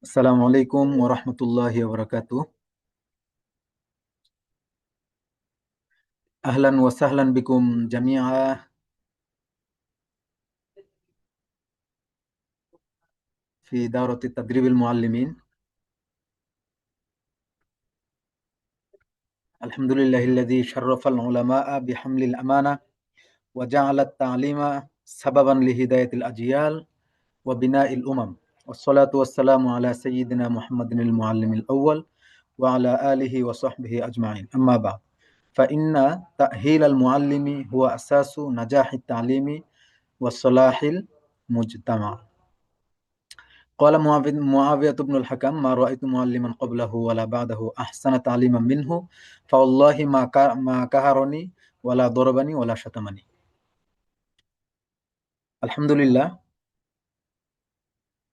আসসালামু আলাইকুম ওয়া রাহমাতুল্লাহি ওয়া বারাকাতুহু। আহলান ওয়া সাহলান বিকুম জামিআ ফি দাওরাতি তাদরিবিল মুআল্লিমিন। আলহামদুলিল্লাহিল্লাযী শাররাফাল উলামাআ বিহামলিল আমানা ওয়া জাআলাত তা'লিমা সাবাবান লিহিদায়াতিল আজইয়াল ওয়া বিনাইল উমাম। ওয়াসসালাতু ওয়াসসালামু আলা সাইয়্যিদিনা মুহাম্মাদিনিল মুআল্লিমিল আউয়াল ওয়া আলা আলিহি ওয়া সাহবিহি আজমাইন। আম্মা বা'দ। فإن تأهيل المعلم هو أساس نجاح التعليم وصلاح المجتمع. قال معاوية بن الحكم: ما رأيت معلما قبله ولا بعده أحسن تعليما منه، فوالله ما كهرني ولا ضربني ولا شتمني. আলহামদুলিল্লাহ,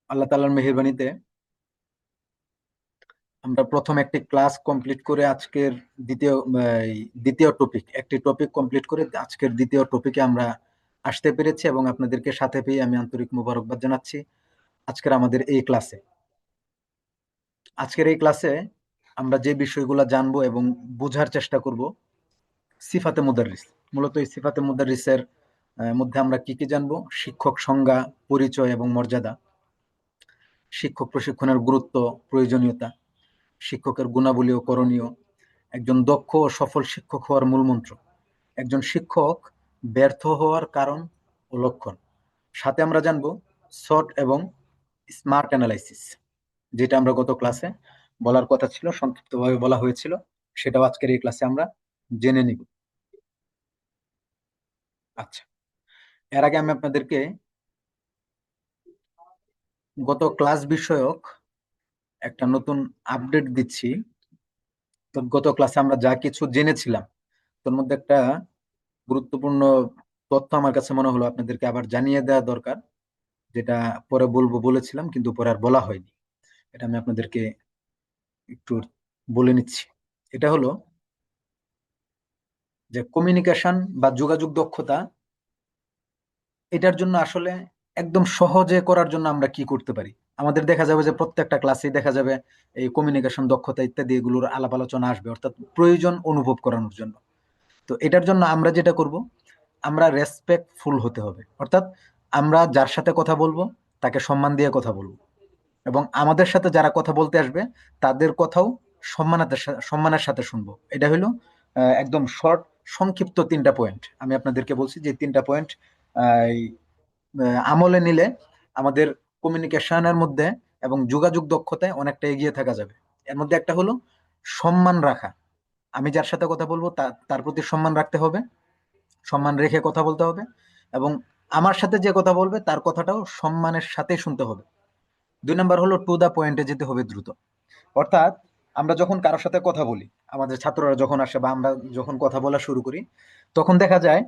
আল্লাহ তাআলার মেহেরবানিতে আমরা প্রথম একটি ক্লাস কমপ্লিট করে আজকের দ্বিতীয় দ্বিতীয় টপিক একটি টপিক কমপ্লিট করে আজকের দ্বিতীয় টপিকে আমরা আসতে পেরেছি এবং আপনাদেরকে সাথে পেয়ে আমি আন্তরিক মোবারকবাদ জানাচ্ছি। আজকের এই ক্লাসে আমরা যে বিষয়গুলো জানবো এবং বোঝার চেষ্টা করব সিফাতে মুদাররিস। মূলত এই সিফাতে মুদাররিসের মধ্যে আমরা কি কি জানবো: শিক্ষক সংজ্ঞা, পরিচয় এবং মর্যাদা, শিক্ষক প্রশিক্ষণের গুরুত্ব, প্রয়োজনীয়তা, শিক্ষকের গুণাবলী ও করণীয়, একজন দক্ষ ও সফল শিক্ষক হওয়ার মূল মন্ত্র, একজন শিক্ষক ব্যর্থ হওয়ার কারণ ও লক্ষণ। সাথে আমরা জানবো শর্ট এবং স্মার্ট অ্যানালাইসিস, যেটা আমরা গত ক্লাসে বলার কথা ছিল, সংক্ষিপ্তভাবে বলা হয়েছিল, সেটাও আজকের এই ক্লাসে আমরা জেনে নিব। আচ্ছা, এর আগে আমি আপনাদেরকে গত ক্লাস বিষয়ক একটা নতুন আপডেট দিচ্ছি। তো গত ক্লাসে আমরা যা কিছু জেনেছিলাম তার মধ্যে একটা গুরুত্বপূর্ণ তথ্য আমার কাছে মনে হলো আপনাদেরকে আবার জানিয়ে দেওয়া দরকার, যেটা পরে বলবো বলেছিলাম কিন্তু পরে আর বলা হয়নি। এটা আমি আপনাদেরকে একটু বলে নিচ্ছি। এটা হলো যে কমিউনিকেশন বা যোগাযোগ দক্ষতা, এটার জন্য আসলে একদম সহজে করার জন্য আমরা কি করতে পারি। আমাদের দেখা যাবে যে প্রত্যেকটা ক্লাসেই দেখা যাবে এই কমিউনিকেশন দক্ষতা ইত্যাদি এগুলোর আলাপ আলোচনা আসবে, অর্থাৎ প্রয়োজন অনুভব করানোর জন্য। তো এটার জন্য আমরা যেটা করব, আমরা রেসপেক্টফুল হতে হবে, অর্থাৎ আমরা যার সাথে কথা বলবো তাকে সম্মান দিয়ে কথা বলবো এবং আমাদের সাথে যারা কথা বলতে আসবে তাদের কথাও সম্মানের সাথে শুনবো। এটা হলো একদম শর্ট সংক্ষিপ্ত তিনটা পয়েন্ট আমি আপনাদেরকে বলছি, যে তিনটা পয়েন্ট আমলে নিলে আমাদের কমিউনিকেশনের মধ্যে এবং যোগাযোগ দক্ষতায় অনেকটা এগিয়ে থাকা যাবে। এর মধ্যে একটা হলো সম্মান রাখা। আমি যার সাথে কথা বলবো তার প্রতি সম্মান রাখতে হবে, সম্মান রেখে কথা বলতে হবে, এবং আমার সাথে যে কথা বলবে তার কথাটাও সম্মানের সাথে শুনতে হবে। 2 নম্বর হলো টু দা পয়েন্টে যেতে হবে দ্রুত। অর্থাৎ আমরা যখন কারোর সাথে কথা বলি, আমাদের ছাত্ররা যখন আসে বা আমরা যখন কথা বলা শুরু করি, তখন দেখা যায়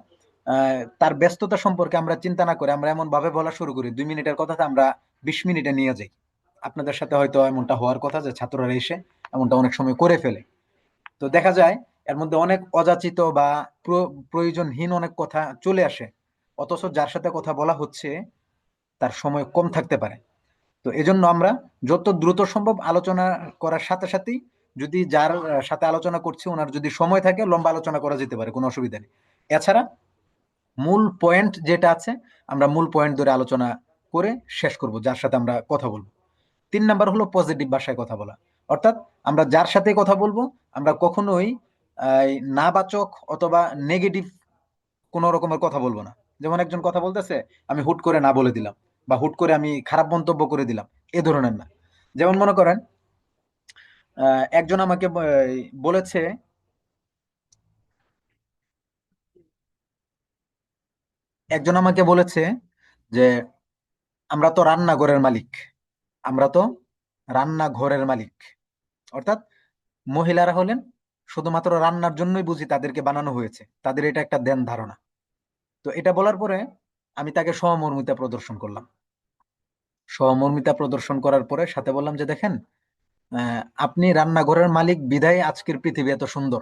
তার ব্যস্ততা সম্পর্কে আমরা চিন্তা না করে আমরা এমন ভাবে বলা শুরু করি, 2 মিনিটের কথাটা আমরা 20 মিনিটে নিয়ে যাই। আপনাদের সাথে হয়তো এমনটা হওয়ার কথা যে ছাত্ররা এসে এমনটা অনেক সময় করে ফেলে। তো দেখা যায় এর মধ্যে অনেক অযাচিত বা প্রয়োজনহীন অনেক কথা চলে আসে, অথচ যার সাথে কথা বলা হচ্ছে তার সময় কম থাকতে পারে। তো এজন্য আমরা যত দ্রুত সম্ভব আলোচনা করার সাথে সাথেই, যদি যার সাথে আলোচনা করছি ওনার যদি সময় থাকে লম্বা আলোচনা করা যেতে পারে, কোনো অসুবিধা নেই। এছাড়া মূল পয়েন্ট যেটা আছে আমরা মূল পয়েন্ট ধরে আলোচনা করে শেষ করব যার সাথে আমরা কথা বলবো। 3 নাম্বার হলো পজিটিভ ভাষায় কথা বলা। অর্থাৎ আমরা যার সাথে কথা বলবো আমরা কখনোই নাবাচক অথবা নেগেটিভ কোন রকমের কথা বলবো না। যেমন একজন কথা বলতেছে, আমি হুট করে না বলে দিলাম বা হুট করে আমি খারাপ মন্তব্য করে দিলাম, এ ধরনের না। যেমন মনে করেন একজন আমাকে বলেছে, একজন আমাকে বলেছে যে আমরা তো রান্নাঘরের মালিক, আমরা তো রান্নাঘরের মালিক। অর্থাৎ মহিলারা হলেন শুধুমাত্র রান্নার জন্যই বুঝি তাদেরকে বানানো হয়েছে, তাদের এটা একটা ধ্যান ধারণা। তো এটা বলার পরে আমি তাকে সহমর্মিতা প্রদর্শন করলাম। সহমর্মিতা প্রদর্শন করার পরে সাথে বললাম যে দেখেন, আপনি রান্নাঘরের মালিক বিধায় আজকের পৃথিবী এত সুন্দর।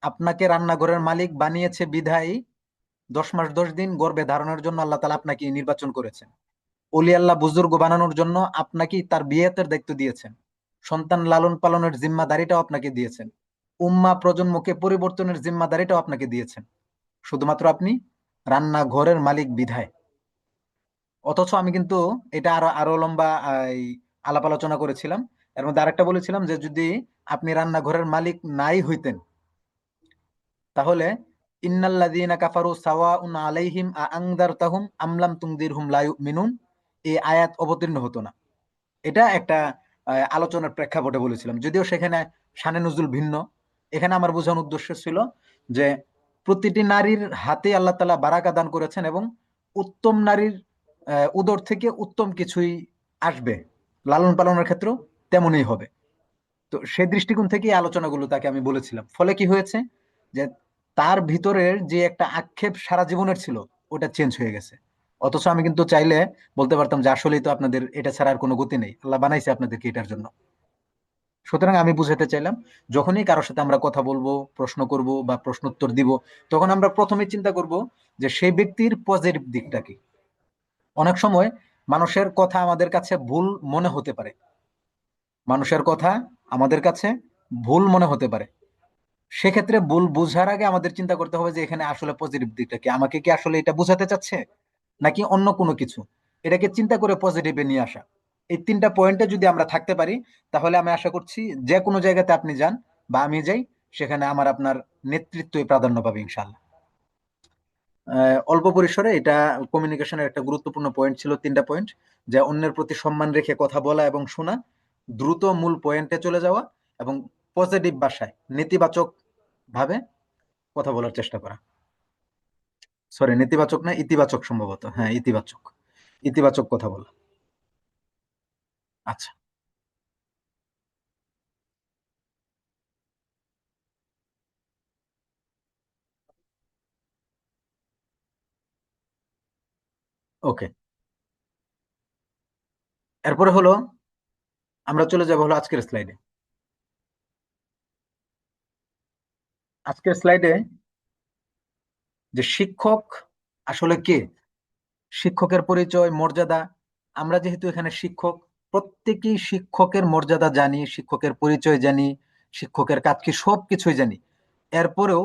আপনাকে রান্নাঘরের মালিক বানিয়েছে বিধায় 10 মাস 10 দিন গর্ভে ধারণের জন্য আল্লাহ তাআলা আপনাকে নির্বাচন করেছেন। অলি আল্লাহ বুজুর্গ বানানোর জন্য আপনাকে তার বিয়েতের দায়িত্ব দিয়েছেন, সন্তান লালন পালনের জিম্মাদারিটাও আপনাকে দিয়েছেন, উম্মা প্রজন্মকে পরিবর্তনের জিম্মাদারিটাও আপনাকে দিয়েছেন, শুধুমাত্র আপনি রান্নাঘরের মালিক বিধায়। অথচ আমি কিন্তু এটা আরো আরো লম্বা এই আলাপ আলোচনা করেছিলাম। এর মধ্যে আরেকটা বলেছিলাম যে যদি আপনি রান্নাঘরের মালিক নাই হইতেন, তাহলে ইন্নাল্লাযীনা কাফারু সাওয়াউন আলাইহিম আ আনযারতাহুম আম লাম তুনযিরহুম লা ইউমিনুন, এই আয়াত অবতীর্ণ হতো না। এটা একটা আলোচনার প্রেক্ষাপটে বলেছিলাম, যদিও সেখানে শানে নুজুল ভিন্ন। এখানে আমার বোঝানোর উদ্দেশ্য ছিল যে প্রতিটি নারীর হাতে আল্লাহ তাআলা বারাকা দান করেছেন, এবং উত্তম নারীর উদর থেকে উত্তম কিছুই আসবে, লালন পালনের ক্ষেত্রেও তেমনই হবে। তো সেই দৃষ্টিকোণ থেকে এই আলোচনাগুলো তাকে আমি বলেছিলাম, ফলে কি হয়েছে যে তার ভিতরের যে একটা আক্ষেপ সারা জীবনের ছিল, ওটা চেঞ্জ হয়ে গেছে। অথচ আমি কিন্তু চাইলে বলতে পারতাম যে আসলেই তো আপনাদের এটা ছাড়া আর কোনো গতি নেই, আল্লাহ বানাইছে আপনাদেরকে এটার জন্য। সুতরাং আমি বুঝাতে চাইলাম, যখনই কারোর সাথে আমরা কথা বলবো, প্রশ্ন করব বা প্রশ্নোত্তর দিব, তখন আমরা প্রথমে চিন্তা করব যে সেই ব্যক্তির পজিটিভ দিকটা কি। অনেক সময় মানুষের কথা আমাদের কাছে ভুল মনে হতে পারে, মানুষের কথা আমাদের কাছে ভুল মনে হতে পারে। সেক্ষেত্রে ভুল বোঝার আগে আমাদের চিন্তা করতে হবে যে এখানে আসলে পজিটিভ দিকটা কি, আমাকে কি আসলে এটা বোঝাতে চাচ্ছে নাকি অন্য কোনো কিছু। এটাকে চিন্তা করে পজিটিভে নিয়ে আসা, এই তিনটা পয়েন্টে যদি আমরা থাকতে পারি, তাহলে আমি আশা করছি যে কোনো জায়গাতে আপনি যান বা আমি যাই, সেখানে আমার আপনার নেতৃত্বই প্রাধান্য পাবে ইনশাআল্লাহ। অল্প পরিসরে এটা কমিউনিকেশনের একটা গুরুত্বপূর্ণ পয়েন্ট ছিল, তিনটা পয়েন্ট: যে অন্যের প্রতি সম্মান রেখে কথা বলা এবং শোনা, দ্রুত মূল পয়েন্টে চলে যাওয়া, এবং পজিটিভ ভাষায় নেতিবাচক ভাবে কথা বলার চেষ্টা করা। সরি, নেতিবাচক না, ইতিবাচক, সম্ভবত, হ্যাঁ ইতিবাচক, ইতিবাচক কথা বলা। আচ্ছা, ওকে। এরপরে হলো আমরা চলে যাব হলো আজকের স্লাইডে। আজকের স্লাইডে যে শিক্ষক আসলে কে, শিক্ষকের পরিচয়, মর্যাদা। আমরা যেহেতু এখানে শিক্ষক, প্রত্যেকেই শিক্ষকের মর্যাদা জানি, শিক্ষকের পরিচয় জানি, শিক্ষকের কাজ কি, সব কিছুই জানি। এরপরেও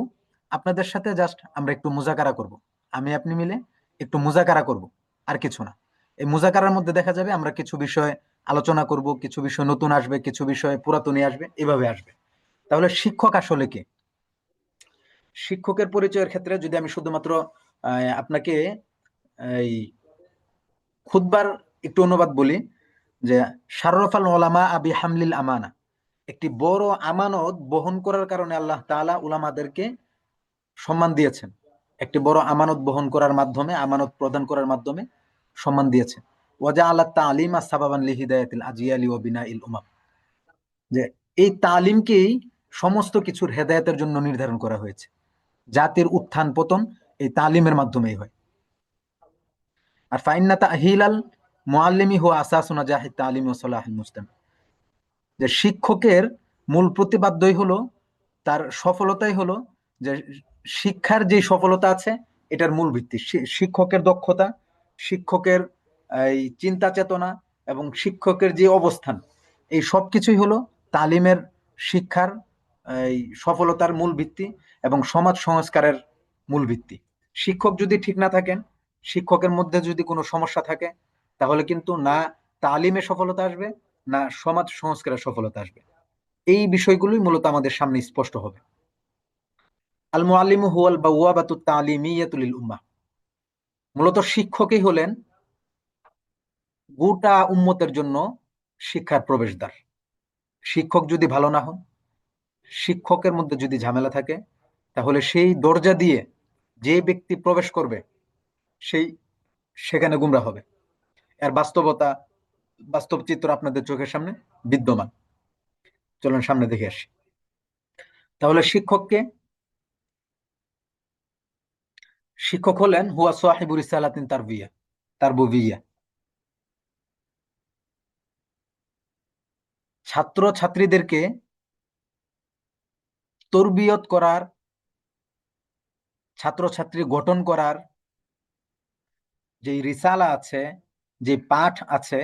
আপনাদের সাথে জাস্ট আমরা একটু মুজাকারা করব, আমি আপনি মিলে একটু মুজাকারা করব, আর কিছু না। এই মুজাকারার মধ্যে দেখা যাবে আমরা কিছু বিষয় আলোচনা করব, কিছু বিষয় নতুন আসবে, কিছু বিষয় পুরাতনই আসবে, এভাবে আসবে। তাহলে শিক্ষক আসলে কে? শিক্ষকের পরিচয়ের ক্ষেত্রে যদি আমি শুধুমাত্র আপনাকে এই খুতবার একটু অনুবাদ বলি, যে শাররাফাল উলামা আবি হামলিল আমানা, একটি বড় আমানত বহন করার কারণে আল্লাহ তাআলা উলামাদেরকে সম্মান দিয়েছেন। একটি বড় আমানত বহন করার মাধ্যমে, আমানত প্রদান করার মাধ্যমে সম্মান দিয়েছেন। ওয়াজা আল্লাহ তালিমা সাবাবান লিহিদায়াতিল আজিয়ালি ওয়া বিনাইল উমাম, যে এই তালিমকেই সমস্ত কিছুর হেদায়েতের জন্য নির্ধারণ করা হয়েছে। জাতির উত্থান পতন এই তালিমের মাধ্যমেই হয়। আর ফাইন্না তাহিলাল মুআল্লিমি হুয়া আসাসুন নাজাহিত তালিম ওয়া সালাহিল মুসলিম, যে শিক্ষকের মূল প্রতিপাদ্যই হলো, তার সফলতাই হলো, যে শিক্ষার যে সফলতা আছে এটার মূল ভিত্তি শিক্ষকের দক্ষতা, শিক্ষকের এই চিন্তা চেতনা, এবং শিক্ষকের যে অবস্থান, এই সব কিছুই হলো তালিমের, শিক্ষার এই সফলতার মূল ভিত্তি এবং সমাজ সংস্কারের মূল ভিত্তি। শিক্ষক যদি ঠিক না থাকেন, শিক্ষকের মধ্যে যদি কোনো সমস্যা থাকে, তাহলে কিন্তু না তালিমে সফলতা আসবে, না সমাজ সংস্কারের সফলতা আসবে। এই বিষয়গুলোই মূলত আমাদের সামনে স্পষ্ট হবে। আল মুআল্লিমু হুয়াল বাওয়াবাতুত তালিমিয়াতু লিল উম্মাহ, মূলত শিক্ষকই হলেন গোটা উম্মতের জন্য শিক্ষার প্রবেশদ্বার। শিক্ষক যদি ভালো না হন, শিক্ষকের মধ্যে যদি ঝামেলা থাকে, তাহলে সেই দরজা দিয়ে যে ব্যক্তি প্রবেশ করবে, সেই সেখানে গুমরা হবে। এর বাস্তবতা, বাস্তব চিত্র আপনাদের চোখের সামনে বিদ্যমান। চলুন সামনে দেখে আসি। তাহলে শিক্ষককে, শিক্ষক হলেন হুয়া সাহিবুর রিসালাতিন তারবিয়া তারবুবিয়া, ছাত্র ছাত্রীদেরকে তরবিয়ত করার, ছাত্রছাত্রী গঠন করার যে রিসালা আছে, যে পাঠ আছে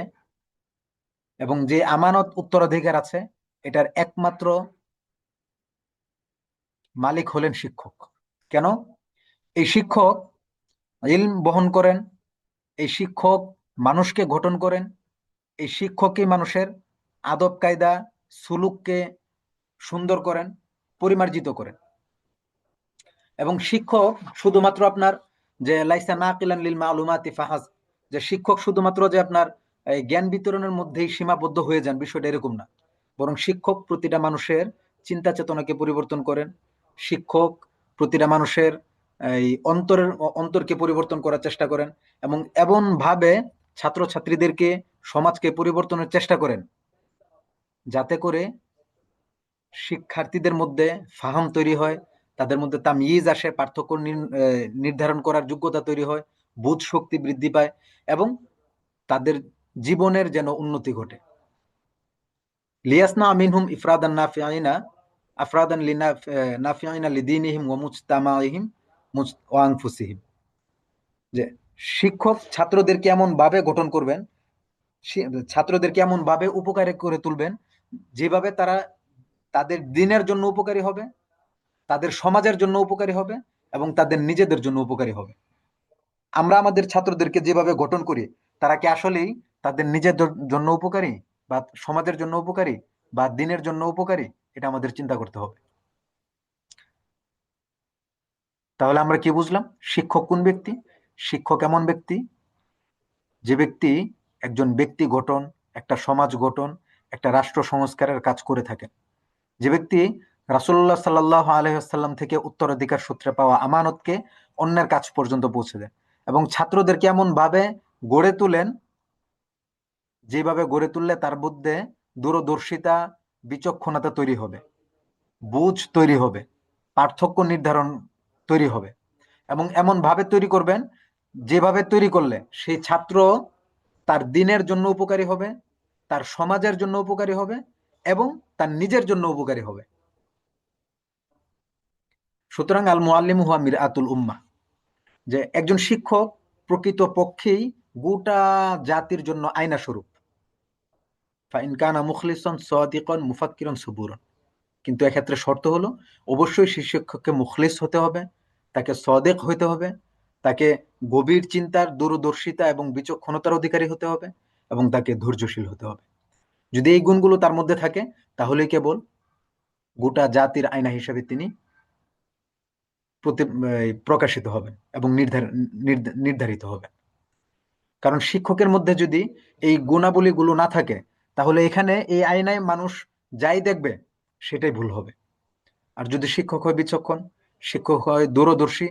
এবং যে আমানত উত্তরাধিকার আছে, এটার একমাত্র মালিক হলেন শিক্ষক। কেন? এই শিক্ষক ইলম বহন করেন, এই শিক্ষক মানুষকে গঠন করেন, এই শিক্ষকই মানুষের আদব কায়দা সুলুককে সুন্দর করেন, পরিমার্জিত করেন। এবং শিক্ষক শুধুমাত্র আপনার যে লাইসা নাকিলান লিল মালুমাতি ফাহাজ, যে শিক্ষক শুধুমাত্র যে আপনার এই জ্ঞান বিতরণের মধ্যেই সীমাবদ্ধ হয়ে যান, বিষয়টা এরকম না। বরং শিক্ষক প্রতিটা মানুষের চিন্তা চেতনাকে পরিবর্তন করেন। শিক্ষক প্রতিটা মানুষের এই অন্তরকে পরিবর্তন করার চেষ্টা করেন, এবং এমন ভাবে ছাত্রছাত্রীদেরকে, সমাজকে পরিবর্তনের চেষ্টা করেন যাতে করে শিক্ষার্থীদের মধ্যে ফাহাম তৈরি হয়, তাদের মধ্যে তাময়িজ আসে, পার্থক্য নির্ধারণ করার যোগ্যতা তৈরি হয়, বোধ শক্তি বৃদ্ধি পায়, এবং তাদের জীবনের যেন উন্নতি ঘটে। লিয়াসনা মিনহুম ইফরাদান নাফিআইনা আফরাদান নাফিআইনা লিদীনিহিম ওয়া মুজতামাইহিম ওয়া আনফুসিহিম। যে শিক্ষক ছাত্রদেরকে এমন ভাবে গঠন করবেন, ছাত্রদেরকে এমন ভাবে উপকারী করে তুলবেন, যেভাবে তারা তাদের দিনের জন্য উপকারী হবে, তাদের সমাজের জন্য উপকারী হবে, এবং তাদের নিজেদের জন্য উপকারী হবে। আমরা আমাদের ছাত্রদেরকে যেভাবে গঠন করি, তারা কি আসলেই তাদের নিজের জন্য উপকারী, বা সমাজের জন্য উপকারী, বা দিনের জন্য উপকারী? এটা আমাদের চিন্তা করতে হবে। তাহলে আমরা কি বুঝলাম? শিক্ষক কোন ব্যক্তি? শিক্ষক এমন ব্যক্তি যে ব্যক্তি একজন ব্যক্তি গঠন, একটা সমাজ গঠন, একটা রাষ্ট্র সংস্কারের কাজ করে থাকেন। যে ব্যক্তি রাসূলুল্লাহ সাল্লাল্লাহু আলাইহি ওয়াসাল্লাম থেকে উত্তরাধিকার সূত্রে পাওয়া আমানতকে অন্যের কাছ পর্যন্ত পৌঁছে দেন, এবং ছাত্রদেরকে এমন ভাবে গড়ে তোলেন, যেভাবে গড়ে তুললে তার মধ্যে দূরদর্শিতা, বিচক্ষণতা তৈরি হবে, বুঝ তৈরি হবে, পার্থক্য নির্ধারণ তৈরি হবে। এবং এমন ভাবে তৈরি করবেন, যেভাবে তৈরি করলে সেই ছাত্র তার দিনের জন্য উপকারী হবে, তার সমাজের জন্য উপকারী হবে, এবং তার নিজের জন্য উপকারী হবে। সুতরাং আল মুআল্লিমু হুয়া মিরআতুল উম্মাহ, যে একজন শিক্ষক প্রকৃত পক্ষেই গোটা জাতির জন্য আয়না স্বরূপ। ফাইন কানা মুখলিসান সাদিকান মুফাক্কিরান সুবুরান। কিন্তু এক্ষেত্রে শর্ত হলো, অবশ্যই সেই শিক্ষককে মুখলিস হতে হবে, তাকে সদেক হতে হবে, তাকে গভীর চিন্তার, দূরদর্শিতা এবং বিচক্ষণতার অধিকারী হতে হবে, এবং তাকে ধৈর্যশীল হতে হবে। যদি এই গুণগুলো তার মধ্যে থাকে, তাহলেই কেবল গোটা জাতির আয়না হিসেবে তিনি প্রকাশিত হবেন এবং নির্ধারিত হবেন। কারণ শিক্ষকের মধ্যে যদি এই গুণাবলীগুলো না থাকে, তাহলে এখানে এই আয়নায় মানুষ যাই দেখবে সেটাই ভুল হবে। আর যদি শিক্ষক হয় বিচক্ষণ, শিক্ষক হয় দূরদর্শী,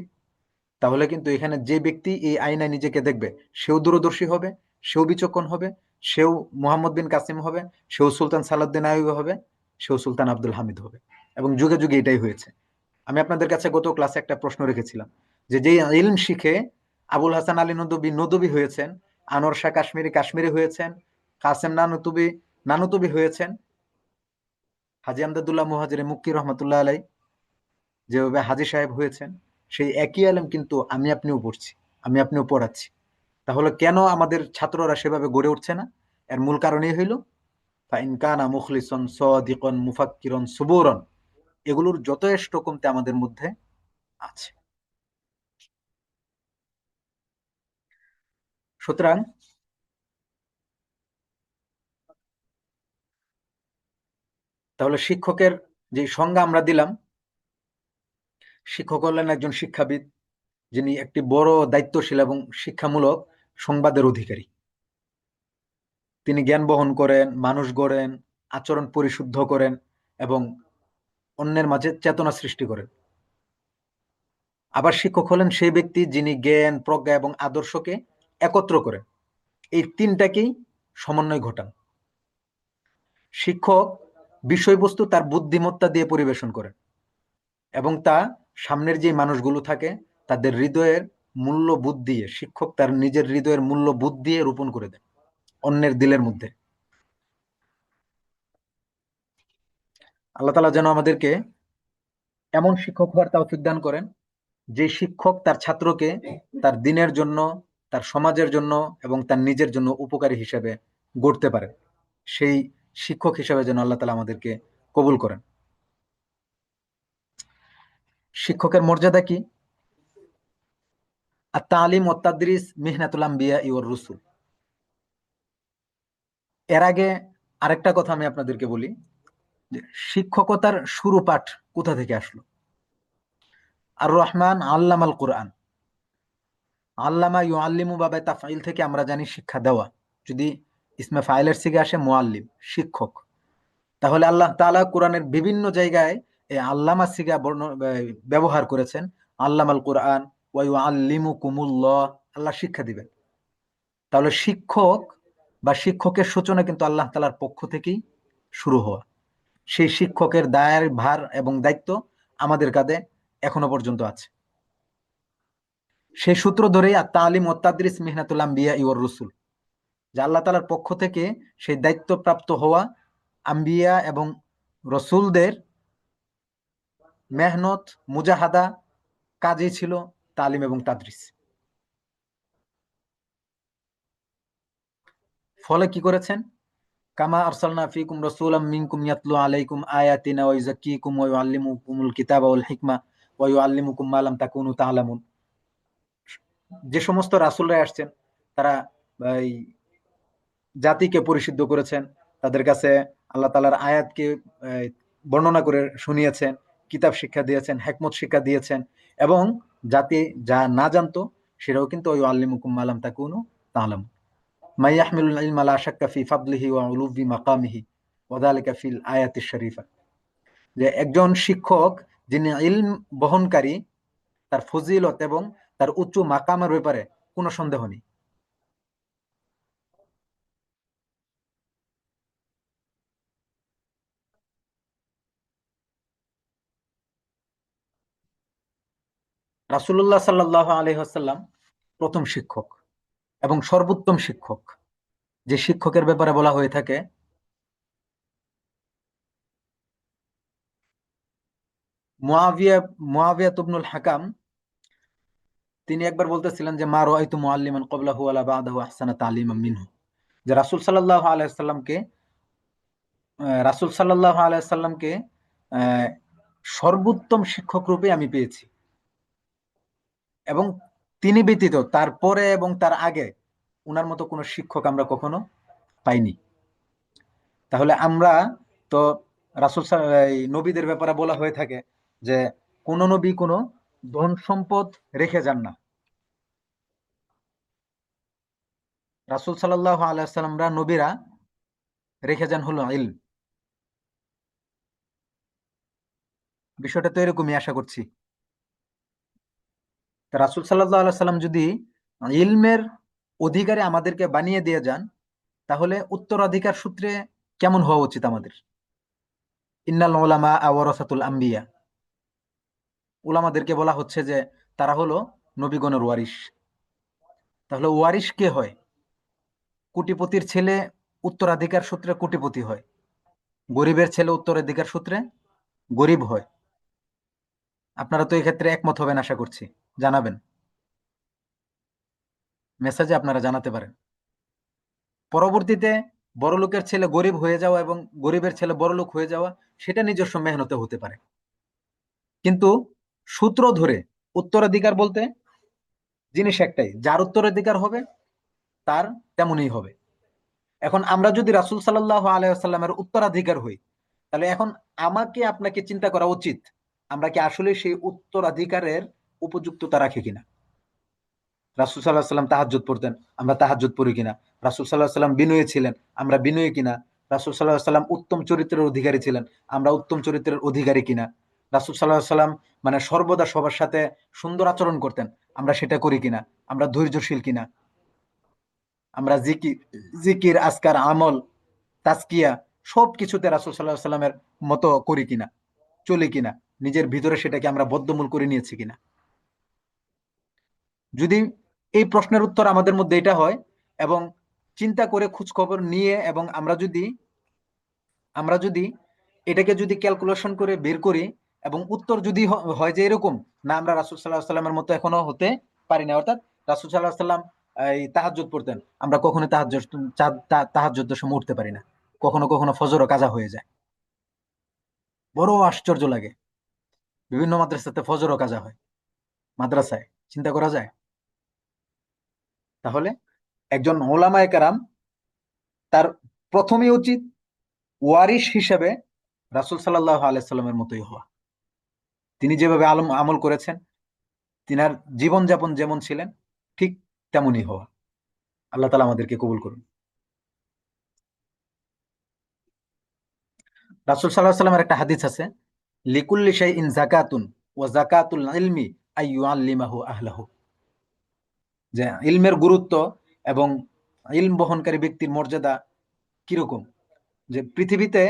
তাহলে কিন্তু এখানে যে ব্যক্তি এই আয়নায় নিজেকে দেখবে, সেও দূরদর্শী হবে, সেও বিচক্ষণ হবে, সেও মোহাম্মদ বিন কাসিম হবে, সেও সুলতান সালাউদ্দিন আইয়ুবী হবে, সেও সুলতান আব্দুল হামিদ হবে। এবং যুগে যুগে এটাই হয়েছে। আমি আপনাদের কাছে গত ক্লাসে একটা প্রশ্ন রেখেছিলাম, যে যে ইলম শিখে আবুল হাসান আলী নদভী নদভী হয়েছেন, আনোয়ার শাহ কাশ্মীরি কাশ্মীরি হয়েছেন, কাসেম নানুতুবি নানুতুবি হয়েছেন, হাজী আমদাদুল্লাহ মুহাজির মুক্কি রহমতুল্লাহ আলাই যেভাবে হাজী সাহেব হয়েছেন, সেই একই আলেম কিন্তু আমি আপনিও পড়ছি, আমি আপনিও পড়াচ্ছি। তাহলে কেন আমাদের ছাত্ররা সেভাবে গড়ে উঠছে না? এর মূল কারণই হইল ফাইন কানা মুখলিসন সাদিকান মুফাক্কিরান সুবুরান, এগুলোর যথেষ্ট কমতে আমাদের মধ্যে আছে। সুতরাং তাহলে শিক্ষকের যে সংজ্ঞা আমরা দিলাম, শিক্ষক হলেন একজন শিক্ষাবিদ, যিনি একটি বড় দায়িত্বশীল এবং শিক্ষামূলক সংবাদের অধিকারী। তিনি জ্ঞান বহন করেন, মানুষ গড়েন, আচরণ পরিশুদ্ধ করেন, এবং অন্যের মাঝে চেতনা সৃষ্টি করেন। আবার শিক্ষক হলেন সেই ব্যক্তি যিনি জ্ঞান, প্রজ্ঞা এবং আদর্শকে একত্র করেন, এই তিনটাকেই সমন্বয় ঘটান। শিক্ষক বিষয়বস্তু তার বুদ্ধিমত্তা দিয়ে পরিবেশন করেন, এবং তা সামনের যে মানুষগুলো থাকে তাদের হৃদয়ের মূল্যবোধ দিয়ে, শিক্ষক তার নিজের হৃদয়ের মূল্যবোধ দিয়ে রোপণ করে দেন অন্যের দিলের মধ্যে। আল্লাহ তাআলা যেন আমাদেরকে এমন শিক্ষক হওয়ার তৌফিক দান করেন, যে শিক্ষক তার ছাত্রকে তার দিনের জন্য, তার সমাজের জন্য এবং তার নিজের জন্য উপকারী হিসেবে গড়তে পারে। সেই শিক্ষক হিসেবে যেন আল্লাহ তাআলা আমাদেরকে কবুল করেন। শিক্ষকের মর্যাদা কি? আত-তালিম ওয়াত তাদরিস মিহনাতুল আমবিয়া ওয়ার রুসুল। এর আগে আরেকটা কথা আমি আপনাদেরকে বলি, যে শিক্ষকতার শুরু পাঠ কোথা থেকে আসলো? আর রহমান আল্লামাল কোরআন। আল্লামা ইউআল্লিমু বাবে তাফঈল থেকে আমরা জানি শিক্ষা দেওয়া। যদি ইসমে ফাইলের থেকে আসে মুআল্লিম, শিক্ষক, তাহলে আল্লাহ তাআলা কোরআনের বিভিন্ন জায়গায় এই আল্লামা সিগা ব্যবহার করেছেন। আল্লামাল কোরআন ওয়া ইউআল্লিমুকুমুল্লাহ, আল্লাহ শিক্ষা দিবেন। তাহলে শিক্ষক বা শিক্ষকের সূচনা কিন্তু আল্লাহ তাআলার পক্ষ থেকেই শুরু হওয়া। সেই শিক্ষকের দায়ের ভার এবং দায়িত্ব আমাদের কাঁধে এখনো পর্যন্ত আছে। সেই সূত্র ধরেই আত-তালিম ওয়াত তাদরিস মিহনাতুল আমবিয়া ওয়ার রুসুল, যে আল্লাহ তাআলার পক্ষ থেকে সেই দায়িত্বপ্রাপ্ত হওয়া আম্বিয়া এবং রসুলদের মেহনত, মুজাহাদা কাজই ছিল তালিম এবং তাদরিস। ফলে কি করেছেন? কামা আরসালনা ফীকুম রাসূলাম মিনকুম ইয়াতলু আলাইকুম আয়াতিনা ওয়া ইউযাক্কিকুম ওয়া ইউআল্লিমুকুমুল কিতাবা ওয়াল হিকমা ওয়া ইউআল্লিমুকুম মা লাম তাকুনু তা'লামুন। যে সমস্ত রাসূলরা আসছেন তারা এই জাতিকে পরিশুদ্ধ করেছেন, তাদের কাছে আল্লাহ তাআলার আয়াতকে বর্ণনা করে শুনিয়েছেন, কিতাব শিক্ষা দিয়েছেন, হিকমত শিক্ষা দিয়েছেন, এবং জাতি যা না জানতো সেটাও কিন্তু ওই আল্লিমুকুম মা লাম তাকুনু তা'লামুন। মা ইয়াহমিলুল ইলমা লা শাক্কা ফি ফাদলিহি ওয়া উলুবি মাকামিহি ওয়া যালিকা ফিল আয়াতিশ শরীফা। যে একজন শিক্ষক যিনি ইলম বহনকারী, তার ফজিলত এবং তার উচ্চ মাকামের ব্যাপারে কোনো সন্দেহ নেই। রাসূলুল্লাহ সাল্লাল্লাহু আলাইহি ওয়াসাল্লাম প্রথম শিক্ষক এবং সর্বোত্তম শিক্ষক। যে শিক্ষকের ব্যাপারে বলা হয়ে থাকে, মুআবিয়া মুআবিয়া ইবনুল হাকাম, তিনি একবার বলতেছিলেন যে মা রাআইতু মুআল্লিমান ক্বাবলাহু ওয়ালা বা'দাহু আহসানা তা'লিমান মিনহু। যে রাসূল সাল্লাল্লাহু আলাইহি ওয়াসাল্লামকে রাসূল সাল্লাল্লাহু আলাইহি ওয়াসাল্লামকে সর্বোত্তম শিক্ষক রূপে আমি পেয়েছি, এবং তিনি ব্যতীত তারপরে এবং তার আগে উনার মতো কোনো শিক্ষক আমরা কখনো পাইনি। তাহলে আমরা তো রাসূল নবীদের ব্যাপারে বলা হয়ে থাকে যে কোন নবী কোনো ধন সম্পদ রেখে যান না। রাসূল সাল্লাল্লাহু আলাইহি ওয়াসাল্লামরা নবীরা রেখে যান হলো ইলম। বিষয়টা তো এরকমই আশা করছি। রাসূল সাল্লাল্লাহু আলাইহি ওয়াসাল্লাম যদি ইলমের অধিকারী আমাদেরকে বানিয়ে দিয়ে যান, তাহলে উত্তরাধিকার সূত্রে কেমন হওয়া উচিত আমাদের? ইন্নাল উলামা ওয়ারাসাতুল আম্বিয়া। উলামাদেরকে বলা হচ্ছে যে তারা হলো নবীগণের ওয়ারিশ। তাহলে ওয়ারিশ কে হয়? কোটিপতির ছেলে উত্তরাধিকার সূত্রে কোটিপতি হয়, গরিবের ছেলে উত্তরাধিকার সূত্রে গরিব হয়। আপনারা তো এক্ষেত্রে একমত হবেন আশা করছি, জানাবেন, মেসেজে আপনারা জানাতে পারেন। পরবর্তীতে বড়লোকের ছেলে গরিব হয়ে যাওয়া এবং গরিবের ছেলে বড়লোক হয়ে যাওয়া, সেটা নিজস্ব মেহনতে হতে পারে, কিন্তু সূত্র ধরে উত্তরাধিকার বলতে জিনিস একটাই, যার উত্তরাধিকার হবে তার তেমনই হবে। এখন আমরা যদি রাসূল সাল্লাল্লাহু আলাইহি ওয়াসাল্লামের উত্তরাধিকার হই, তাহলে এখন আমাকে আপনাকে চিন্তা করা উচিত আমরা কি আসলে সেই উত্তরাধিকারের উপযুক্ততা রাখি কিনা। রাসূল সাল্লাল্লাহু আলাইহি ওয়াসাল্লাম তাহাজ্জুদ পড়তেন, আমরা তাহাজ্জুদ পড়ি কিনা। রাসূল সাল্লাল্লাহু আলাইহি ওয়াসাল্লাম বিনয়ী ছিলেন, আমরা বিনয়ী কিনা। রাসূল সাল্লাল্লাহু আলাইহি ওয়াসাল্লাম উত্তম চরিত্রের অধিকারী ছিলেন, আমরা উত্তম চরিত্রের অধিকারী কিনা। রাসূল সাল্লাল্লাহু আলাইহি ওয়াসাল্লাম মানে সর্বদা সবার সাথে সুন্দর আচরণ করতেন, আমরা সেটা করি কিনা। আমরা ধৈর্যশীল কিনা, আমরা জিকির আজকার আমল তাজকিয়া সবকিছুতে রাসূল সাল্লাল্লাহু আলাইহি ওয়াসাল্লামের মতো করি কিনা, চলি কিনা, নিজের ভিতরে সেটাকে আমরা বদ্ধমূল করে নিয়েছি কিনা। যদি এই প্রশ্নের উত্তর আমাদের মধ্যে এটা হয়, এবং চিন্তা করে খোঁজ খবর নিয়ে, এবং আমরা যদি এটাকে যদি ক্যালকুলেশন করে বের করি, এবং উত্তর যদি হয় যে এরকম না, আমরা রাসূল সাল্লাল্লাহু আলাইহি ওয়াসাল্লামের মতো এখনো হতে পারি না, অর্থাৎ রাসূল সাল্লাল্লাহু আলাইহি ওয়াসাল্লাম এই তাহাজ্জুদ পড়তেন, আমরা কখনো তাহাজ্জুদের সময় উঠতে পারি না, কখনো কখনো ফজরও কাজা হয়ে যায়। বড় আশ্চর্য লাগে, বিভিন্ন মাদ্রাসাতে ফজরও কাজা হয়, মাদ্রাসায়, চিন্তা করা যায়? তাহলে একজন ওলামায়ে কেরাম, তার প্রথমেই উচিত ওয়ারিশ হিসেবে রাসূল সাল্লাল্লাহু আলাইহি সাল্লামের মতোই হওয়া। তিনি যেভাবে আমল করেছেন, তিনার জীবনযাপন যেমন ছিলেন, ঠিক তেমনই হওয়া। আল্লাহ তাআলা আমাদেরকে কবুল করুন। রাসূল সাল্লাল্লাহু আলাইহি সাল্লামের একটা হাদিস আছে, লিকুল্লি শাইইন যাকাতুন ওয়া যাকাতুল ইলমি আইয়ুআল্লিমাহু আহলাহু, যে ইলমের গুরুত্ব এবং ইলম বহনকারী ব্যক্তির মর্যাদা কিরকম, যে পৃথিবীতে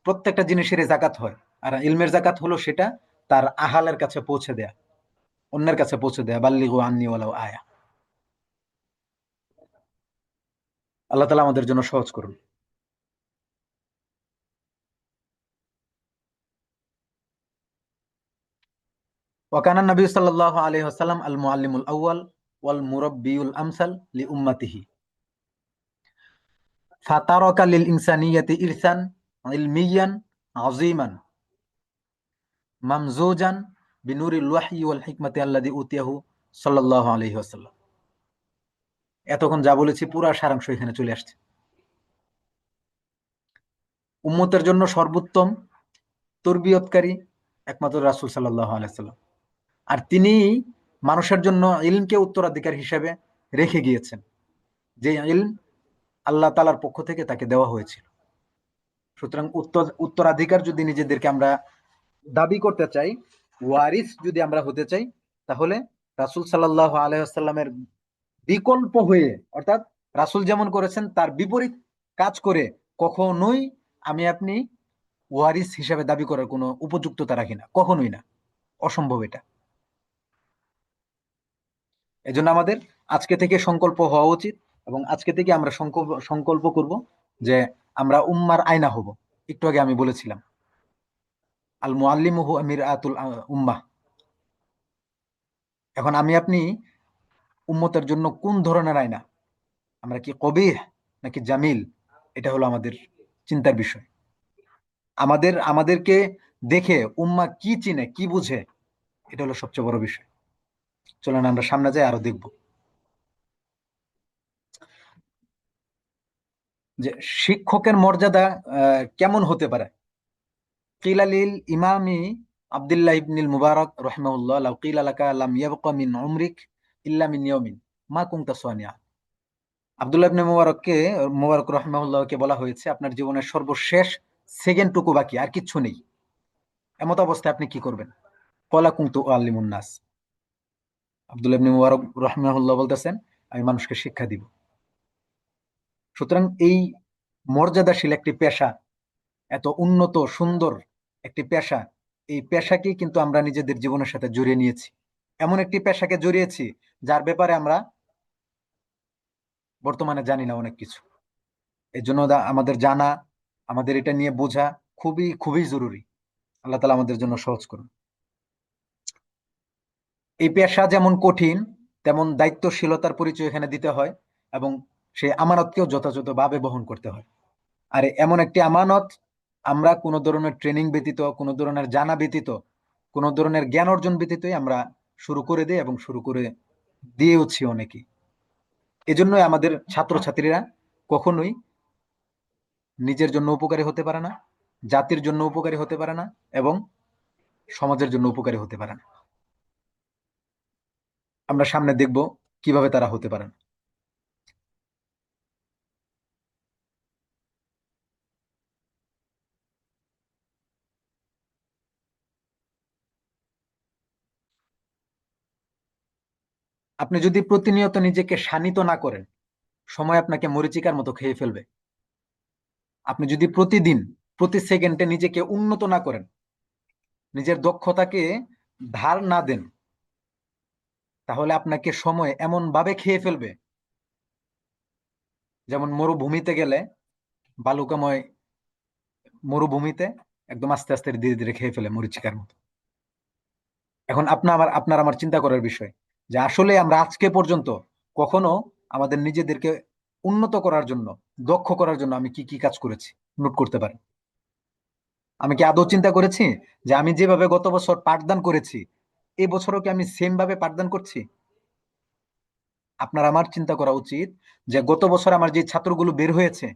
প্রত্যেকটা জিনিসেরই জাকাত হয়, আর ইলমের জাকাত হলো সেটা তার আহালের কাছে পৌঁছে দেয়া, অন্যের কাছে পৌঁছে দেয়া, বাল্লিগু আন্নি ওয়ালাউ আয়া। আল্লাহ তাআলা আমাদের জন্য সহজ করুন। ওয়াকানা নবী সাল্লাল্লাহু আলাইহি ওয়াসাল্লাম আল মুআল্লিমুল আউয়াল ওয়াল মুরাব্বিউল আমসাল লিউম্মাতিহি, ফাতারাকা লিল ইনসানিয়াতি ইরসান ইলমিয়ান আযীমান মামজুজান বিনুরিল ওয়াহয়ি ওয়াল হিকমাতি আল্লাযী উতিয়াহু সাল্লাল্লাহু আলাইহি ওয়াসাল্লাম। এতক্ষণ যা বলেছি পুরা সারাংশ এখানে চলে আসছে। উম্মতের জন্য সর্বোত্তম তরবিয়তকারী একমাত্র রাসূল সাল্লাল্লাহু আলাইহি ওয়াসাল্লাম, আর তিনি মানুষের জন্য ইলমকে উত্তরাধিকার হিসেবে রেখে গিয়েছেন, যে ইলম আল্লাহ তাআলার পক্ষ থেকে তাকে দেওয়া হয়েছিল। সুতরাং উত্তরাধিকার যদি নিজেদেরকে আমরা দাবি করতে চাই, ওয়ারিস যদি আমরা হতে চাই, তাহলে রাসূল সাল্লাল্লাহু আলাইহি ওয়াসাল্লামের বিকল্প হয়ে, অর্থাৎ রাসূল যেমন করেছেন তার বিপরীত কাজ করে কখনোই আমি আপনি ওয়ারিস হিসাবে দাবি করার কোনো উপযুক্ততা রাখি না, কখনোই না, অসম্ভব এটা। এজন্য আমাদের আজকে থেকে সংকল্প হওয়া উচিত, এবং আজকে থেকে আমরা সংকল্প করব যে আমরা উম্মার আয়না হব। একটু আগে আমি বলেছিলাম, আল মুআল্লিমু মিরআতুল উম্মাহ। এখন আমি আপনি উম্মতের জন্য কোন ধরনের আয়না, আমরা কি কবিহ নাকি জামিল, এটা হলো আমাদের চিন্তার বিষয়। আমাদেরকে দেখে উম্মাহ কি চিনে কি বুঝে, এটা হলো সবচেয়ে বড় বিষয়। চলেন আমরা সামনে যাই, আরো দেখব যে শিক্ষকের মর্যাদা কেমন হতে পারে। কিলা লিল ইমামি আব্দুল্লাহ ইবনুল মুবারক রাহিমাহুল্লাহ, লাউ কিলা লাকা লাম ইয়াবকা মিন উমরিক ইল্লা মিন ইয়াউমিন মা কুনতা সানিয়া। আব্দুল্লাহ ইবনে মুবারক রাহিমাহুল্লাহকে বলা হয়েছে, আপনার জীবনের সর্বশেষ সেকেন্ডটুকু বাকি, আর কিচ্ছু নেই, এমত অবস্থায় আপনি কি করবেন? কলা কুনতু আল্লিমুন নাস। আব্দুল্লাহ ইবনে মুবারক রাহিমাহুল্লাহ বলতেছেন, আমি মানুষকে শিক্ষা দিব। সুতরাং এই মর্যাদাশীল একটি পেশা, এত উন্নত সুন্দর একটি পেশা, এই পেশাকে কিন্তু আমরা নিজেদের জীবনের সাথে জড়িয়ে নিয়েছি। এমন একটি পেশাকে জড়িয়েছি যার ব্যাপারে আমরা বর্তমানে জানি না অনেক কিছু। এর জন্য আমাদের জানা, আমাদের এটা নিয়ে বোঝা খুবই খুবই জরুরি। আল্লাহ তাআলা আমাদের জন্য সহজ করুন। এই পেশা যেমন কঠিন, তেমন দায়িত্বশীলতার পরিচয় এখানে দিতে হয়, এবং সেই আমানতকেও যথাযথভাবে বহন করতে হয়। আর এমন একটি আমানত, আমরা কোনো ধরনের ট্রেনিং ব্যতীত, কোনো ধরনের জানা ব্যতীত, কোনো ধরনের জ্ঞান অর্জন ব্যতীতই আমরা শুরু করে দিই, এবং শুরু করে দিয়েওছি অনেকেই। এজন্যই আমাদের ছাত্রছাত্রীরা কখনোই নিজের জন্য উপকারী হতে পারে না, জাতির জন্য উপকারী হতে পারে না, এবং সমাজের জন্য উপকারী হতে পারে না। আমরা সামনে দেখব কিভাবে তারা হতে পারেন। আপনি যদি প্রতিনিয়ত নিজেকে শানিত না করেন, সময় আপনাকে মরীচিকার মতো খেয়ে ফেলবে। আপনি যদি প্রতিদিন প্রতি সেকেন্ডে নিজেকে উন্নত না করেন, নিজের দক্ষতাকে ধার না দেন, তাহলে আপনাকে সময় এমন ভাবে খেয়ে ফেলবে, যেমন মরুভূমিতে গেলে, বালুকাময় মরুভূমিতে একদম আস্তে আস্তে ধীরে ধীরে খেয়ে ফেলে মরীচিকার মতো। এখন আপনার আমার চিন্তা করার বিষয়, যে আসলে আমরা আজকে পর্যন্ত কখনো আমাদের নিজেদেরকে উন্নত করার জন্য, দক্ষ করার জন্য আমি কি কি কাজ করেছি নোট করতে পারি। আমি কি আদৌ চিন্তা করেছি যে আমি যেভাবে গত বছর পাঠদান করেছি এই বছরও কি আমি সেম ভাবে পাঠদান করছি? আপনার আমার চিন্তা করা উচিত যে গত বছর আমার যে ছাত্রগুলো বের হয়েছে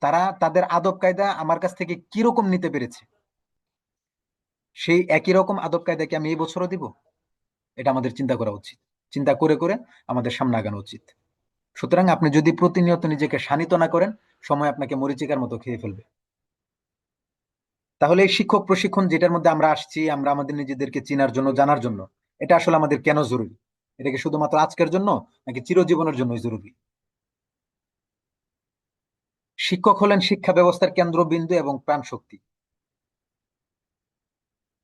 তারা তাদের আদব কায়দা আমার কাছ থেকে কিরকম নিতে পেরেছে, সেই একই রকম আদব কায়দা কি আমি এই বছরও দিব? এটা আমাদের চিন্তা করা উচিত। চিন্তা করে করে আমাদের সামনে আগানো উচিত। সুতরাং আপনি যদি প্রতিনিয়ত নিজেকে শানিত না করেন, সময় আপনাকে মরীচিকার মতো খেয়ে ফেলবে। তাহলে এই শিক্ষক প্রশিক্ষণ যেটার মধ্যে আমরা আসছি, আমরা আমাদের নিজেদেরকে চেনার জন্য, জানার জন্য, এটা আসলে আমাদের কেন জরুরি? এটা কি শুধুমাত্র আজকের জন্য নাকি চিরজীবনের জন্যই জরুরি? শিক্ষক হলেন শিক্ষা ব্যবস্থার কেন্দ্রবিন্দু এবং প্রাণ শক্তি।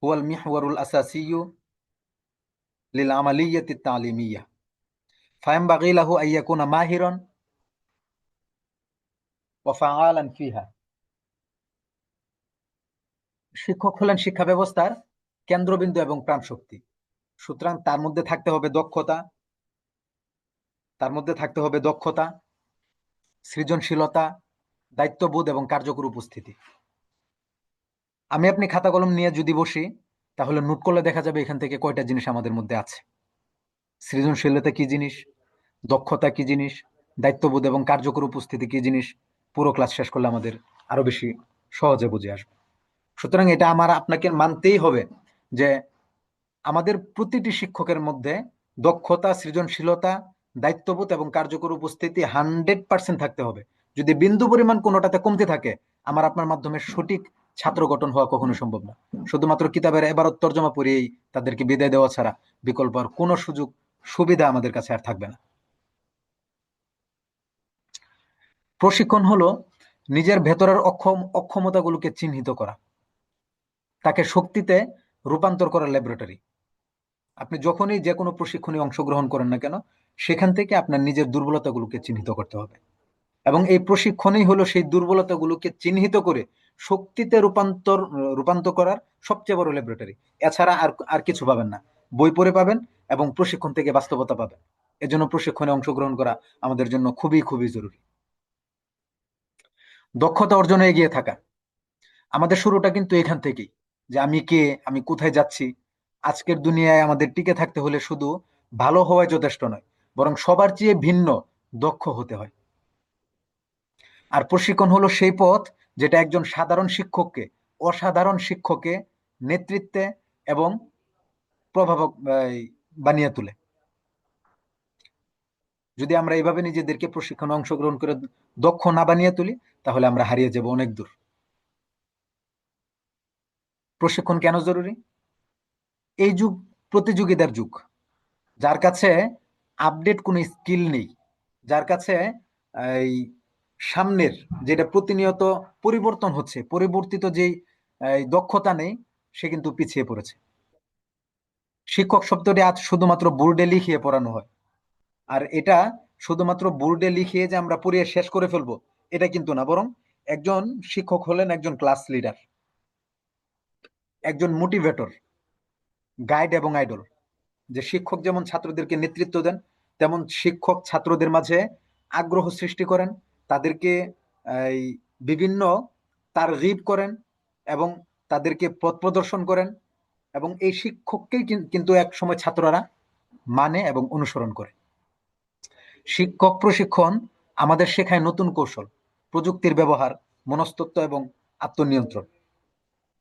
হুয়াল মিহওয়ারুল আসাসিয়্যু লিল আমালিয়াতি তালিমিয়্যাহ ফায়ানবাগী লাহু আন ইয়াকুনা মাহিরান ওয়া ফাআলান ফিহা। শিক্ষক হলেন শিক্ষা ব্যবস্থার কেন্দ্রবিন্দু এবং প্রাণ শক্তি। সুতরাং তার মধ্যে থাকতে হবে দক্ষতা, সৃজনশীলতা, দায়িত্ববোধ এবং কার্যকর উপস্থিতি। আমি আপনি খাতা কলম নিয়ে যদি বসি তাহলে নোট করলে দেখা যাবে এখান থেকে কয়টা জিনিস আমাদের মধ্যে আছে। সৃজনশীলতা কি জিনিস, দক্ষতা কি জিনিস, দায়িত্ববোধ এবং কার্যকর উপস্থিতি কি জিনিস, পুরো ক্লাস শেষ করলে আমাদের আরো বেশি সহজে বুঝে আসবে। সুতরাং এটা আমার আপনাকে মানতেই হবে যে আমাদের প্রতিটি শিক্ষকের মধ্যে দক্ষতা, সৃজনশীলতা, দায়িত্ববোধ এবং কার্যকর উপস্থিতি 100% থাকতে হবে। যদি বিন্দু পরিমাণ কোনোটাতে কমতে থাকে, আমার আপনার মাধ্যমে সঠিক ছাত্র গঠন হওয়া কখনো সম্ভব না। শুধুমাত্র কিতাবের এবারত তর্জমা পড়েই তাদেরকে বিদায় দেওয়া ছাড়া বিকল্প আর কোনো সুযোগ সুবিধা আমাদের কাছে আর থাকবে না। প্রশিক্ষণ হলো নিজের ভেতরের অক্ষমতাগুলোকে চিহ্নিত করা, তাকে শক্তিতে রূপান্তর করার ল্যাবরেটরি। আপনি যখনই যে কোনো প্রশিক্ষণে অংশগ্রহণ করেন না কেন, সেখান থেকে আপনার নিজের দুর্বলতাগুলোকে চিহ্নিত করতে হবে, এবং এই প্রশিক্ষণই হলো সেই দুর্বলতাগুলোকে চিহ্নিত করে শক্তিতে রূপান্তর করার সবচেয়ে বড় ল্যাবরেটরি। এছাড়া আর আর কিছু পাবেন না। বই পড়ে পাবেন এবং প্রশিক্ষণ থেকে বাস্তবতা পাবেন। এজন্য প্রশিক্ষণে অংশগ্রহণ করা আমাদের জন্য খুবই খুবই জরুরি। দক্ষতা অর্জনে এগিয়ে থাকা, আমাদের শুরুটা কিন্তু এখান থেকেই, যে আমি কে, আমি কোথায় যাচ্ছি। আজকের দুনিয়ায় আমাদের টিকে থাকতে হলে শুধু ভালো হওয়াই যথেষ্ট নয়, বরং সবার চেয়ে ভিন্ন, দক্ষ হতে হয়। আর প্রশিক্ষণ হলো সেই পথ যেটা একজন সাধারণ শিক্ষককে অসাধারণ শিক্ষকে নেতৃত্বে এবং প্রভাবক বানিয়ে তোলে। যদি আমরা এইভাবে নিজেদেরকে প্রশিক্ষণে অংশগ্রহণ করে দক্ষ না বানিয়ে তুলি, তাহলে আমরা হারিয়ে যাব অনেক দূর। প্রশিক্ষণ কেন জরুরি? এই যুগ প্রতিযোগিতার যুগ। যার কাছে আপডেট কোনো স্কিল নেই, যার কাছে এই সামনের যেটা প্রতিনিয়ত পরিবর্তন হচ্ছে, পরিবর্তিত যেই দক্ষতা নেই, সে কিন্তু পিছিয়ে পড়েছে। শিক্ষক শব্দটি আজ শুধুমাত্র বোর্ডে লিখিয়ে পড়ানো হয়। আর এটা শুধুমাত্র বোর্ডে লিখিয়ে যে আমরা পড়িয়ে শেষ করে ফেলবো, এটা কিন্তু না। বরং একজন শিক্ষক হলেন একজন ক্লাস লিডার, একজন মোটিভেটর, গাইড এবং আইডল। যে শিক্ষক যেমন ছাত্রদেরকে নেতৃত্ব দেন, তেমন শিক্ষক ছাত্রদের মাঝে আগ্রহ সৃষ্টি করেন, তাদেরকে এই বিভিন্ন তারগিব করেন এবং তাদেরকে পথ প্রদর্শন করেন, এবং এই শিক্ষককেই কিন্তু এক সময় ছাত্ররা মানে এবং অনুসরণ করে। শিক্ষক প্রশিক্ষণ আমাদের শেখায় নতুন কৌশল, প্রযুক্তির ব্যবহার, মনস্তত্ত্ব এবং আত্মনিয়ন্ত্রণ।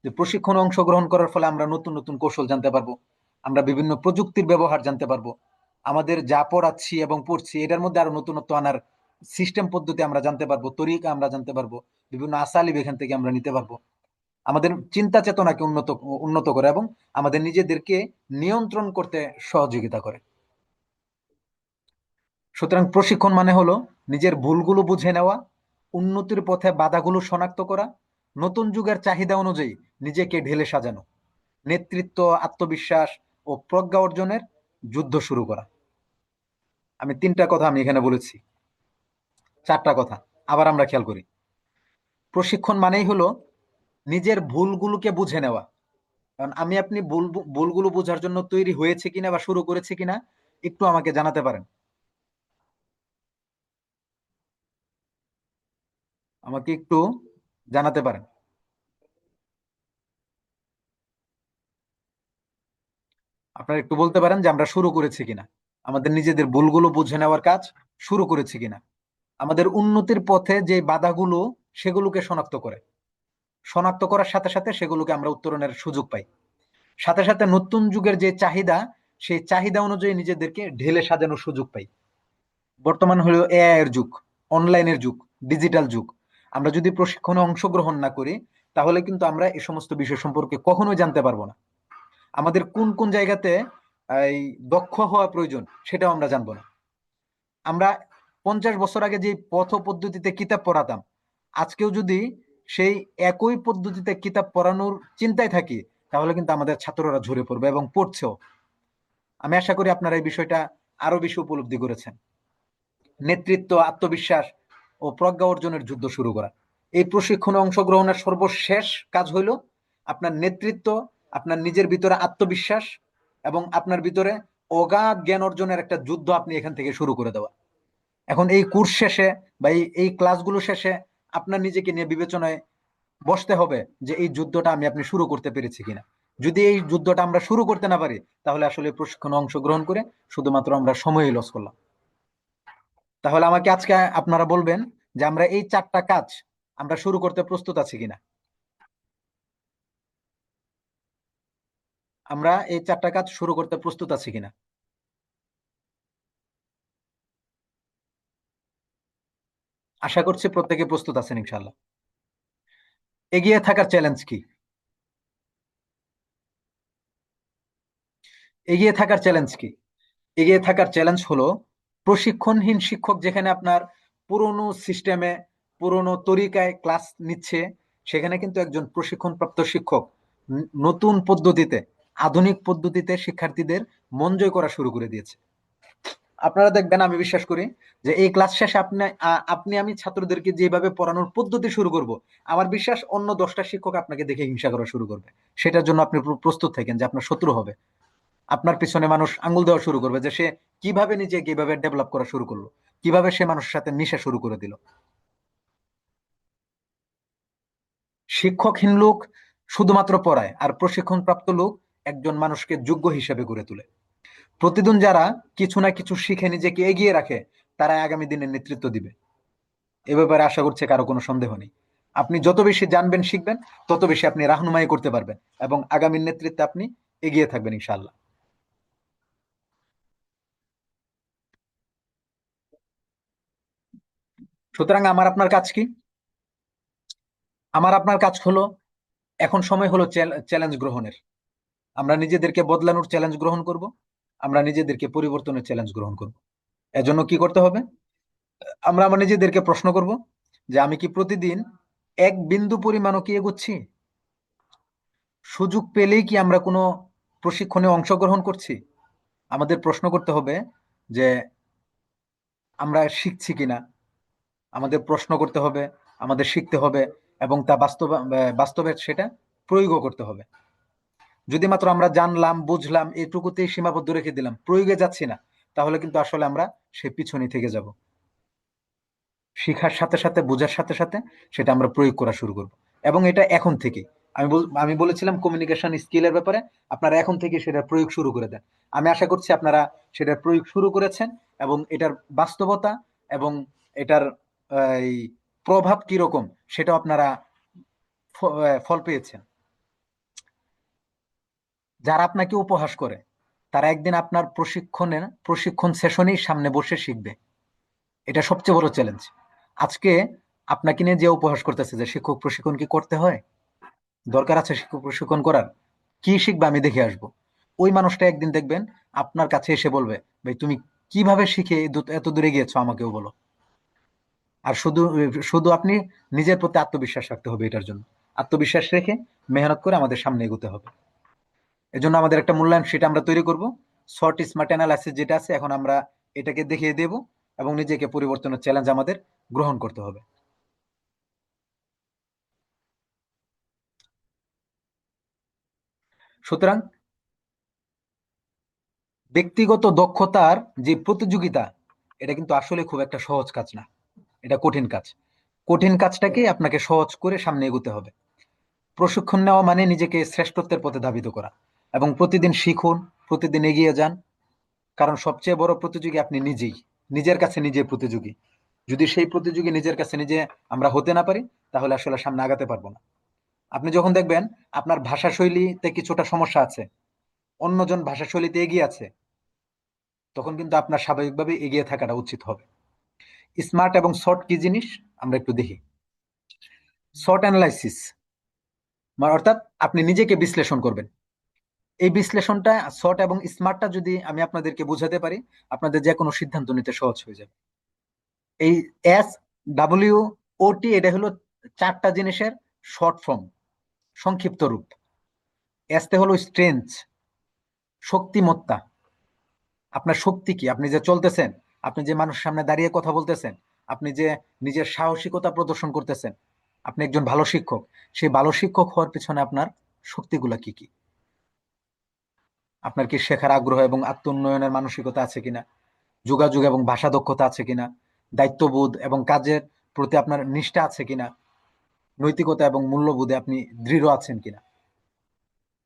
যে প্রশিক্ষণে অংশগ্রহণ করার ফলে আমরা নতুন নতুন কৌশল জানতে পারবো, আমরা বিভিন্ন প্রযুক্তির ব্যবহার জানতে পারবো, আমাদের যা পড়াচ্ছি এবং পড়ছি এটার মধ্যে আরো নতুনত্ব আনার সিস্টেম পদ্ধতি আমরা জানতে পারবো, তরিকা আমরা জানতে পারবো, বিভিন্ন আসালিব এখান থেকে আমরা নিতে পারবো। আমাদের চিন্তা চেতনাকে উন্নত উন্নত করে এবং আমাদের নিজেদেরকে নিয়ন্ত্রণ করতে সহযোগিতা করে। সুতরাং প্রশিক্ষণ মানে হলো নিজের ভুলগুলো বুঝে নেওয়া, উন্নতির পথে বাধাগুলো শনাক্ত করা, নতুন যুগের চাহিদা অনুযায়ী নিজেকে ঢেলে সাজানো, নেতৃত্ব, আত্মবিশ্বাস ও প্রজ্ঞা অর্জনের যুদ্ধ শুরু করা। আমি তিনটা কথা আমি এখানে বলেছি, চারটা কথা আবার আমরা খেয়াল করি। প্রশিক্ষণ মানেই হলো নিজের ভুলগুলোকে বুঝে নেওয়া। কারণ আমি আপনি ভুলগুলো বোঝার জন্য তৈরি হয়েছে কিনা বা শুরু করেছে কিনা একটু আমাকে জানাতে পারেন। আমাকে একটু জানাতে পারেন। আপনারা একটু বলতে পারেন যে আমরা শুরু করেছি কিনা, আমাদের নিজেদের ভুলগুলো বুঝে নেওয়ার কাজ শুরু করেছি কিনা, আমাদের উন্নতির পথে যে বাধাগুলো সেগুলোকে শনাক্ত করার সাথে সাথে সেগুলোকে আমরা উত্তরণের সুযোগ পাই। সাথে সাথে নতুন যুগের যে চাহিদা, সেই চাহিদা অনুযায়ী নিজেদেরকে ঢেলে সাজানোর সুযোগ পাই। বর্তমান হলো এআই এর যুগ, অনলাইনের যুগ, ডিজিটাল যুগ। আমরা যদি প্রশিক্ষণে অংশগ্রহণ না করি, তাহলে কিন্তু আমরা এই সমস্ত বিষয় সম্পর্কে কখনোই জানতে পারবো না। আমাদের কোন কোন জায়গাতে এই দক্ষ হওয়া প্রয়োজন সেটাও আমরা জানবো না। আমরা 50 বছর আগে যে পথ পদ্ধতিতে কিতাব পড়াতাম, আজকেও যদি সেই একই পদ্ধতিতে কিতাব পড়ানোর চিন্তায় থাকি, তাহলে কিন্তু আমাদের ছাত্ররা ঝরে পড়বে এবং পড়ছেও। আমি আশা করি আপনারা এই বিষয়টা আরো বেশি উপলব্ধি করেছেন। নেতৃত্ব, আত্মবিশ্বাস ও প্রজ্ঞা অর্জনের যুদ্ধ শুরু করা, এই প্রশিক্ষণে অংশগ্রহণের সর্বশেষ কাজ হইল আপনার নেতৃত্ব, আপনার নিজের ভিতরে আত্মবিশ্বাস এবং আপনার ভিতরে অগাধ জ্ঞান অর্জনের একটা যুদ্ধ আপনি এখান থেকে শুরু করে দেওয়া। এখন এই কোর্স শেষে বা এই ক্লাসগুলো শেষে আপনার নিজেকে নিয়ে বিবেচনায় বসতে হবে যে এই যুদ্ধটা আপনি শুরু করতে পেরেছি কিনা। যদি এই যুদ্ধটা আমরা শুরু করতে না পারি, তাহলে আসলে প্রশিক্ষণে অংশগ্রহণ করে শুধুমাত্র আমরা সময়ই লস করলাম। তাহলে আমাকে আজকে আপনারা বলবেন যে আমরা এই 4টা কাজ আমরা শুরু করতে প্রস্তুত আছি কিনা। আমরা এই 4টা কাজ শুরু করতে প্রস্তুত আছি কিনা। আশা করছি প্রত্যেকে প্রস্তুত আছেন ইনশাল্লাহ। এগিয়ে থাকার চ্যালেঞ্জ কি? এগিয়ে থাকার চ্যালেঞ্জ কি? এগিয়ে থাকার চ্যালেঞ্জ হলো প্রশিক্ষণহীন শিক্ষক যেখানে আপনার পুরনো সিস্টেমে, পুরনো তরিকায় ক্লাস নিচ্ছে, সেখানে কিন্তু একজন প্রশিক্ষণপ্রাপ্ত শিক্ষক নতুন পদ্ধতিতে, আধুনিক পদ্ধতিতে শিক্ষার্থীদের মন জয় করা শুরু করে দিয়েছে। আপনারা দেখবেন, আমি বিশ্বাস করি যে এই ক্লাস শেষে আপনি আমি ছাত্রদেরকে যেভাবে পড়ানোর পদ্ধতি শুরু করব, আমার বিশ্বাস অন্য 10টা শিক্ষক আপনাকে দেখে হিংসা করা শুরু করবে। সেটার জন্য আপনি প্রস্তুত থাকেন যে আপনার শত্রু হবে। আপনার পিছনে মানুষ আঙ্গুল দেওয়া শুরু করবে যে সে কিভাবে নিজে কিভাবে ডেভেলপ করা শুরু করলো, কিভাবে সে মানুষের সাথে মিশা শুরু করে দিল। শিক্ষকহীন লোক শুধুমাত্র পড়ায়, আর প্রশিক্ষণ প্রাপ্ত লোক একজন মানুষকে যোগ্য হিসেবে গড়ে তোলে। প্রতিদিন যারা কিছু না কিছু শিখে নিজেকে এগিয়ে রাখে, তারা আগামী দিনের নেতৃত্ব দিবে। এ ব্যাপারে আশা করছে কারো কোনো সন্দেহ নেই। আপনি যত বেশি জানবেন, শিখবেন, তত বেশি আপনি রাহনুমাই করতে পারবেন এবং আগামীর নেতৃত্বে আপনি এগিয়ে থাকবেন ইনশাআল্লাহ। সুতরাং আমার আপনার কাজ কি? আমার আপনার কাজ হলো, এখন সময় হলো চ্যালেঞ্জ গ্রহণের। আমরা নিজেদেরকে বদলানোর চ্যালেঞ্জ গ্রহণ করব, আমরা নিজেদেরকে পরিবর্তনের চ্যালেঞ্জ গ্রহণ করব। এজন্য কি করতে হবে? আমরা আমার নিজেদেরকে প্রশ্ন করব যে আমি কি প্রতিদিন এক বিন্দু পরিমাণও কি এগোচ্ছি? সুযোগ পেলেই কি আমরা কোনো প্রশিক্ষণে অংশগ্রহণ করছি? আমাদের প্রশ্ন করতে হবে যে আমরা শিখছি কিনা। আমাদের প্রশ্ন করতে হবে, আমাদের শিখতে হবে এবং তা বাস্তবে সেটা প্রয়োগও করতে হবে। যদি মাত্র আমরা জানলাম, বুঝলাম, এটুকুতেই সীমাবদ্ধ রেখে দিলাম, প্রয়োগে যাচ্ছি না, তাহলে কিন্তু আসলে আমরা সে পিছনে থেকে যাব। শিখার সাথে সাথে, বোঝার সাথে সাথে সেটা আমরা প্রয়োগ করা শুরু করব। এবং এটা এখন থেকে। আমি বলেছিলাম কমিউনিকেশন স্কিলের ব্যাপারে, আপনারা এখন থেকে সেটা প্রয়োগ শুরু করে দেন। আমি আশা করছি আপনারা সেটার প্রয়োগ শুরু করেছেন এবং এটার বাস্তবতা এবং এটার এই প্রভাব কিরকম সেটাও আপনারা ফল পেয়েছেন। যারা আপনাকে উপহাস করে, তারা একদিন আপনার প্রশিক্ষণ সেশনেই সামনে বসে শিখবে। এটা সবচেয়ে বড় চ্যালেঞ্জ। আজকে আপনাকে নিয়ে যে উপহাস করতেছে যে শিক্ষক প্রশিক্ষণ কি করতে হয়, দরকার আছে শিক্ষক প্রশিক্ষণ করার, কি শিখবে আমি দেখে আসবো, ওই মানুষটা একদিন দেখবেন আপনার কাছে এসে বলবে, ভাই তুমি কিভাবে শিখে এত দূরে গিয়েছো আমাকেও বলো। আর শুধু শুধু আপনি নিজের প্রতি আত্মবিশ্বাস রাখতে হবে। এটার জন্য আত্মবিশ্বাস রেখে মেহনত করে আমাদের সামনে এগোতে হবে। এজন্য আমাদের একটা মূল্যায়ন শীট আমরা তৈরি করব। শর্ট স্মার্ট অ্যানালাইসিস যেটা আছে, এখন আমরা এটাকে দেখিয়ে দেব এবং নিজেকে পরিবর্তনের চ্যালেঞ্জ আমাদের গ্রহণ করতে হবে। সুতরাং ব্যক্তিগত দক্ষতার যে প্রতিযোগিতা, এটা কিন্তু আসলে খুব একটা সহজ কাজ না, এটা কঠিন কাজ। কঠিন কাজটাকে আপনাকে সহজ করে সামনে এগোতে হবে। প্রশিক্ষণ নেওয়া মানে নিজেকে শ্রেষ্ঠত্বের পথে ধাবিত করা, এবং প্রতিদিন শিখুন, প্রতিদিন এগিয়ে যান। কারণ সবচেয়ে বড় প্রতিযোগী আপনি নিজেই, নিজের কাছে নিজে প্রতিযোগী। যদি সেই প্রতিযোগী নিজের কাছে নিজে আমরা হতে না পারি, তাহলে আসলে সামনে আগাতে পারবো না। আপনি যখন দেখবেন আপনার ভাষা শৈলীতে কিছুটা সমস্যা আছে, অন্যজন ভাষা শৈলীতে এগিয়ে আছে, তখন কিন্তু আপনার স্বাভাবিকভাবে এগিয়ে থাকাটা উচিত হবে। স্মার্ট এবং শর্ট কি জিনিস আমরা একটু দেখি। শর্ট অ্যানালাইসিস অর্থাৎ আপনি নিজেকে বিশ্লেষণ করবেন। এই বিশ্লেষণটা শর্ট এবং স্মার্টটা যদি আমি আপনাদেরকে বোঝাতে পারি, আপনাদের যে কোনো সিদ্ধান্ত নিতে সহজ হয়ে যাবে। এই SWOT এটা হলো 4টা জিনিসের শর্ট ফর্ম, সংক্ষিপ্ত রূপ। এসতে হলো স্ট্রেংথ, শক্তিমত্তা। আপনার শক্তি কি? আপনি যে চলতেছেন, আপনি যে মানুষের সামনে দাঁড়িয়ে কথা বলতেছেন, আপনি যে নিজের সাহসিকতা প্রদর্শন করতেছেন, আপনি একজন ভালো শিক্ষক। সেই ভালো শিক্ষক হওয়ার পিছনে আপনার শক্তিগুলা কি কি? আপনার কি শেখার আগ্রহ এবং আত্ম উন্নয়নের মানসিকতা আছে কিনা? যোগাযোগ এবং ভাষা দক্ষতা আছে কিনা? দায়িত্ববোধ এবং কাজের প্রতি আপনার নিষ্ঠা আছে কিনা? নৈতিকতা এবং মূল্যবোধে আপনি দৃঢ় আছেন কিনা?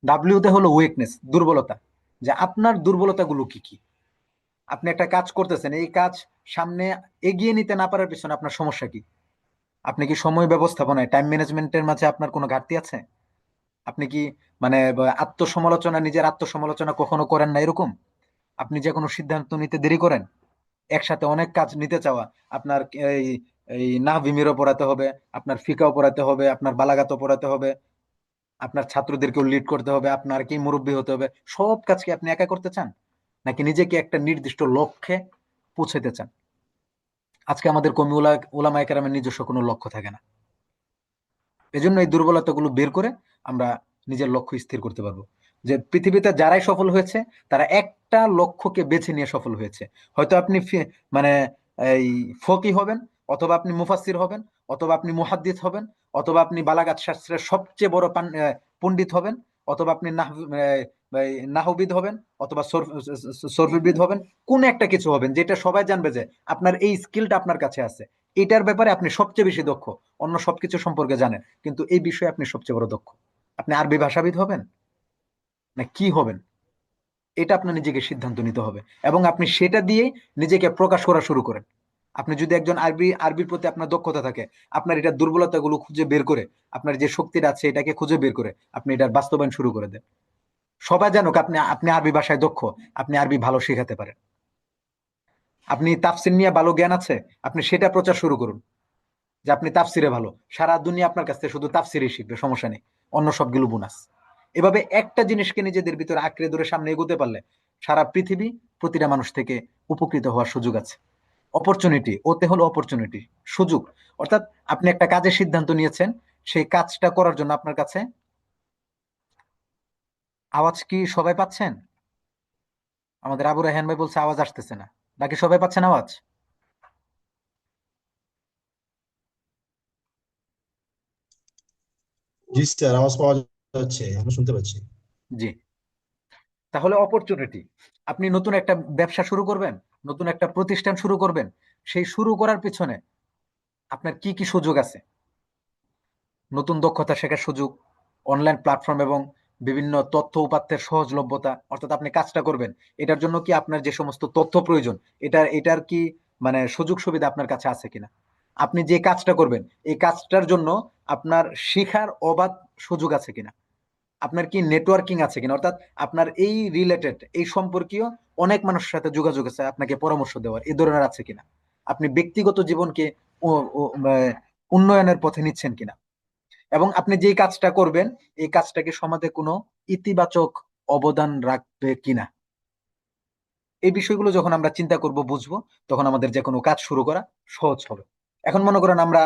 ডাব্লিউতে হলো উইকনেস, দুর্বলতা, যে আপনার দুর্বলতাগুলো কি কি। আপনি একটা কাজ করতেছেন, এই কাজ সামনে এগিয়ে নিতে না পারার পিছনে আপনার সমস্যা কি? আপনি কি সময় ব্যবস্থাপনায়, টাইম ম্যানেজমেন্টের মাঝে আপনার কোনো ঘাটতি আছে? আপনি কি মানে আত্মসমালোচনা, নিজের আত্মসমালোচনা কখনো করেন না এরকম? আপনি যে কোনো সিদ্ধান্ত নিতে দেরি করেন? একসাথে অনেক কাজ নিতে চাওয়া, আপনার এই এই নাহভিমিরও পড়াতে হবে, আপনার ফিকাও পড়াতে হবে, আপনার বালাগাতও পড়াতে হবে, আপনার ছাত্রদেরকেও লিড করতে হবে, আপনার কি মুরব্বী হতে হবে, সব কাজ কি আপনি একা করতে চান, নাকি নিজেকে একটা নির্দিষ্ট লক্ষ্যে পৌঁছাতে চান? আজকে আমাদের কমি ওলামায়ে কেরামের নিজস্ব কোনো লক্ষ্য থাকে না। এজন্য এই দুর্বলতাগুলো বের করে আমরা নিজের লক্ষ্য স্থির করতে পারবো। যে পৃথিবীতে যারাই সফল হয়েছে, তারা একটা লক্ষ্যকে বেছে নিয়ে সফল হয়েছে। হয়তো আপনি মানে এই ফকি হবেন, অথবা আপনি মুফাসসির হবেন, অথবা আপনি মুহাদ্দিস হবেন, অথবা আপনি বালাগাত শাস্ত্রের সবচেয়ে বড় পণ্ডিত হবেন, অথবা আপনি নাহবিদ হবেন, অথবা সরফিবিদ হবেন। কোন একটা কিছু হবেন যেটা সবাই জানবে যে আপনার এই স্কিলটা আপনার কাছে আছে, এটার ব্যাপারে আপনি সবচেয়ে বেশি দক্ষ, অন্য সবকিছু সম্পর্কে জানেন, কিন্তু এই বিষয়ে আপনি সবচেয়ে বড় দক্ষ। আপনি আরবি ভাষাবিদ হবেন না কি হবেন, এটা আপনার নিজেকে সিদ্ধান্ত নিতে হবে, এবং আপনি সেটা দিয়ে নিজেকে প্রকাশ করা শুরু করেন। আপনি যদি একজন আরবির প্রতি আপনার দক্ষতা থাকে, আপনার এটা দুর্বলতাগুলো খুঁজে বের করে, আপনার যে শক্তিটা আছে এটাকে খুঁজে বের করে আপনি এটার বাস্তবায়ন শুরু করে দেন। সবাই জানুক আপনি আপনি আরবি ভাষায় দক্ষ, আপনি আরবি ভালো শেখাতে পারেন। আপনি তাফসির নিয়ে ভালো জ্ঞান আছে, আপনি সেটা প্রচার শুরু করুন যে আপনি তাফসিরে ভালো। সারা দুনিয়া আপনার কাছ থেকে শুধু তাফসিরই শিখবে, সমস্যা নেই, অন্য সবগুলো বোনাস। এভাবে একটা জিনিসকে নিজেদের ভিতরে আঁকড়ে ধরে সামনে এগোতে পারলে সারা পৃথিবী, প্রতিটা মানুষ থেকে উপকৃত হওয়ার সুযোগ আছে। অপরচুনিটি, ওতে হলো অপরচুনিটি, সুযোগ। অর্থাৎ আপনি একটা কাজের সিদ্ধান্ত নিয়েছেন, সেই কাজটা করার জন্য আপনার কাছে আওয়াজ কি সবাই পাচ্ছেন? আমাদের আবু রায়হান ভাই বলছে আওয়াজ আসতেছে না, বাকি সবাই পাচ্ছেন আওয়াজ? জি স্যার, আওয়াজ পাওয়া যাচ্ছে, আমরা শুনতে পাচ্ছি। জি। তাহলে অপরচুনিটি, আপনি নতুন একটা ব্যবসা শুরু করবেন, নতুন একটা প্রতিষ্ঠান শুরু করবেন, সেই শুরু করার পিছনে আপনার কি কি সুযোগ আছে? নতুন দক্ষতা শেখার সুযোগ, অনলাইন প্ল্যাটফর্ম এবং বিভিন্ন তথ্য উপাত্তের সহজলভ্যতা। অর্থাৎ আপনি কাজটা করবেন, এটার জন্য কি আপনার যে সমস্ত তথ্য প্রয়োজন, এটার কি মানে সুযোগ সুবিধা আপনার কাছে আছে কিনা? আপনি যে কাজটা করবেন, এই কাজটার জন্য আপনার শিখার অবাধ সুযোগ আছে কিনা? আপনার কি নেটওয়ার্কিং আছে কিনা? অর্থাৎ আপনার এই রিলেটেড, এই সম্পর্কীয় অনেক মানুষের সাথে যোগাযোগ আছে, আপনাকে পরামর্শ দেওয়ার এই ধরনের আছে কিনা? আপনি ব্যক্তিগত জীবনকে উন্নয়নের পথে নিচ্ছেন কিনা? এবং আপনি যে কাজটা করবেন, এই কাজটাকে সমাজে কোনো ইতিবাচক অবদান রাখবে কিনা? এই বিষয়গুলো যখন আমরা চিন্তা করব, বুঝবো, তখন আমাদের যে কোনো কাজ শুরু করা সহজ হবে। এখন মনে করেন আমরা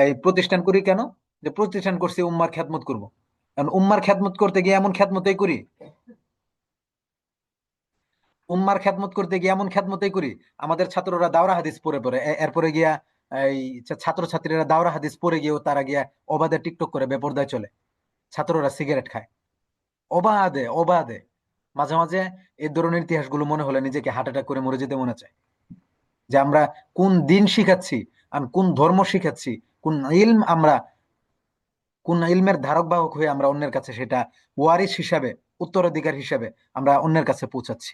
এই প্রতিষ্ঠান করি কেন? যে প্রতিষ্ঠান করছি উম্মার খেদমত করব। কারণ উম্মার খেদমত করতে গিয়ে এমন খেদমতই করি, উম্মার খেদমত করতে গিয়ে এমন খেদমতই করি, আমাদের ছাত্ররা দাওরা হাদিস পড়ে পড়ে এরপরে গিয়া এই ছাত্রছাত্রীরা দাওরা হাদিস পড়ে গিয়েও তারা গিয়া অবাধে টিকটক করে বেপরদায় চলে, ছাত্ররা সিগারেট খায় অবাধে অবাধে। মাঝে মাঝে এই ধরনের ইতিহাসগুলো মনে হলে নিজেকে হার্ট অ্যাটাক করে মরে যেতে মনে চায়, যে আমরা কোন দিন শিখাচ্ছি, আর কোন ধর্ম শিখাচ্ছি, কোন ইলম আমরা, কোন ইলমের ধারক বাহক হয়ে আমরা অন্যের কাছে সেটা ওয়ারিশ হিসাবে, উত্তরাধিকার হিসাবে আমরা অন্যের কাছে পৌঁছাচ্ছি।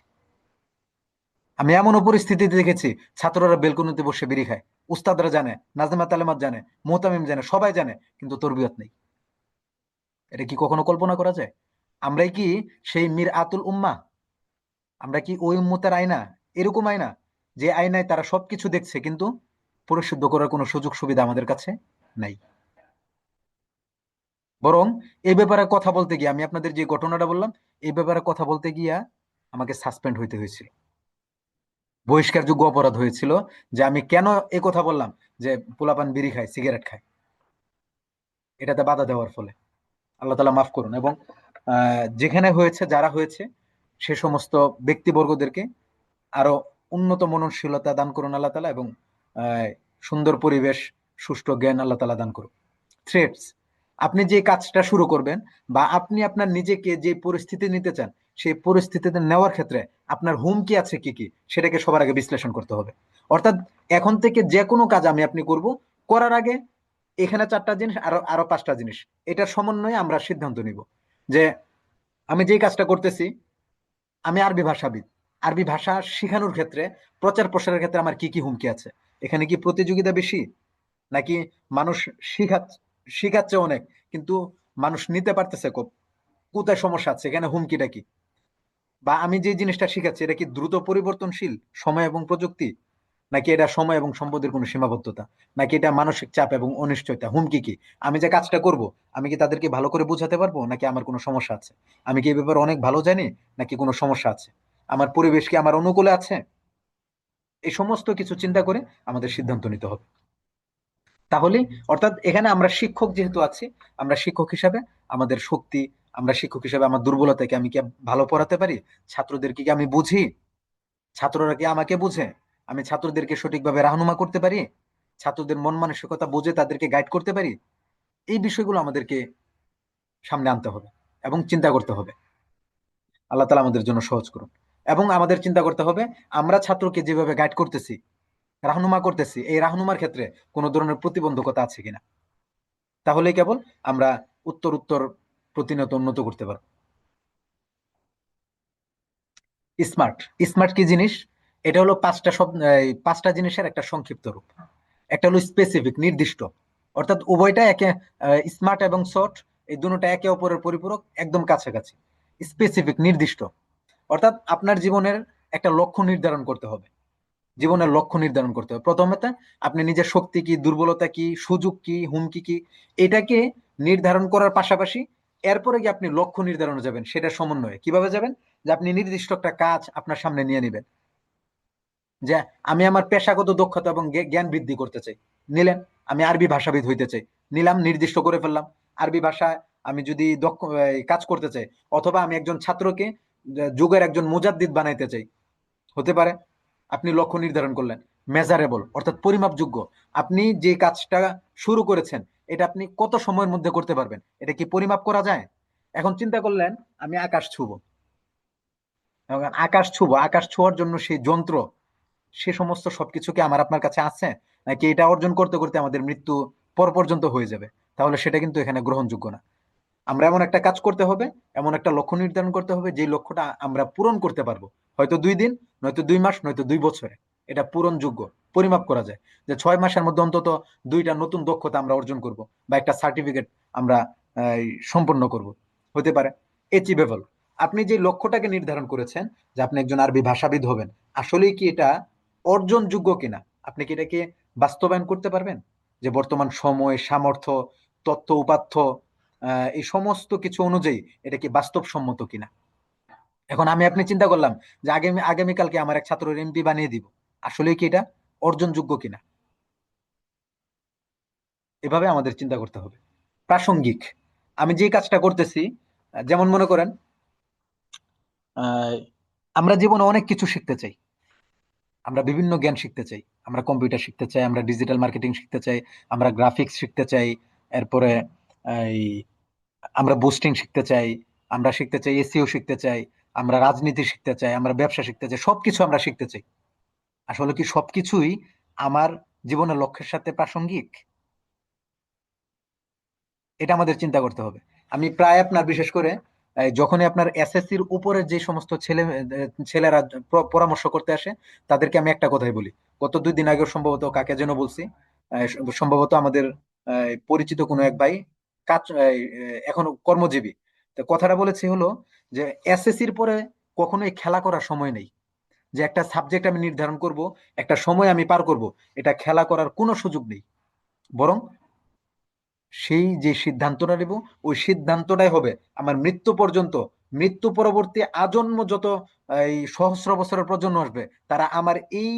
আমি এমনও পরিস্থিতিতে দেখেছি ছাত্ররা বেলকনিতে বসে বিড়ি খায়, উস্তাদরা জানে, নাজমা তালেমাত জানে, মোহতামিম জানে, সবাই জানে, কিন্তু তরবিয়ত নেই। এটা কি কখনো কল্পনা করা যায়? আমরাই কি সেই মীর আতুল উম্মা? আমরা কি ওই উম্মতের আয়না? এরকম আয়না যে আয়নায় তারা সবকিছু দেখছে, কিন্তু পরিশুদ্ধ করার কোনো সুযোগ সুবিধা আমাদের কাছে নাই। বরং এই ব্যাপারে কথা বলতে গিয়ে, আমি আপনাদের যে ঘটনাটা বললাম, এই ব্যাপারে কথা বলতে গিয়া আমাকে সাসপেন্ড হইতে হয়েছিল, বহিষ্কারযোগ্য অপরাধ হয়েছিল। যে আমি কেন এই কথা বললাম যে পোলাপান বিড়ি খায়, সিগারেট খায়, এটাতে বাধা দেওয়ার ফলে। আল্লাহ তাআলা মাফ করুন। এবং যেখানে হয়েছে, যারা হয়েছে, সে সমস্ত ব্যক্তিবর্গদেরকে আরো উন্নত মননশীলতা দান করুন আল্লাহ তাআলা, এবং আহ, সুন্দর পরিবেশ, সুষ্ঠু জ্ঞান আল্লাহ তাআলা দান করুন। থ্রেটস, আপনি যে কাজটা শুরু করবেন, বা আপনি আপনার নিজেকে যে পরিস্থিতি নিতে চান, সেই পরিস্থিতিতে নেওয়ার ক্ষেত্রে আপনার হুমকি আছে কি কি, সেটাকে সবার আগে বিশ্লেষণ করতে হবে। অর্থাৎ এখন থেকে যে কোনো কাজ আমি আপনি করব, করার আগে এখানে চারটা জিনিস, আরো আরো পাঁচটা জিনিস, এটার সমন্বয়ে আমরা সিদ্ধান্ত নিব যে আমি যে কাজটা করতেছি, আমি আরবি ভাষাবিদ, আরবি ভাষা শেখানোর ক্ষেত্রে, প্রচার প্রসারের ক্ষেত্রে আমার কি কি হুমকি আছে। এখানে কি প্রতিযোগিতা বেশি, নাকি মানুষ শিখাচ্ছে, শিখাচ্ছে অনেক, কিন্তু মানুষ নিতে পারতেছে কম, কোথায় সমস্যা আছে, এখানে হুমকিটা কি? বা আমি যে জিনিসটা শিখাচ্ছি এটা কি দ্রুত পরিবর্তনশীল সময় এবং প্রযুক্তি, নাকি এটা সময় এবং সম্পদের কোনো সীমাবদ্ধতা, নাকি এটা মানসিক চাপ এবং অনিশ্চয়তা, হুমকি কি? আমি যে কাজটা করব, আমি কি তাদেরকে ভালো করে বোঝাতে পারবো, নাকি আমার কোনো সমস্যা আছে? আমি কি এই ব্যাপারে অনেক ভালো জানি, নাকি কোনো সমস্যা আছে? আমার পরিবেশ কি আমার অনুকূলে আছে? এই সমস্ত কিছু চিন্তা করে আমাদের সিদ্ধান্ত নিতে হবে। তাহলে, অর্থাৎ এখানে আমরা শিক্ষক যেহেতু আছি, আমরা শিক্ষক হিসাবে আমাদের শক্তি, আমরা শিক্ষক হিসাবে আমার দুর্বলতাকে আমি কি ভালো পড়াতে পারি, ছাত্রদেরকে কি আমি বুঝি, ছাত্ররা কি আমাকে বুঝে, আমি ছাত্রদেরকে সঠিকভাবে রাহনুমা করতে পারি, ছাত্রদের মন মানসিকতা বুঝে তাদেরকে গাইড করতে পারি, এই বিষয়গুলো আমাদেরকে সামনে আনতে হবে এবং চিন্তা করতে হবে। আল্লাহ তাআলা আমাদের জন্য সহজ করুন। এবং আমাদের চিন্তা করতে হবে, আমরা ছাত্রকে যেভাবে গাইড করতেছি, রাহনুমা করতেছি, এই রাহনুমার ক্ষেত্রে কোনো ধরনের প্রতিবন্ধকতা আছে কিনা। তাহলে কেবল আমরা উত্তর উত্তর প্রতিনিয়ত উন্নত করতে পারবো। স্মার্ট, স্মার্ট কি জিনিস? এটা হলো পাঁচটা শব্দ, এই পাঁচটা জিনিসের একটা সংক্ষিপ্ত রূপ। একটা হলো স্পেসিফিক, নির্দিষ্ট, অর্থাৎ উভয়টা একে, স্মার্ট এবং শর্ট, এই দুটোটা একে অপরের পরিপূরক, একদম কাছাকাছি। স্পেসিফিক, নির্দিষ্ট, অর্থাৎ আপনার জীবনের একটা লক্ষ্য নির্ধারণ করতে হবে। জীবনের লক্ষ্য নির্ধারণ করতে হবে প্রথমত। আপনি নিজের শক্তি কি, দুর্বলতা কি, সুযোগ কি, হুমকি কি, এটাকে নির্ধারণ করার পাশাপাশি এরপরে কি আপনি লক্ষ্য নির্ধারণে যাবেন, সেটা সমন্বয়ে কিভাবে যাবেন? যে আপনি নির্দিষ্ট একটা কাজ আপনার সামনে নিয়ে নেবেন, যে আমি আমার পেশাগত দক্ষতা এবং জ্ঞান বৃদ্ধি করতে চাই, নিলেন। আমি আরবি ভাষাবিদ হইতে চাই, নিলাম, নির্দিষ্ট করে ফেললাম। আরবি ভাষা আমি যদি দক্ষ কাজ করতে চাই, অথবা আমি একজন ছাত্রকে যুগের একজন মুজাদ্দিদ বানাইতে চাই, হতে পারে। আপনি লক্ষ্য নির্ধারণ করলেন, মেজারেবল অর্থাৎ পরিমাপযোগ্য। আপনি যে কাজটা শুরু করেছেন, এটা আপনি কত সময়ের মধ্যে করতে পারবেন, এটা কি পরিমাপ করা যায়? এখন চিন্তা করলেন আমি আকাশ ছুবো, এবং আকাশ ছুবো, আকাশ ছোঁয়ার জন্য সেই যন্ত্র, সে সমস্ত সবকিছু কি আমার আপনার কাছে আছে, নাকি এটা অর্জন করতে করতে আমাদের মৃত্যু পর পর্যন্ত হয়ে যাবে? তাহলে সেটা কিন্তু এখানে গ্রহণযোগ্য না। আমরা এমন একটা কাজ করতে হবে, এমন একটা লক্ষ্য নির্ধারণ করতে হবে, যে লক্ষ্যটা আমরা পূরণ করতে পারবো, হয়তো 2 দিন, নয়তো 2 মাস, নয়তো 2 বছরে। এটা পূরণযোগ্য, পরিমাপ করা যায়। যে 6 মাসের মধ্যে অন্তত 2টা নতুন দক্ষতা আমরা অর্জন করব, বা একটা সার্টিফিকেট আমরা সম্পন্ন করব, হতে পারে। অ্যাচিভেবল, আপনি যে লক্ষ্যটাকে নির্ধারণ করেছেন, যে আপনি একজন আরবি ভাষাবিদ হবেন, আসলেই কি এটা অর্জনযোগ্য কিনা? আপনি কি এটাকে বাস্তবায়ন করতে পারবেন? যে বর্তমান সময়, সামর্থ্য, তথ্য উপাত্ত, এই সমস্ত কিছু অনুযায়ী এটা কি বাস্তবসম্মত কিনা? এখন আমি আপনি চিন্তা করলাম যে আগামীকালকে আমার এক ছাত্রের এমপি বানিয়ে দিব, আসলে কি এটা অর্জনযোগ্য কিনা? এভাবে আমাদের চিন্তা করতে হবে। প্রাসঙ্গিক, আমি যে কাজটা করতেছি, যেমন মনে করেন, আহ, আমরা জীবনে অনেক কিছু শিখতে চাই, আমরা বিভিন্ন জ্ঞান শিখতে চাই, আমরা কম্পিউটার শিখতে চাই, আমরা ডিজিটাল মার্কেটিং শিখতে চাই, আমরা গ্রাফিক্স শিখতে চাই, এরপরে এই আমরা বুস্টিং শিখতে চাই, আমরা শিখতে চাই এসইও শিখতে চাই, আমরা রাজনীতি শিখতে চাই, আমরা ব্যবসা শিখতে চাই, সবকিছু আমরা শিখতে চাই। আসলে কি সবকিছুই আমার জীবনের লক্ষ্যের সাথে প্রাসঙ্গিক? এটা আমাদের চিন্তা করতে হবে। আমি প্রায় আপনার বিশেষ করে যখনই আপনার এসএসসির উপরের যে সমস্ত ছেলেরা পরামর্শ করতে আসে, তাদেরকে আমি একটা কথাই বলি। গত 2 দিন আগে সম্ভবত কাকে যেন বলছি, সম্ভবত আমাদের পরিচিত কোনো এক ভাই, কাজ এখনো কর্মজীবী। তো কথাটা বলেছি হলো যে এসএসসির পরে কখনোই খেলা করার সময় নেই। যে একটা সাবজেক্ট আমি নির্ধারণ করব, একটা সময় আমি পার করব, এটা খেলা করার কোনো সুযোগ নেই। বরং সেই যে সিদ্ধান্তটা নেব, ওই সিদ্ধান্তটাই হবে আমার মৃত্যু পর্যন্ত। মৃত্যু পরবর্তী আজন্ম যত এই সহস্র বছরের প্রজন্ম আসবে, তারা আমার এই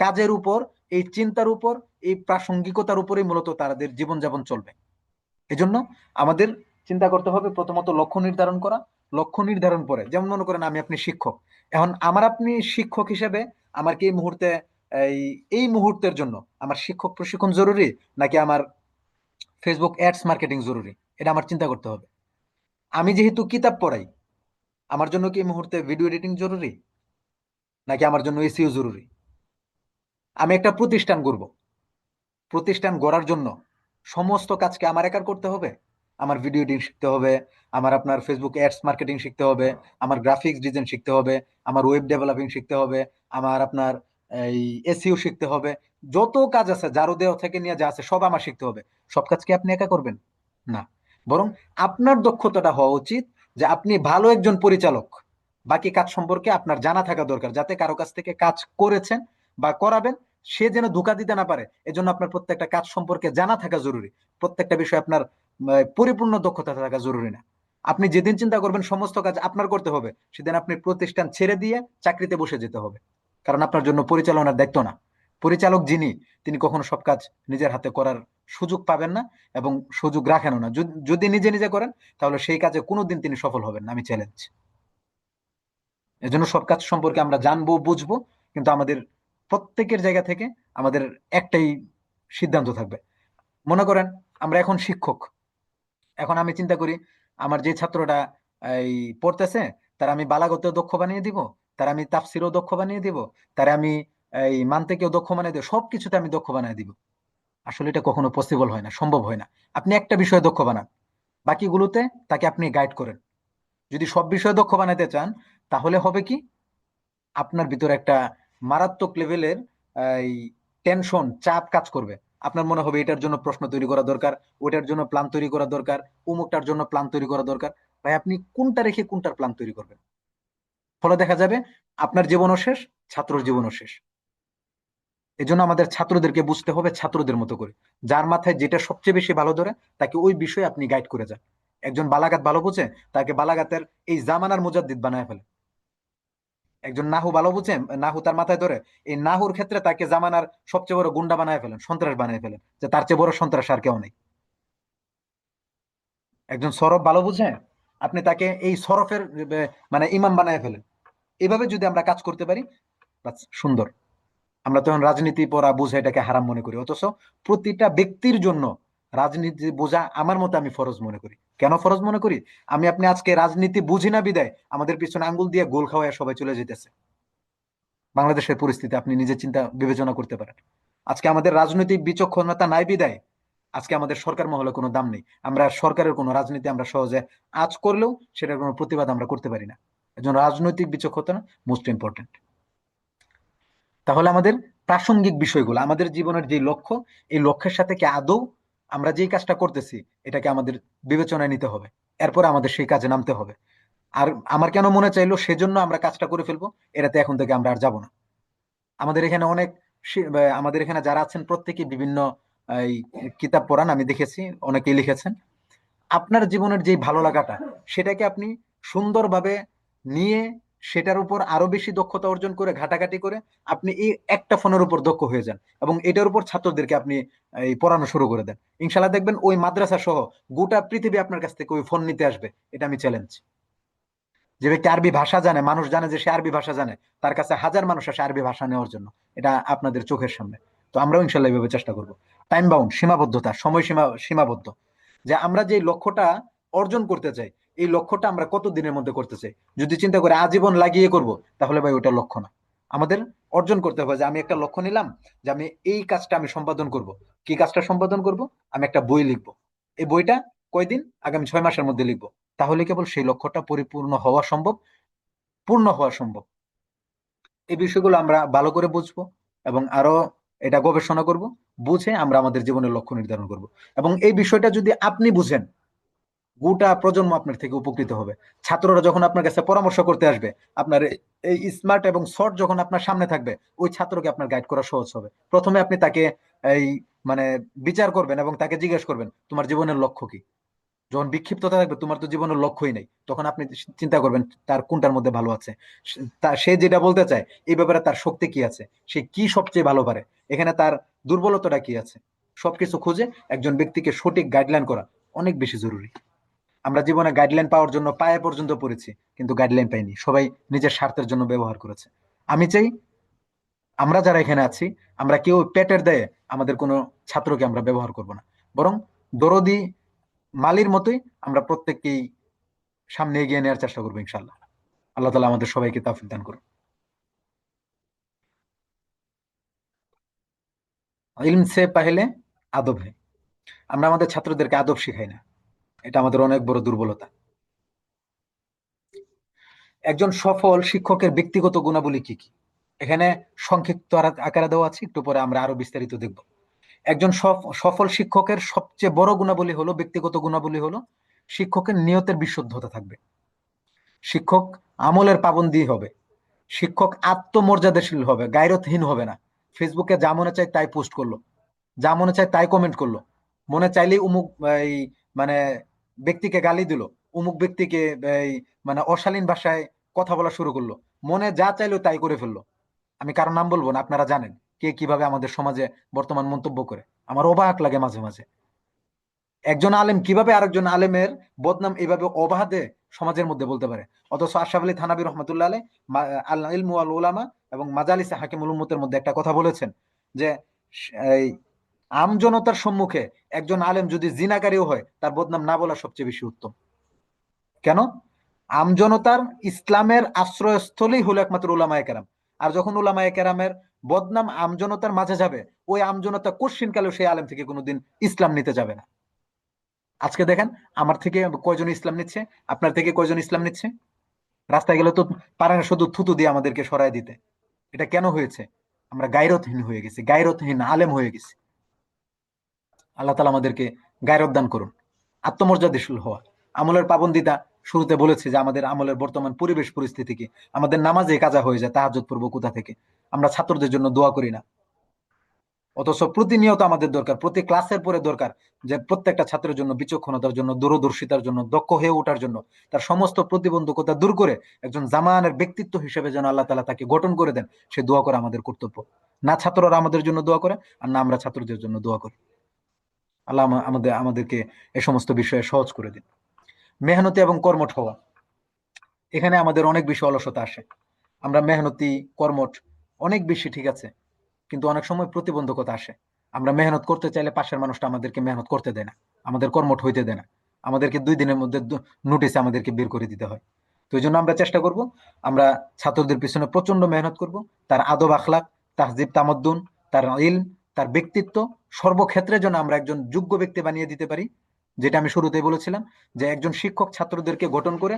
কাজের উপর, এই চিন্তার উপর, এই প্রাসঙ্গিকতার উপরেই মূলত তাদের জীবনযাপন চলবে। এজন্য আমাদের চিন্তা করতে হবে প্রথমত লক্ষ্য নির্ধারণ করা। লক্ষ্য নির্ধারণ পরে, যেমন মনে করেন আমি আপনি শিক্ষক। এখন আমার আপনি শিক্ষক হিসেবে আমার কি এই মুহূর্তে এই এই মুহূর্তের জন্য আমার শিক্ষক প্রশিক্ষণ জরুরি, নাকি আমার ফেসবুক অ্যাডস মার্কেটিং জরুরি? এটা আমার চিন্তা করতে হবে। আমি যেহেতু কিতাব পড়াই, আমার জন্য কি এই মুহূর্তে ভিডিও এডিটিং জরুরি, নাকি আমার জন্য এসইও জরুরি? আমি একটা প্রতিষ্ঠান গড়ব, প্রতিষ্ঠান গড়ার জন্য সমস্ত কাজকে আমার একার করতে হবে। আমার ভিডিও এডিটিং শিখতে হবে, আমার আপনার ফেসবুক অ্যাডস মার্কেটিং শিখতে হবে, আমার গ্রাফিক্স ডিজাইন শিখতে হবে, আমার ওয়েব ডেভেলপিং শিখতে হবে, আমার আপনার এই এসইও শিখতে হবে। যত কাজ আছে জারো দেওয়া থেকে নিয়ে যা আছে সব আমার শিখতে হবে। সব কাজ কি আপনি একা করবেন? না। বরং আপনার দক্ষতাটা হওয়া উচিত যে আপনি ভালো একজন পরিচালক। বাকি কাজ সম্পর্কে আপনার জানা থাকা দরকার, যাতে কারো কাছ থেকে কাজ করেছেন বা করাবেন সে যেন ধোঁকা দিতে না পারে। এজন্য আপনার প্রত্যেকটা কাজ সম্পর্কে জানা থাকা জরুরি। প্রত্যেকটা বিষয় আপনার পরিপূর্ণ দক্ষতা থাকা জরুরি না। আপনি যেদিন চিন্তা করবেন সমস্ত কাজ আপনার করতে হবে, সেদিন আপনি প্রতিষ্ঠান ছেড়ে দিয়ে চাকরিতে বসে যেতে হবে। কারণ আপনার জন্য পরিচালনার দায়িত্ব না। পরিচালক যিনি, তিনি কখনো সব কাজ নিজের হাতে করার সুযোগ পাবেন না, এবং সুযোগ রাখেনও না। যদি নিজে নিজে করেন, তাহলে সেই কাজে কোনোদিন তিনি সফল হবেন না, আমি চ্যালেঞ্জ। এজন্য সব কাজ সম্পর্কে আমরা জানবো, বুঝবো, কিন্তু আমাদের প্রত্যেকের জায়গা থেকে আমাদের একটাই সিদ্ধান্ত থাকবে। মনে করেন আমরা এখন শিক্ষক। এখন আমি চিন্তা করি আমার যে ছাত্রটা এই পড়তেছে, তার আমি বালাগতেও দক্ষ বানিয়ে দিব, তার আমি তাফসিরও দক্ষ বানিয়ে দিব, তার আমি এই মানতেকেও দক্ষ বানিয়ে দিব, সবকিছুতে আমি দক্ষ বানিয়ে দিব। আসলে এটা কখনো পসিবল হয় না, সম্ভব হয় না। আপনি একটা বিষয়ে দক্ষ বানান, বাকিগুলোতে তাকে আপনি গাইড করেন। যদি সব বিষয়ে দক্ষ বানাতে চান, তাহলে হবে কি, আপনার ভিতরে একটা মারাত্মক লেভেলের এই টেনশন, চাপ কাজ করবে। আপনার মনে হবে এটার জন্য প্রশ্ন তৈরি করা দরকার, ওটার জন্য প্ল্যান তৈরি করা দরকার, অমুকটার জন্য প্ল্যান তৈরি করা দরকার। ভাই আপনি কোনটা রেখে কোনটার প্ল্যান তৈরি করবেন? ফলে দেখা যাবে আপনার জীবনও শেষ, ছাত্রর জীবনও শেষ। এজন্য আমাদের ছাত্রদেরকে বুঝতে হবে ছাত্রদের মতো করে। যার মাথায় যেটা সবচেয়ে বেশি ভালো ধরে, তাকে ওই বিষয়ে আপনি গাইড করে যান। একজন বালাগাত ভালো বুঝে, তাকে বালাগাতের এই জামানার মুজাদ্দিদ বানায় ফেলে। একজন নাহু ভালো বুঝে, নাহু তার মাথায় ধরে, এই নাহুর ক্ষেত্রে তাকে জামানার সবচেয়ে বড় গুন্ডা বানায় ফেলেন, সন্ত্রাস বানায় ফেলেন, যে তার চেয়ে বড় সন্ত্রাস আর কেউ নেই। একজন সরফ ভালো বুঝে, আপনি তাকে এই সরফের মানে ইমাম বানায় ফেলেন। এইভাবে যদি আমরা কাজ করতে পারি, বাস, সুন্দর। আমরা তখন রাজনীতি পড়া বুঝে এটাকে হারাম মনে করি, অথচ প্রতিটা ব্যক্তির জন্য রাজনীতি বোঝা আমার মতে আমি ফরজ মনে করি। কেন ফরজ মনে করি? আমি আপনি আজকে রাজনীতি বুঝি না বিদায় আমাদের পিছনে আঙ্গুল দিয়ে গোল খাওয়ায় সবাই চলে যেতেছে। বাংলাদেশের পরিস্থিতি আপনি নিজে চিন্তা বিবেচনা করতে পারেন। আজকে আমাদের রাজনৈতিক বিচক্ষণতা নাই বিদায় আজকে আমাদের সরকার মহলে কোনো দাম নেই। আমরা সরকারের কোনো রাজনীতি আমরা সহজে আজ করলেও সেটার কোনো প্রতিবাদ আমরা করতে পারি না। এজন্য রাজনৈতিক বিচক্ষণতা মোস্ট ইম্পর্টেন্ট। তাহলে আমাদের প্রাসঙ্গিক বিষয়গুলো, আমাদের জীবনের যে লক্ষ্য, এই লক্ষ্যের সাথে কি আদৌ আমরা যেই কাজটা করতেছি এটাকে আমাদের বিবেচনায় নিতে হবে। এরপর আমাদের সেই কাজে নামতে হবে। আর আমার কেন মনে চাইলো সেজন্য আমরা কাজটা করে ফেলবো, এটাতে এখন থেকে আমরা আর যাবো না। আমাদের এখানে অনেক আমাদের এখানে যারা আছেন প্রত্যেকেই বিভিন্ন এই কিতাব পড়ান, আমি দেখেছি অনেকেই লিখেছেন। আপনার জীবনের যে ভালো লাগাটা, সেটাকে আপনি সুন্দরভাবে নিয়ে সেটার উপর আরো বেশি দক্ষতা অর্জন করে ঘাটাঘাটি করে আপনি এই একটা ফোনের উপর দক্ষ হয়ে যান, এবং এটার উপর ছাত্রদেরকে আপনি এই পড়ানো শুরু করে দেন। ইনশাল্লাহ দেখবেন ওই মাদ্রাসা সহ গোটা পৃথিবী আপনার কাছ থেকে ওই ফোন নিতে আসবে। এটা আমি চ্যালেঞ্জ। যে ব্যক্তি আরবি ভাষা জানে, মানুষ জানে যে সে আরবি ভাষা জানে, তার কাছে হাজার মানুষ আসে আরবি ভাষা নেওয়ার জন্য। এটা আপনাদের চোখের সামনে। তো আমরাও ইনশাল্লাহ এইভাবে চেষ্টা করবো। টাইম বাউন্ড, সীমাবদ্ধতা, সময় সীমাবদ্ধ। যে আমরা যে লক্ষ্যটা অর্জন করতে চাই, এই লক্ষ্যটা আমরা কত দিনের মধ্যে করতে চাই। যদি চিন্তা করে আজীবন লাগিয়ে করব, তাহলে ভাই ওটা লক্ষ্য না। আমাদের অর্জন করতে হবে, যে আমি একটা লক্ষ্য নিলাম যে আমি এই কাজটা আমি সম্পাদন করব। কি কাজটা সম্পাদন করব? আমি একটা বই লিখবো। এই বইটা কয়দিন? আগামী 6 মাসের মধ্যে লিখবো। তাহলে কেবল সেই লক্ষ্যটা পরিপূর্ণ হওয়া সম্ভব, পূর্ণ হওয়া সম্ভব। এই বিষয়গুলো আমরা ভালো করে বুঝবো এবং আরো এটা গবেষণা করব। বুঝে আমরা আমাদের জীবনের লক্ষ্য নির্ধারণ করব। এবং এই বিষয়টা যদি আপনি বুঝেন, গোটা প্রজন্ম আপনার থেকে উপকৃত হবে। ছাত্ররা যখন আপনার কাছে পরামর্শ করতে আসবে, আপনার এই স্মার্ট এবং শর্ট যখন আপনার সামনে থাকবে, ওই ছাত্রকে আপনার গাইড করা সহজ হবে। প্রথমে আপনি তাকে এই মানে বিচার করবেন এবং তাকে জিজ্ঞেস করবেন তোমার জীবনের লক্ষ্য কি। যখন বিক্ষিপ্ততা থাকবে, তোমার তো জীবনের লক্ষ্যই নেই, তখন আপনি চিন্তা করবেন তার কোনটার মধ্যে ভালো আছে, সে যেটা বলতে চায় এই ব্যাপারে তার শক্তি কি আছে, সে কি সবচেয়ে ভালো পারে, এখানে তার দুর্বলতাটা কি আছে। সবকিছু খুঁজে একজন ব্যক্তিকে সঠিক গাইডলাইন করা অনেক বেশি জরুরি। আমরা জীবনে গাইডলাইন পাওয়ার জন্য পায়ে পর্যন্ত পড়েছি, কিন্তু গাইডলাইন পাইনি, সবাই নিজের স্বার্থের জন্য ব্যবহার করেছে। আমি চাই আমরা যারা এখানে আছি, আমরা কেউ পেটের দায়ে আমাদের কোনো ছাত্রকে আমরা ব্যবহার করব না, বরং দরদি মালির মতোই আমরা প্রত্যেককেই সামনে এগিয়ে নেওয়ার চেষ্টা করবো ইনশাল্লাহ। আল্লাহ তালা আমাদের সবাইকে তৌফিক দান করুন। ইলম সে পাহলে আদব হয়। আমরা আমাদের ছাত্রদেরকে আদব শিখাই না, এটা আমাদের অনেক বড় দুর্বলতা। একজন সফল শিক্ষকের ব্যক্তিগত গুণাবলী কি কি, এখানে সংক্ষিপ্ত আকারে দেওয়া আছে, একটু পরে আমরা আরো বিস্তারিত দেখব। একজন সফল শিক্ষকের সবচেয়ে বড় গুণাবলী হলো, ব্যক্তিগত গুণাবলী হলো, শিক্ষকের নিয়তের বিশুদ্ধতা থাকবে। শিক্ষক আমলের পাবন্দী হবে। শিক্ষক আত্মমর্যাদাশীল হবে, গায়রতহীন হবে না। ফেসবুকে যা মনে চায় তাই পোস্ট করলো, যা মনে চায় তাই কমেন্ট করলো, মনে চাইলেই উমুক এই মানে ব্যক্তিকে গালি দিল, উমুক ব্যক্তিকে এই অশালীন ভাষায় কথা বলা শুরু করলো, মনে যা চাইলো তাই করে ফেললো। আমি কারো নাম বলবো না, আপনারা জানেন কে কিভাবে আমাদের সমাজে বর্তমান মন্তব্য করে। আমার অবাক লাগে মাঝে মাঝে, একজন আলেম কিভাবে আরেকজন আলেমের বদনাম এইভাবে অবাধে সমাজের মধ্যে বলতে পারে। অথচ আশরাফ আলী থানভী রহমতুল্লাহ আলাইহ আল ইলমু ওয়াল উলামা এবং মাজালিসে হাকিমুল উম্মতের মধ্যে একটা কথা বলেছেন, যে এই আম জনতার সম্মুখে একজন আলেম যদি জিনাকারীও হয়, তার বদনাম না বলা সবচেয়ে বেশি উত্তম। কেন? আম জনতার ইসলামের আশ্রয়স্থলই হলো একমাত্র উলামায়ে কেরাম। আর যখন উলামায়ে কেরামের বদনাম আম জনতার মাঝে যাবে, ওই আম জনতা কোশ্চিন কালেও সেই আলেম থেকে কোনোদিন ইসলাম নিতে যাবে না। আজকে দেখেন, আমার থেকে কয়জন ইসলাম নিচ্ছে, আপনার থেকে কয়জন ইসলাম নিচ্ছে। রাস্তায় গেলে তো পারে না শুধু থুতু দিয়ে আমাদেরকে সরায় দিতে। এটা কেন হয়েছে? আমরা গায়রতহীন হয়ে গেছি, গায়রতহীন আলেম হয়ে গেছি। আল্লাহ তালা আমাদেরকে গায়রত দান করুন। আত্মমর্যাদাশীল হওয়া, আমলের পাবন্দিতা, শুরুতে বলেছে যে আমাদের আমলের বর্তমান পরিবেশ পরিস্থিতি কি। আমাদের নামাজে কাজা হয়ে যায়, তাহাজ্জুদ পড়বো কোথা থেকে? আমরা ছাত্রদের জন্য দোয়া করি না। অথচ প্রতিনিয়ত আমাদের দরকার, প্রতি ক্লাসের পরে দরকার, যে প্রত্যেকটা ছাত্রের জন্য বিচক্ষণতার জন্য, দূরদর্শিতার জন্য, দক্ষ হয়ে ওঠার জন্য, তার সমস্ত প্রতিবন্ধকতা দূর করে একজন জামানের ব্যক্তিত্ব হিসেবে যেন আল্লাহ তালা তাকে গঠন করে দেন, সে দোয়া করা আমাদের কর্তব্য। না ছাত্ররা আমাদের জন্য দোয়া করে, আর না আমরা ছাত্রদের জন্য দোয়া করি। আল্লাহ আমাদেরকে এ সমস্ত বিষয়ে সহজ করে দিন। মেহনতি এবং কর্মঠ হওয়া, এখানে আমাদের অনেক বেশি অলসতা আসে। আমরা মেহনতি, কর্মঠ অনেক বেশি, ঠিক আছে, কিন্তু অনেক সময় প্রতিবন্ধকতা আসে। আমরা মেহনত করতে চাইলে পাশের মানুষটা আমাদেরকে মেহনত করতে দেয় না, আমাদের কর্মঠ হইতে দেয় না, আমাদেরকে 2 দিনের মধ্যে নোটিশে আমাদেরকে বের করে দিতে হয়। তো এই জন্য আমরা চেষ্টা করব, আমরা ছাত্রদের পিছনে প্রচন্ড মেহনত করব। তার আদব আখলাক, তাহজিব তামাদ্দুন, তার ইলম, তার ব্যক্তিত্ব, সর্বক্ষেত্রে যেন আমরা একজন যোগ্য ব্যক্তি বানিয়ে দিতে পারি। যেটা আমি শুরুতেই বলেছিলাম, যে একজন শিক্ষক ছাত্রদেরকে গঠন করে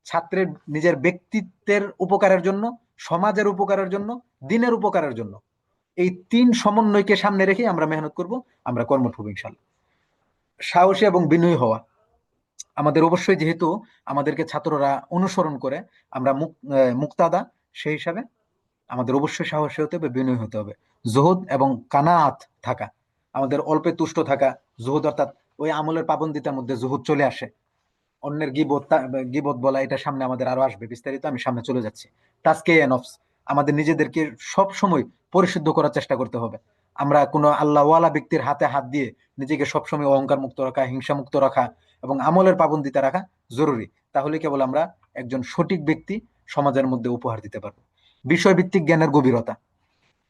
ছাত্রের নিজের ব্যক্তিত্বের উপকারের জন্য, সমাজের উপকারের জন্য, দিনের উপকারের জন্য, এই 3 সমন্বয়কে সামনে রেখে আমরা মেহনত করব, আমরা কর্মঠ হব ইনশাল্লাহ। সাহসী এবং বিনয়ী হওয়া, আমাদের অবশ্যই, যেহেতু আমাদেরকে ছাত্ররা অনুসরণ করে, আমরা মুক্তাদা, সেই হিসাবে আমাদের অবশ্যই সাহসী হতে হবে, বিনয়ী হতে হবে। জুহুদ এবং কানাআত থাকা, আমাদের অল্পে তুষ্ট থাকা। জুহুদ অর্থাৎ ওই আমলের পাবন্দিতার মধ্যে জুহুদ চলে আসে। অন্যের গীবত বলা, এটা সামনে আমাদের আরো আসবে বিস্তারিত, আমি সামনে চলে যাচ্ছি। তাজকিয়া নফস, আমাদের নিজেদেরকে সব সময় পরিশুদ্ধ করার চেষ্টা করতে হবে। আমরা কোনো আল্লাহওয়ালা ব্যক্তির হাতে হাত দিয়ে নিজেকে সবসময় অহংকার মুক্ত রাখা, হিংসা মুক্ত রাখা এবং আমলের পাবন্দিতা রাখা জরুরি। তাহলে কেবল আমরা একজন সঠিক ব্যক্তি সমাজের মধ্যে উপহার দিতে পারবো। বিষয়ভিত্তিক জ্ঞানের গভীরতা,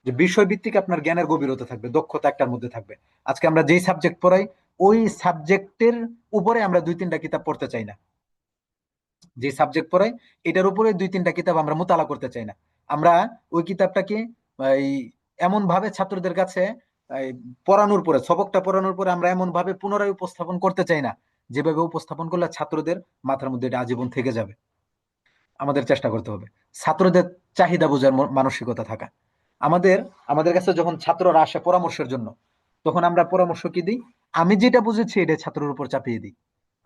যে বিষয়ভিত্তিক আপনার জ্ঞানের গভীরতা থাকবে, দক্ষতা একটার মধ্যে থাকবে। আজকে আমরা যেই সাবজেক্ট পড়াই, ওই সাবজেক্টের উপরে আমরা 2-3টা কিতাব পড়তে চাই না। যে সাবজেক্ট পড়াই, এটার উপরে 2-3টা কিতাব আমরা মোতালা করতে চাই না। আমরা ওই কিতাবটাকে এই এমন ভাবে ছাত্রদের কাছে এই পড়ানোর পরে, সবকটা পড়ানোর পরে আমরা এমন ভাবে পুনরায় উপস্থাপন করতে চাই না যেভাবে উপস্থাপন করলে ছাত্রদের মাথার মধ্যে এটা আজীবন থেকে যাবে। আমাদের চেষ্টা করতে হবে ছাত্রদের চাহিদা বোঝার মানসিকতা থাকা। আমাদের আমাদের কাছে যখন ছাত্ররা আসে পরামর্শের জন্য, তখন আমরা পরামর্শ কি দিই? আমি যেটা বুঝেছি এটা ছাত্রের উপর চাপিয়ে দিই।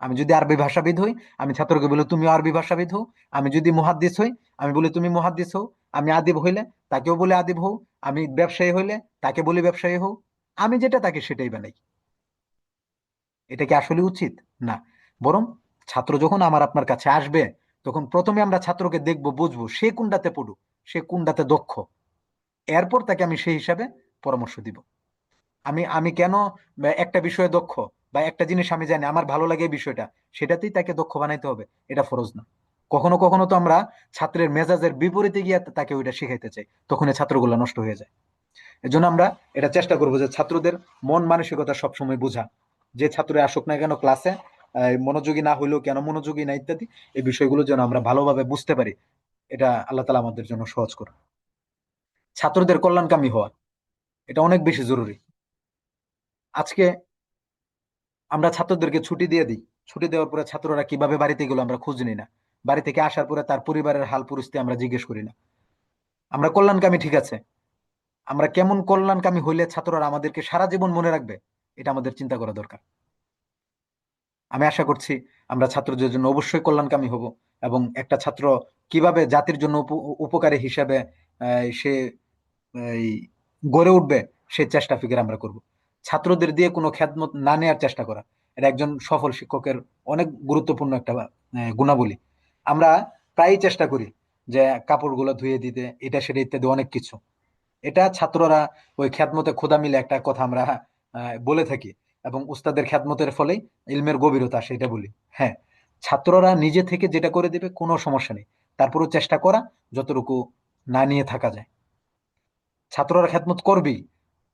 আমি যদি আরবি ভাষাবিদ হই, আমি ছাত্রকে বলি তুমি আরবি ভাষাবিদ হও। আমি যদি মুহাদ্দিস হই, আমি বলি তুমি মুহাদ্দিস হও। আমি আদিব হইলে তাকেও বলে আদিব হও। আমি ব্যবসায়ী হইলে তাকে বলি ব্যবসায়ী হও। আমি যেটা তাকে সেটাই বানাই। এটা কি আসলে উচিত? না। বরং ছাত্র যখন আমার আপনার কাছে আসবে, তখন প্রথমে আমরা ছাত্রকে দেখবো, বুঝবো সে কোনটাতে পড়ুক, সে কোনটাতে দক্ষ। এরপর তাকে আমি সেই হিসাবে পরামর্শ দিব। আমি আমি কেন একটা বিষয়ে দক্ষ, বা একটা জিনিস আমি জানি আমার ভালো লাগে এই বিষয়টা, সেটাতেই তাকে দক্ষ বানাইতে হবে, এটা ফরজ না। কখনো কখনো তো আমরা ছাত্রের মেজাজের বিপরীতে গিয়ে তাকে ওইটা শিখাইতে চাই, তখন এই ছাত্রগুলো নষ্ট হয়ে যায়। এজন্য আমরা এটা চেষ্টা করবো যে ছাত্রদের মন মানসিকতা সবসময় বোঝা। যে ছাত্র আসুক না কেন ক্লাসে, মনোযোগী না হইলেও কেন মনোযোগী না ইত্যাদি, এই বিষয়গুলো যেন আমরা ভালোভাবে বুঝতে পারি। এটা আল্লাহ তালা আমাদের জন্য সহজ করে। ছাত্রদের কল্যাণকামী হওয়া, এটা অনেক বেশি জরুরি। আজকে আমরা ছাত্রদেরকে ছুটি দিয়ে দিই। ছুটি দেওয়ার পরে ছাত্ররা কিভাবে বাড়িতে গেলো আমরা খোঁজ নিই না। বাড়ি থেকে আসার পরে তার পরিবারের হাল পরিস্থিতি আমরা জিজ্ঞেস করি না। আমরা কল্যাণকামী ঠিক আছে, আমরা কেমন কল্যাণকামী হইলে ছাত্ররা আমাদেরকে সারা জীবন মনে রাখবে, এটা আমাদের চিন্তা করা দরকার। আমি আশা করছি আমরা ছাত্রদের জন্য অবশ্যই কল্যাণকামী হব, এবং একটা ছাত্র কিভাবে জাতির জন্য উপকারী হিসাবে সে এই গড়ে উঠবে, সে চেষ্টা ফিকির আমরা করব। ছাত্রদের দিয়ে কোনো খেদমত না নেওয়ার চেষ্টা করা, এটা একজন সফল শিক্ষকের অনেক গুরুত্বপূর্ণ একটা গুণাবলী। আমরা প্রায়ই চেষ্টা করি যে কাপড়গুলো ধুয়ে দিতে, এটা সেটা ইত্যাদি অনেক কিছু। এটা ছাত্ররা ওই খেদমতে খোদা মিলে একটা কথা আমরা বলে থাকি, এবং উস্তাদের খেদমতের ফলেই ইলমের গভীরতা সেটা বলি। হ্যাঁ, ছাত্ররা নিজে থেকে যেটা করে দিবে কোনো সমস্যা নেই, তারপরেও চেষ্টা করা যতটুকু না নিয়ে থাকা যায়। ছাত্ররা খেদমত করবেই।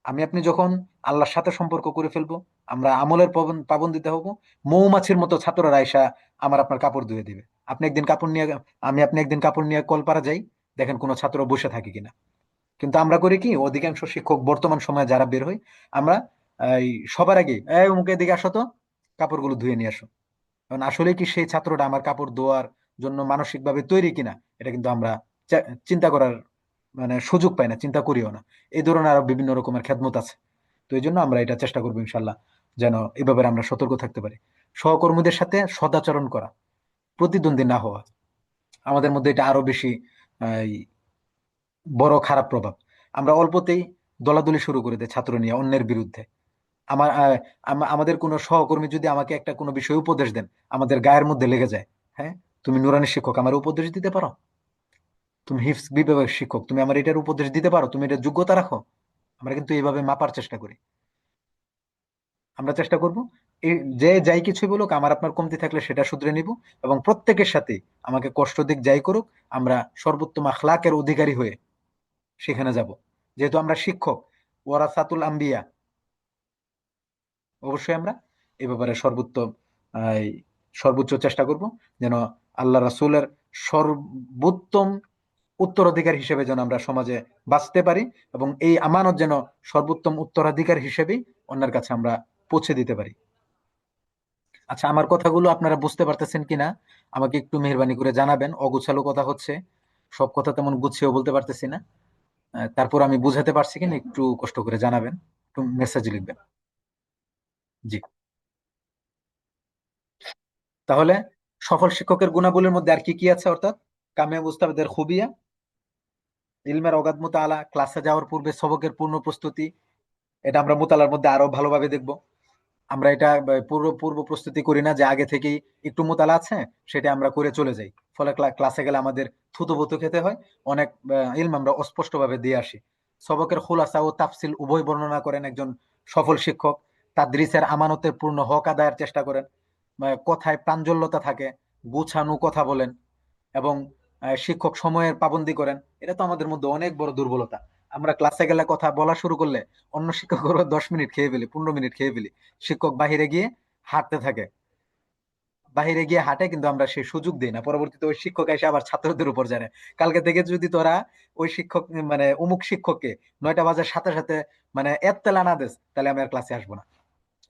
আমি আপনি যখন আল্লাহর সাথে সম্পর্ক করে ফেলবো, আমরা আমলের পাবন্দিতে হব। মৌমাছির মতো ছাত্ররা আইসা আমার আপনার কাপড় ধুয়ে দিবে। আপনি একদিন কাপড় নিয়ে, আমি আপনি একদিন কাপড় নিয়ে কলপাড়া যাই, দেখেন কোনো ছাত্র বসে থাকে কিনা। কিন্তু আমরা করি কি, অধিকাংশ শিক্ষক বর্তমান সময়ে যারা বের হই, আমরা এই সবার আগে এই মুখে দিকে আসো তো, কাপড়গুলো ধুয়ে নিয়ে আসো। কারণ আসলে কি সেই ছাত্রটা আমার কাপড় ধোয়ার জন্য মানসিকভাবে তৈরি কিনা, এটা কিন্তু আমরা চিন্তা করার সুযোগ পাই না, চিন্তা করিও না। এই ধরনের আরো বিভিন্ন রকমের খেদমত আছে। তো এই জন্য আমরা এটা চেষ্টা করবো ইনশাল্লাহ, যেন এই ব্যাপারে আমরা সতর্ক থাকতে পারি। সহকর্মীদের সাথে সদাচরণ করা, প্রতিদ্বন্দ্বী না হওয়া, আমাদের মধ্যে এটা আরো বেশি এই, বড় খারাপ প্রভাব। আমরা অল্পতেই দলাদলি শুরু করে দেয় ছাত্র নিয়ে অন্যের বিরুদ্ধে। আমার আমাদের কোনো সহকর্মী যদি আমাকে একটা কোনো বিষয়ে উপদেশ দেন, আমাদের গায়ের মধ্যে লেগে যায়। হ্যাঁ, তুমি নুরানি শিক্ষক, আমার উপদেশ দিতে পারো? তুমি হিফজ বিভাগের শিক্ষক, তুমি আমার এটার উপদেশ দিতে পারো? তুমি এটা যোগ্যতা রাখো? আমরা কিন্তু এইভাবে মাপার চেষ্টা করি। আমরা চেষ্টা করব এই, যে যাই কিছু বলুক আমার আপনার কমতি থাকলে সেটা শুধরে নিব, এবং প্রত্যেকের সাথে আমাকে কষ্ট দিক যাই করুক, আমরা সর্বোত্তম আখলাকের অধিকারী হয়ে সেখানে যাব। যেহেতু আমরা শিক্ষক, ওয়ারাসাতুল আম্বিয়া, অবশ্যই আমরা এ ব্যাপারে সর্বোত্তম এই, সর্বোচ্চ চেষ্টা করব, যেন আল্লাহ রাসূলের সর্বোত্তম উত্তরাধিকার হিসেবে যেন আমরা সমাজে বাঁচতে পারি, এবং এই আমানত যেন সর্বোত্তম উত্তরাধিকার হিসেবেই অন্যের কাছে আমরা পৌঁছে দিতে পারি। আচ্ছা, আমার কথাগুলো আপনারা বুঝতে পারতেছেন কিনা আমাকে একটু মেহেরবানি করে জানাবেন। অগুছালো কথা হচ্ছে, সব কথা তেমন গুছিয়েও বলতে পারতেছি না। তারপর আমি বুঝাতে পারছি কিনা একটু কষ্ট করে জানাবেন, একটু মেসেজ লিখবেন। জি। তাহলে সফল শিক্ষকের গুণাবলীর মধ্যে আর কি কি আছে, অর্থাৎ কামিয়াব উস্তাদের খুবিয়া, ইলমের অগাধ মুতাআলা, ক্লাসে যাওয়ার পূর্বে সবকের পূর্ণ প্রস্তুতি। এটা আমরা মুতালার মধ্যে আরো ভালোভাবে দেখব। আমরা এটা পূর্ব পূর্ব প্রস্তুতি করি না, যে আগে থেকেই একটু মুতালা আছে সেটা আমরা করে চলে যাই, ফলে ক্লাসে গেলে আমাদের থুতুবুতু খেতে হয়। অনেক ইলম আমরা অস্পষ্ট ভাবে দিয়ে আসি। সবকের খুলাসা ও তাফসিল উভয় বর্ণনা করেন একজন সফল শিক্ষক। তাদরিসের আমানতের পূর্ণ হক আদায়ের চেষ্টা করেন। কথায় প্রাঞ্জলতা থাকে, গুছানো কথা বলেন, এবং শিক্ষক সময়ের পাবন্দি করেন। এটা তো আমাদের মধ্যে অনেক বড় দুর্বলতা। আমরা ক্লাসে গেলে কথা বলা শুরু করলে অন্য শিক্ষক 10 মিনিট খেয়ে ফেলি, 15 মিনিট খেয়ে ফেলি। শিক্ষক বাহিরে গিয়ে হাঁটতে থাকে, বাহিরে গিয়ে হাঁটে, কিন্তু আমরা সেই সুযোগ দিই না। পরবর্তীতে ওই শিক্ষক এসে আবার ছাত্রদের উপর যায়, কালকে থেকে যদি তোরা ওই শিক্ষক মানে অমুক শিক্ষককে 9টা বাজার সাথে সাথে মানে এত্তেলা না দেস, তাহলে আমি আর ক্লাসে আসবো না।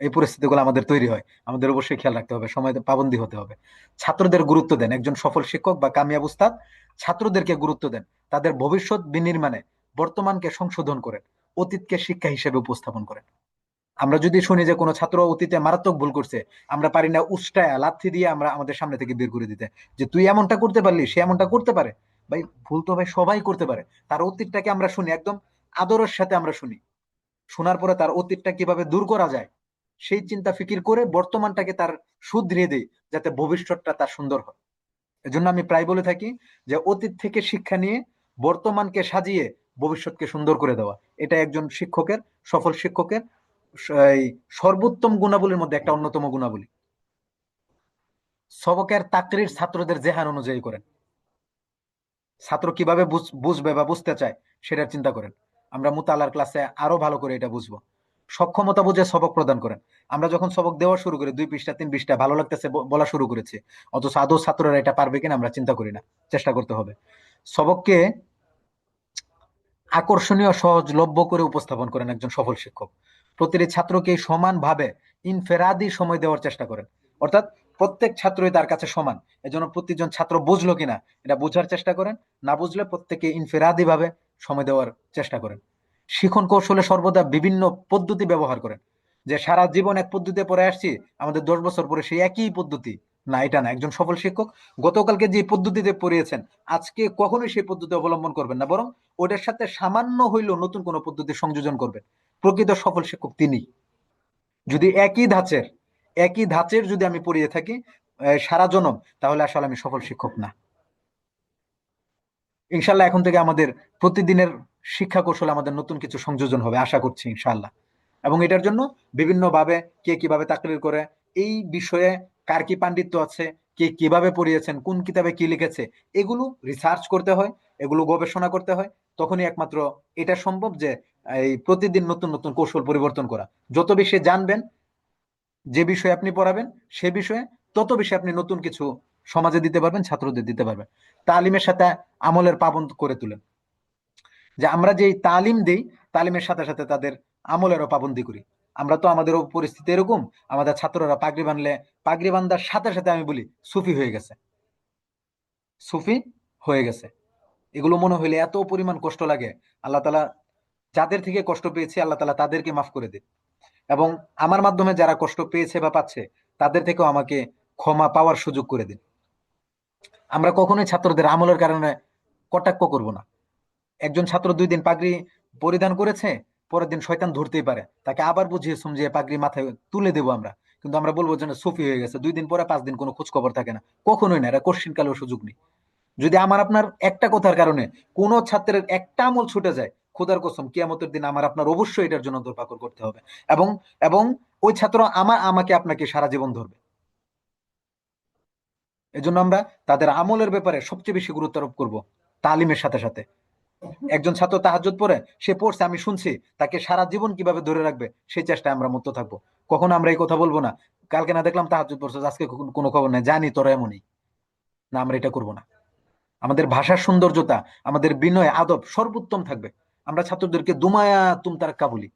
এই পরিস্থিতিগুলো আমাদের তৈরি হয়, আমাদের অবশ্যই খেয়াল রাখতে হবে, সময় পাবন্দী হতে হবে। ছাত্রদের গুরুত্ব দেন, একজন সফল শিক্ষক বা কামিয়াব উস্তাদ ছাত্রদেরকে গুরুত্ব দেন, তাদের ভবিষ্যৎ বিনির্মাণে বর্তমানকে সংশোধন করেন, অতীতকে শিক্ষা হিসেবে উপস্থাপন করেন। আমরা যদি শুনি যে কোনো ছাত্র অতীতে মারাত্মক ভুল করছে, আমরা পারি না উস্টায়া লাথি দিয়ে আমরা আমাদের সামনে থেকে বের করে দিতে, যে তুই এমনটা করতে পারলি, সে এমনটা করতে পারে। ভাই ভুল তো ভাই সবাই করতে পারে। তার অতীতটাকে আমরা শুনি, একদম আদরের সাথে আমরা শুনি, শোনার পরে তার অতীতটা কিভাবে দূর করা যায় সেই চিন্তা ফিকির করে বর্তমানটাকে তার শুধরিয়ে দেই, যাতে ভবিষ্যৎটা তার সুন্দর হয়। এজন্য আমি প্রায় বলে থাকি যে অতীত থেকে শিক্ষা নিয়ে বর্তমানকে সাজিয়ে ভবিষ্যৎকে সুন্দর করে দেওয়া, এটা একজন শিক্ষকের, সফল শিক্ষকের এই সর্বোত্তম গুণাবলীর মধ্যে একটা অন্যতম গুণাবলী। সবকের তাকরির ছাত্রদের জেহান অনুযায়ী করেন, ছাত্র কিভাবে বুঝবে বা বুঝতে চায় সেটার চিন্তা করেন। আমরা মুতালার ক্লাসে আরো ভালো করে এটা বুঝবো। সক্ষমতা বুঝে সবক প্রদান করেন। আমরা যখন সবক দেওয়া শুরু করি 2 পৃষ্ঠা 3 পৃষ্ঠা ভালো লাগতেছে বলা শুরু করেছি, অথচ আদৌ ছাত্ররা এটা পারবে কিনা আমরা চিন্তা করি না। চেষ্টা করতে হবে। সবককে আকর্ষণীয় সহজলভ্য করে উপস্থাপন করেন একজন সফল শিক্ষক। প্রতিটি ছাত্রকে সমানভাবে ইনফেরাদি সময় দেওয়ার চেষ্টা করেন, অর্থাৎ প্রত্যেক ছাত্রই তার কাছে সমান। এজন্য প্রতিজন ছাত্র বুঝলো কিনা এটা বোঝার চেষ্টা করেন, না বুঝলে প্রত্যেকে ইনফেরাদি ভাবে সময় দেওয়ার চেষ্টা করেন। শিখন কৌশলে সর্বদা বিভিন্ন পদ্ধতি ব্যবহার করেন, যে সারা জীবন এক পদ্ধতিতে পড়ে আসছি, আমাদের 10 বছর পরে সেই একই পদ্ধতি, না, এটা না। একজন সফল শিক্ষক গতকালকে যে পদ্ধতিতে পড়িয়েছেন আজকে কখনোই সেই পদ্ধতি অবলম্বন করবেন না, বরং ওটার সাথে সামান্য হইলেও নতুন কোনো পদ্ধতি সংযোজন করবেন। প্রকৃত সফল শিক্ষক তিনি। যদি একই ধাঁচের যদি আমি পড়িয়ে থাকি সারা জনম, তাহলে আসলে আমি সফল শিক্ষক না। ইনশাল্লাহ এখন থেকে আমাদের প্রতিদিনের শিক্ষা কৌশলে আমাদের নতুন কিছু সংযোজন হবে, আশা করছি ইনশাল্লাহ। এবং এটার জন্য বিভিন্ন ভাবে কে কিভাবে তাকরির করে, এই বিষয়ে কার কি পাণ্ডিত্য আছে, কে কিভাবে পড়িয়েছেন, কোন কিতাবে কি লিখেছে, এগুলো রিসার্চ করতে হয়, এগুলো গবেষণা করতে হয়। তখনই একমাত্র এটা সম্ভব যে এই প্রতিদিন নতুন নতুন কৌশল পরিবর্তন করা। যত বেশি জানবেন যে বিষয়ে আপনি পড়াবেন সে বিষয়ে, তত বেশি আপনি নতুন কিছু সমাজে দিতে পারবেন, ছাত্রদের দিতে পারবেন। তালিমের সাথে আমলের পাবন্ধ করে তুলেন, যে আমরা যে তালিম দিই তালিমের সাথে সাথে তাদের আমলেরও পাবন্দি করি। আমরা তো আমাদেরও পরিস্থিতি এরকম, আমাদের ছাত্ররা পাগড়ি বানলে পাগড়ি বান্ধার সাথে সাথে আমি বলি সুফি হয়ে গেছে, সুফি হয়ে গেছে। এগুলো মনে হইলে এত পরিমাণ কষ্ট লাগে। আল্লাহ তালা যাদের থেকে কষ্ট পেয়েছে আল্লাহ তালা তাদেরকে মাফ করে দিন, এবং আমার মাধ্যমে যারা কষ্ট পেয়েছে বা পাচ্ছে তাদের থেকেও আমাকে ক্ষমা পাওয়ার সুযোগ করে দিন। আমরা কখনোই ছাত্রদের আমলের কারণে কটাক্ষ করব না। একজন ছাত্র 2 দিন পাগড়ি পরিধান করেছে, পরের দিন শয়তান ধরতেই পারে, তাকে আবার বুঝিয়ে সুমঝিয়ে পাগড়ি মাথায় তুলে দেবো আমরা। কিন্তু আমরা বলবো যে না, সুফি হয়ে গেছে, 2 দিন পরে 5 দিন কোনো খোঁজ খবর থাকে না। কখনোই না, এটা কোশ্চিন কালেও সুযোগ নেই। যদি আমার আপনার একটা কথার কারণে কোনো ছাত্রের একটা আমল ছুটে যায়, খোদার কসম কিয়ামতের দিন আমার আপনার অবশ্যই এটার জন্য দরপাকর করতে হবে। এবং এবং ওই ছাত্র আমাকে আপনাকে সারা জীবন ধরবে। এজন্য আমরা তাদের আমলের ব্যাপারে সবচেয়ে বেশি গুরুত্ব আরোপ করবো, তালিমের সাথে সাথে। একজন ছাত্র তাহাজ্জুদ পড়ে, সে পড়ছে আমি শুনছি, তাকে সারা জীবন কিভাবে ধরে রাখবে সেই চেষ্টায় আমরা মত্ত থাকবো। কখনো আমরা এই কথা বলবো না, কালকে না দেখলাম তাহাজ্জুদ পড়ছে, আজকে কোনো খবর নেই, জানি তোরা এমনই। না, আমরা এটা করবো না। আমাদের ভাষার সৌন্দর্যতা, আমাদের বিনয় আদব সর্বোত্তম থাকবে। আমরা ছাত্রদেরকে দুমায়া তুম তার কাবুলি,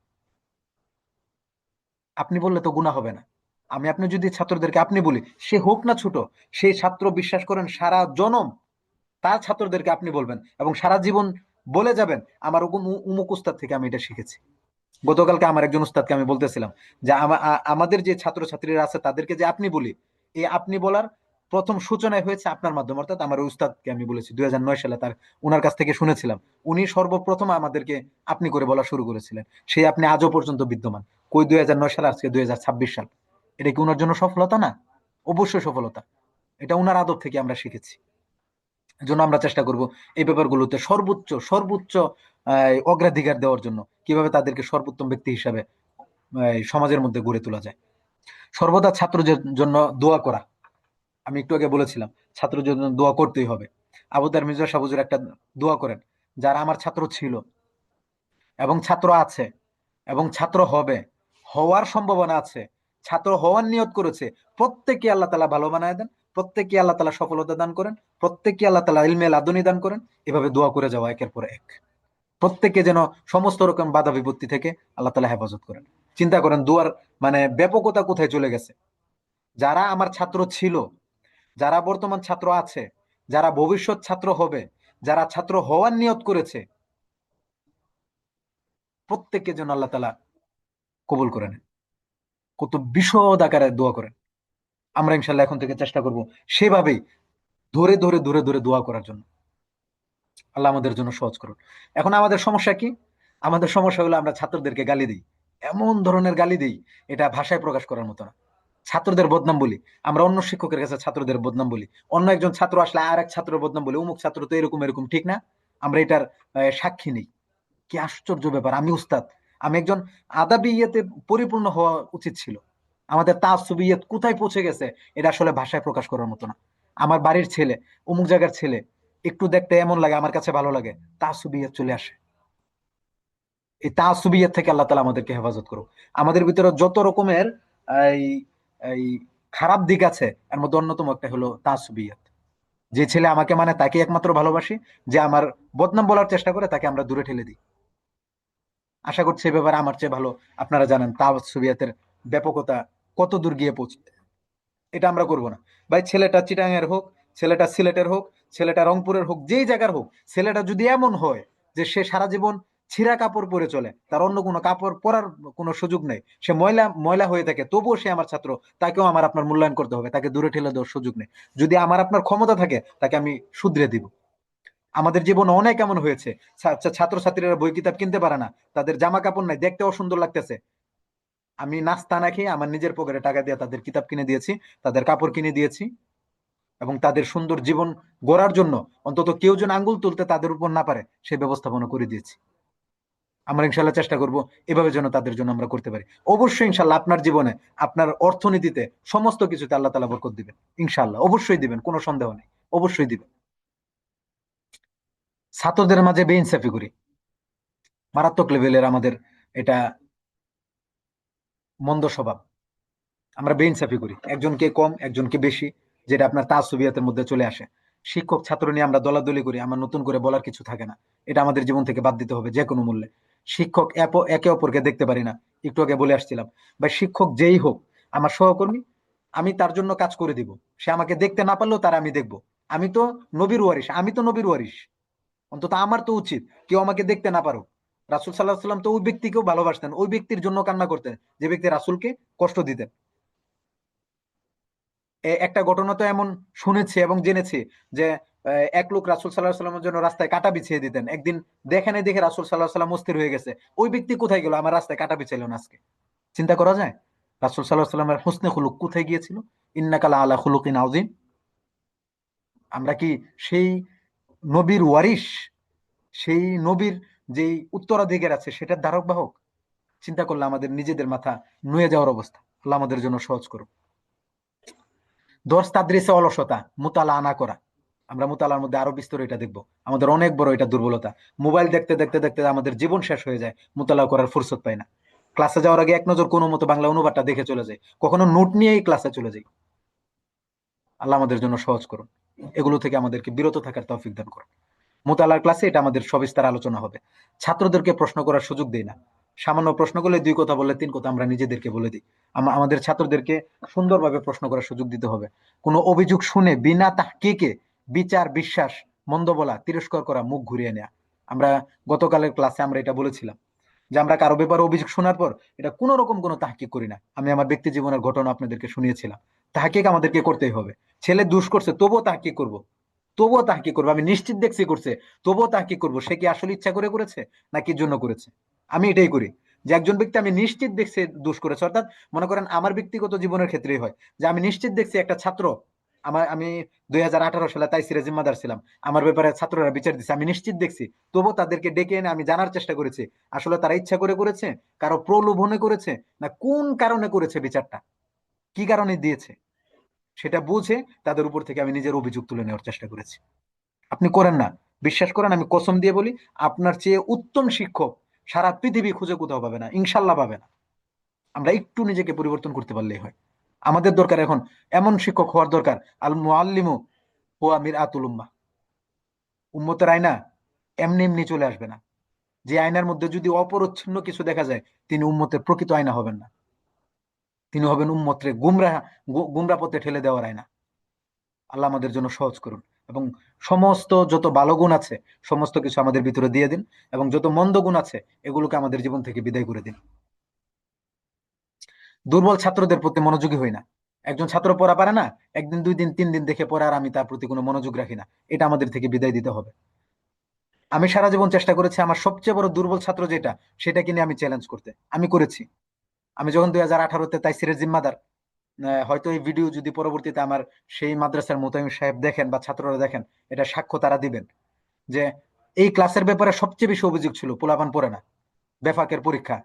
আপনি বললে তো গুনাহ হবে না। আপনি যদি ছাত্রদেরকে আপনি বলি, সে হোক না ছোট, সেই ছাত্র বিশ্বাস করেন সারা জনম তার ছাত্রদেরকে আপনি বলবেন এবং সারা জীবন বলে যাবেন আমার উমুক উস্তাদ থেকে আমি এটা শিখেছি। গতকালকে আমার একজন উস্তাদকে আমি বলতেছিলাম যে আমাদের যে ছাত্রছাত্রীরা আছে তাদেরকে যে আপনি বলি, এই আপনি বলার প্রথম সূচনায় হয়েছে আপনার মাধ্যমে। অর্থাৎ আমার ওই উস্তাদকে আমি বলেছি 2009 সালে, ওনার কাছ থেকে শুনেছিলাম। উনি সর্বপ্রথম আমাদেরকে আপনি করে বলা শুরু করেছিলেন, সেই আপনি আজও পর্যন্ত বিদ্যমান। কই 2009 সাল, আজকে 2026 সাল। এটা কি ওনার জন্য সফলতা না? অবশ্যই সফলতা। এটা ওনার আদব থেকে আমরা শিখেছি। জন্য আমরা চেষ্টা করব এই ব্যাপারগুলোতে সর্বোচ্চ সর্বোচ্চ অগ্রাধিকার দেওয়ার জন্য, কিভাবে তাদেরকে সর্বোত্তম ব্যক্তি হিসাবে সমাজের মধ্যে গড়ে তোলা যায়। সর্বদা ছাত্রদের জন্য দোয়া করা, আমি একটু আগে বলেছিলাম ছাত্রদের জন্য দোয়া করতেই হবে। আবু মির্জা সাহুজুর একটা দোয়া করেন, যারা আমার ছাত্র ছিল এবং ছাত্র আছে এবং ছাত্র হবে, হওয়ার সম্ভাবনা আছে, ছাত্র হওয়ার নিয়ত করেছে, প্রত্যেককে আল্লাহ তাআলা ভালো বানায় দেন, প্রত্যেককে আল্লাহ তাআলা সফলতা দান করেন, প্রত্যেককে আল্লাহ তাআলা ইলমে লাদুনি দান করেন। এভাবে দোয়া করে যাওয়া একের পর এক। প্রত্যেককে যেন সমস্ত রকম বাধা বিপত্তি থেকে আল্লাহ তাআলা হেফাজত করেন। চিন্তা করেন দুয়ার মানে ব্যাপকতা কোথায় চলে গেছে। যারা আমার ছাত্র ছিল, যারা বর্তমান ছাত্র আছে, যারা ভবিষ্যৎ ছাত্র হবে, যারা ছাত্র হওয়ার নিয়ত করেছে, প্রত্যেককে যেন আল্লাহ তাআলা কবুল করে নেন। কত বিশদ আকারে দোয়া করেন। আমরা ইনশাল্লাহ এখন থেকে চেষ্টা করব সেভাবেই ধরে ধরে ধরে ধরে দোয়া করার জন্য। আল্লাহ আমাদের জন্য সহজ করুন। এখন আমাদের সমস্যা কি? আমাদের সমস্যা হলো আমরা ছাত্রদেরকে গালি দিই, এমন ধরনের গালি দিই, এটা ভাষায় প্রকাশ করার মতো না। ছাত্রদের বদনাম বলি, আমরা অন্য শিক্ষকের কাছে ছাত্রদের বদনাম বলি, অন্য একজন ছাত্র আসলে আর এক ছাত্রের বদনাম বলি, অমুক ছাত্র তো এরকম এরকম, ঠিক না? আমরা এটার সাক্ষী নেই। কি আশ্চর্য ব্যাপার! আমি উস্তাদ, আমি একজন আদাবি ইয়েতে পরিপূর্ণ হওয়া উচিত ছিল। আমাদের তাআসসুবি ইয়ত কোথায় পৌঁছে গেছে, এটা আসলে ভাষায় প্রকাশ করার মতো না। আমার বাড়ির ছেলে, অমুক জায়গার ছেলে, একটু দেখতে এমন লাগে, আমার কাছে ভালো লাগে, তাআসসুবি ইয়ত চলে আসে। এই তাআসসুবি ইয়ত থেকে আল্লাহ তাআলা আমাদেরকে হেফাজত করুক। আমাদের ভিতরে যত রকমের এই এই খারাপ দিক আছে, এর মধ্যে অন্যতম একটা হলো তাআসসুবি ইয়ত। যে ছেলে আমাকে মানে তাকে একমাত্র ভালোবাসি, যে আমার বদনাম বলার চেষ্টা করে তাকে আমরা দূরে ঠেলে দিই। আশা করছি এ ব্যাপারে আমার চেয়ে ভালো আপনারা জানেন তাওসুবিয়াতের ব্যাপকতা কত দূর গিয়ে পৌঁছে। এটা আমরা করব না। ভাই, ছেলেটা চিটাঙের হোক, ছেলেটা সিলেটের হোক, ছেলেটা রংপুরের হোক, যেই জায়গার হোক, ছেলেটা যদি এমন হয় যে সে সারা জীবন ছিঁড়া কাপড় পরে চলে, তার অন্য কোনো কাপড় পরার কোনো সুযোগ নেই, সে ময়লা ময়লা হয়ে থাকে, তবুও সে আমার ছাত্র, তাকেও আমার আপনার মূল্যায়ন করতে হবে, তাকে দূরে ঠেলে দেওয়ার সুযোগ নেই। যদি আমার আপনার ক্ষমতা থাকে তাকে আমি শুধরে দিব। আমাদের জীবনে অনেক এমন হয়েছে, ছাত্রছাত্রীরা বই কিতাব কিনতে পারে না, তাদের জামা কাপড় নাই, দেখতে অসুন্দর লাগতেছে, আমি নাস্তা না খেয়ে আমার নিজের পকেটে টাকা দিয়ে তাদের কিতাব কিনে দিয়েছি, তাদের কাপড় কিনে দিয়েছি, এবং তাদের সুন্দর জীবন গড়ার জন্য অন্তত কেউ যেন আঙ্গুল তুলতে তাদের উপর না পারে সে ব্যবস্থাপনা করে দিয়েছি। আমরা ইনশাল্লাহ চেষ্টা করব এভাবে যেন তাদের জন্য আমরা করতে পারি। অবশ্যই ইনশাল্লাহ আপনার জীবনে, আপনার অর্থনীতিতে, সমস্ত কিছুতে আল্লাহ তাআলা বরকত দিবেন। ইনশাল্লাহ অবশ্যই দিবেন, কোনো সন্দেহ নেই, অবশ্যই দিবেন। ছাত্রদের মাঝে বেইনসাফি করি, মারাত্মক লেভেলের আমাদের এটা মন্দ স্বভাব। আমরা বেইনসাফি করি, একজনকে কম একজনকে বেশি, যেটা আপনার তাসুবিয়াতের মধ্যে চলে আসে। শিক্ষক ছাত্র নিয়ে আমরা দলাদলি করি, আমার নতুন করে বলার কিছু থাকে না। এটা আমাদের জীবন থেকে বাদ দিতে হবে যে কোনো মূল্যে। শিক্ষক একে অপরকে দেখতে পারি না, একটু আগে বলে আসছিলাম। বা শিক্ষক যেই হোক, আমার সহকর্মী, আমি তার জন্য কাজ করে দিব। সে আমাকে দেখতে না পারলেও তার আমি দেখবো। আমি তো নবীর ওয়ারিস, আমি তো নবীর ওয়ারিস, অন্তত আমার তো উচিত কেউ আমাকে দেখতে না পারো। রাসূল সাল্লাল্লাহু আলাইহি সাল্লাম তো ওই ব্যক্তিকেও ভালোবাসতেন, ওই ব্যক্তির জন্য কান্না করতেন যে ব্যক্তি রাসূলকে কষ্ট দিতেন। একটা ঘটনা তো এমন শুনেছি এবং জেনেছি যে এক লোক রাসূল সাল্লাল্লাহু আলাইহি সাল্লামের জন্য রাস্তায় কাঁটা বিছিয়ে দিতেন। একদিন দেখে নাই দেখে রাসূল সাল্লাল্লাহু আলাইহি সাল্লাম অস্থির হয়ে গেছে, ওই ব্যক্তি কোথায় গেল, আমার রাস্তায় কাঁটা বিছাইলো না আজকে। চিন্তা করা যায় রাসূল সাল্লাল্লাহু আলাইহি সাল্লামের হুসনে খুলুক কোথায় গিয়েছিল। ইন্নাকা লা আলা খুলুকিন আযীম। আমরা কি সেই নবীর ওয়ারিস, সেই নবীর যেই উত্তরাধিকার আছে সেটার ধারক বাহক? চিন্তা করলে আমাদের নিজেদের মাথা নুয়ে যাওয়ার অবস্থা। আল্লাহ আমাদের জন্য সহজ করুন। দর্স তাদরিসে অলসতা, মুতালা না করা। আমরা মুতালার মধ্যে আরো বিস্তর এটা দেখবো, আমাদের অনেক বড় এটা দুর্বলতা। মোবাইল দেখতে দেখতে দেখতে আমাদের জীবন শেষ হয়ে যায়, মুতালা করার ফুরসত পাই না। ক্লাসে যাওয়ার আগে এক নজর কোনো মতো বাংলা অনুবাদটা দেখে চলে যাই, কখনো নোট নিয়েই ক্লাসে চলে যাই। আল্লাহ আমাদের জন্য সহজ করুন, এগুলো থেকে আমাদেরকে বিরত থাকার তৌফিক দান করুন। মোতালার ক্লাসে এটা আমাদের সবিস্তার আলোচনা হবে। ছাত্রদেরকে প্রশ্ন করার সুযোগ দেই না। সামান্য প্রশ্ন করলে দুই কথা বললে তিন কথা আমরা নিজেদেরকে বলে দিই। আমাদের ছাত্রদেরকে সুন্দরভাবে প্রশ্ন করার সুযোগ দিতে হবে। কোনো অভিযোগ শুনে বিনা তাহকিকে বিচার বিশ্বাস মন্দ বলা, তিরস্কার করা, মুখ ঘুরিয়ে নেওয়া। আমরা গতকালের ক্লাসে আমরা এটা বলেছিলাম যে আমরা কারো ব্যাপারে অভিযোগ শোনার পর এটা কোনো রকম কোনো তাহকিক করি না। আমি আমার ব্যক্তি জীবনের ঘটনা আপনাদেরকে শুনিয়েছিলাম। তাহকিক আমাদেরকে করতেই হবে। ছেলে দুষ করছে তবুও তাহকিক করব, তবুও তাহকিক করবো। আমি নিশ্চিত দেখছি করছে, তবুও তাহকিক করবো সে কি আসলে ইচ্ছা করে করেছে না কি জন্য করেছে। আমি এটাই করি, যে একজন ব্যক্তি আমি নিশ্চিত দেখছি দোষ করেছে, অর্থাৎ মনে করেন আমার ব্যক্তিগত জীবনের ক্ষেত্রেই হয় যে আমি নিশ্চিত দেখছি একটা ছাত্র, আমি 2018 সালে তাইসিরে জিম্মাদার ছিলাম, আমার ব্যাপারে ছাত্ররা বিচার দিচ্ছে, আমি নিশ্চিত দেখছি, তবুও তাদেরকে ডেকে এনে আমি জানার চেষ্টা করেছি আসলে তারা ইচ্ছা করে করেছে, কারো প্রলোভনে করেছে, না কোন কারণে করেছে, বিচারটা কি কারণে দিয়েছে, সেটা বুঝে তাদের উপর থেকে আমি নিজের অভিযোগ তুলে নেওয়ার চেষ্টা করেছি। আপনি করেন না, বিশ্বাস করেন, আমি কসম দিয়ে বলি, আপনার চেয়ে উত্তম শিক্ষক সারা পৃথিবী খুঁজে কোথাও পাবে না, ইনশাল্লাহ পাবে না। আমরা একটু নিজেকে পরিবর্তন করতে পারলেই হয়। আমাদের দরকার এখন এমন শিক্ষক হওয়ার দরকার, আল মুআল্লিমু হুয়া মিরআতুল উম্মাহ। উম্মতের আয়না এমনি এমনি চলে আসবে না। যে আয়নার মধ্যে যদি অপরিচ্ছন্ন কিছু দেখা যায়, তিনি উম্মতের প্রকৃত আয়না হবেন না, তিনি হবেন উম্মতরে গুমরা পথে ঠেলে দেওয়ার আয়না। আল্লাহ আমাদের জন্য সহজ করুন, এবং সমস্ত যত ভালো গুণ আছে সমস্ত কিছু আমাদের ভিতরে দিয়ে দিন, এবং যত মন্দ গুণ আছে এগুলোকে আমাদের জীবন থেকে বিদায় করে দিন। দুর্বল ছাত্রদের প্রতি মনোযোগী হই না। একজন ছাত্র পড়া পারে না, একদিন, 2 দিন, 3 দিন দেখে পড়ে, আর আমি তার প্রতি কোনো মনোযোগ রাখি না। এটা আমাদের থেকে বিদায় দিতে হবে। আমি সারা জীবন চেষ্টা করেছি আমার সবচেয়ে বড় দুর্বল ছাত্র যেটা, সেটাকে নিয়ে আমি চ্যালেঞ্জ করতে, আমি করেছি। আমি যখন 2018-তে তাইসিরের জিম্মাদার, হয়তো এই ভিডিও যদি পরবর্তীতে আমার সেই মাদ্রাসার মোতায়েম সাহেব দেখেন বা ছাত্ররা দেখেন, এটা সাক্ষ্য তারা দিবেন যে এই ক্লাসের ব্যাপারে সবচেয়ে বেশি অভিযোগ ছিল পোলাপান পড়ে না। বেফাকের পরীক্ষা,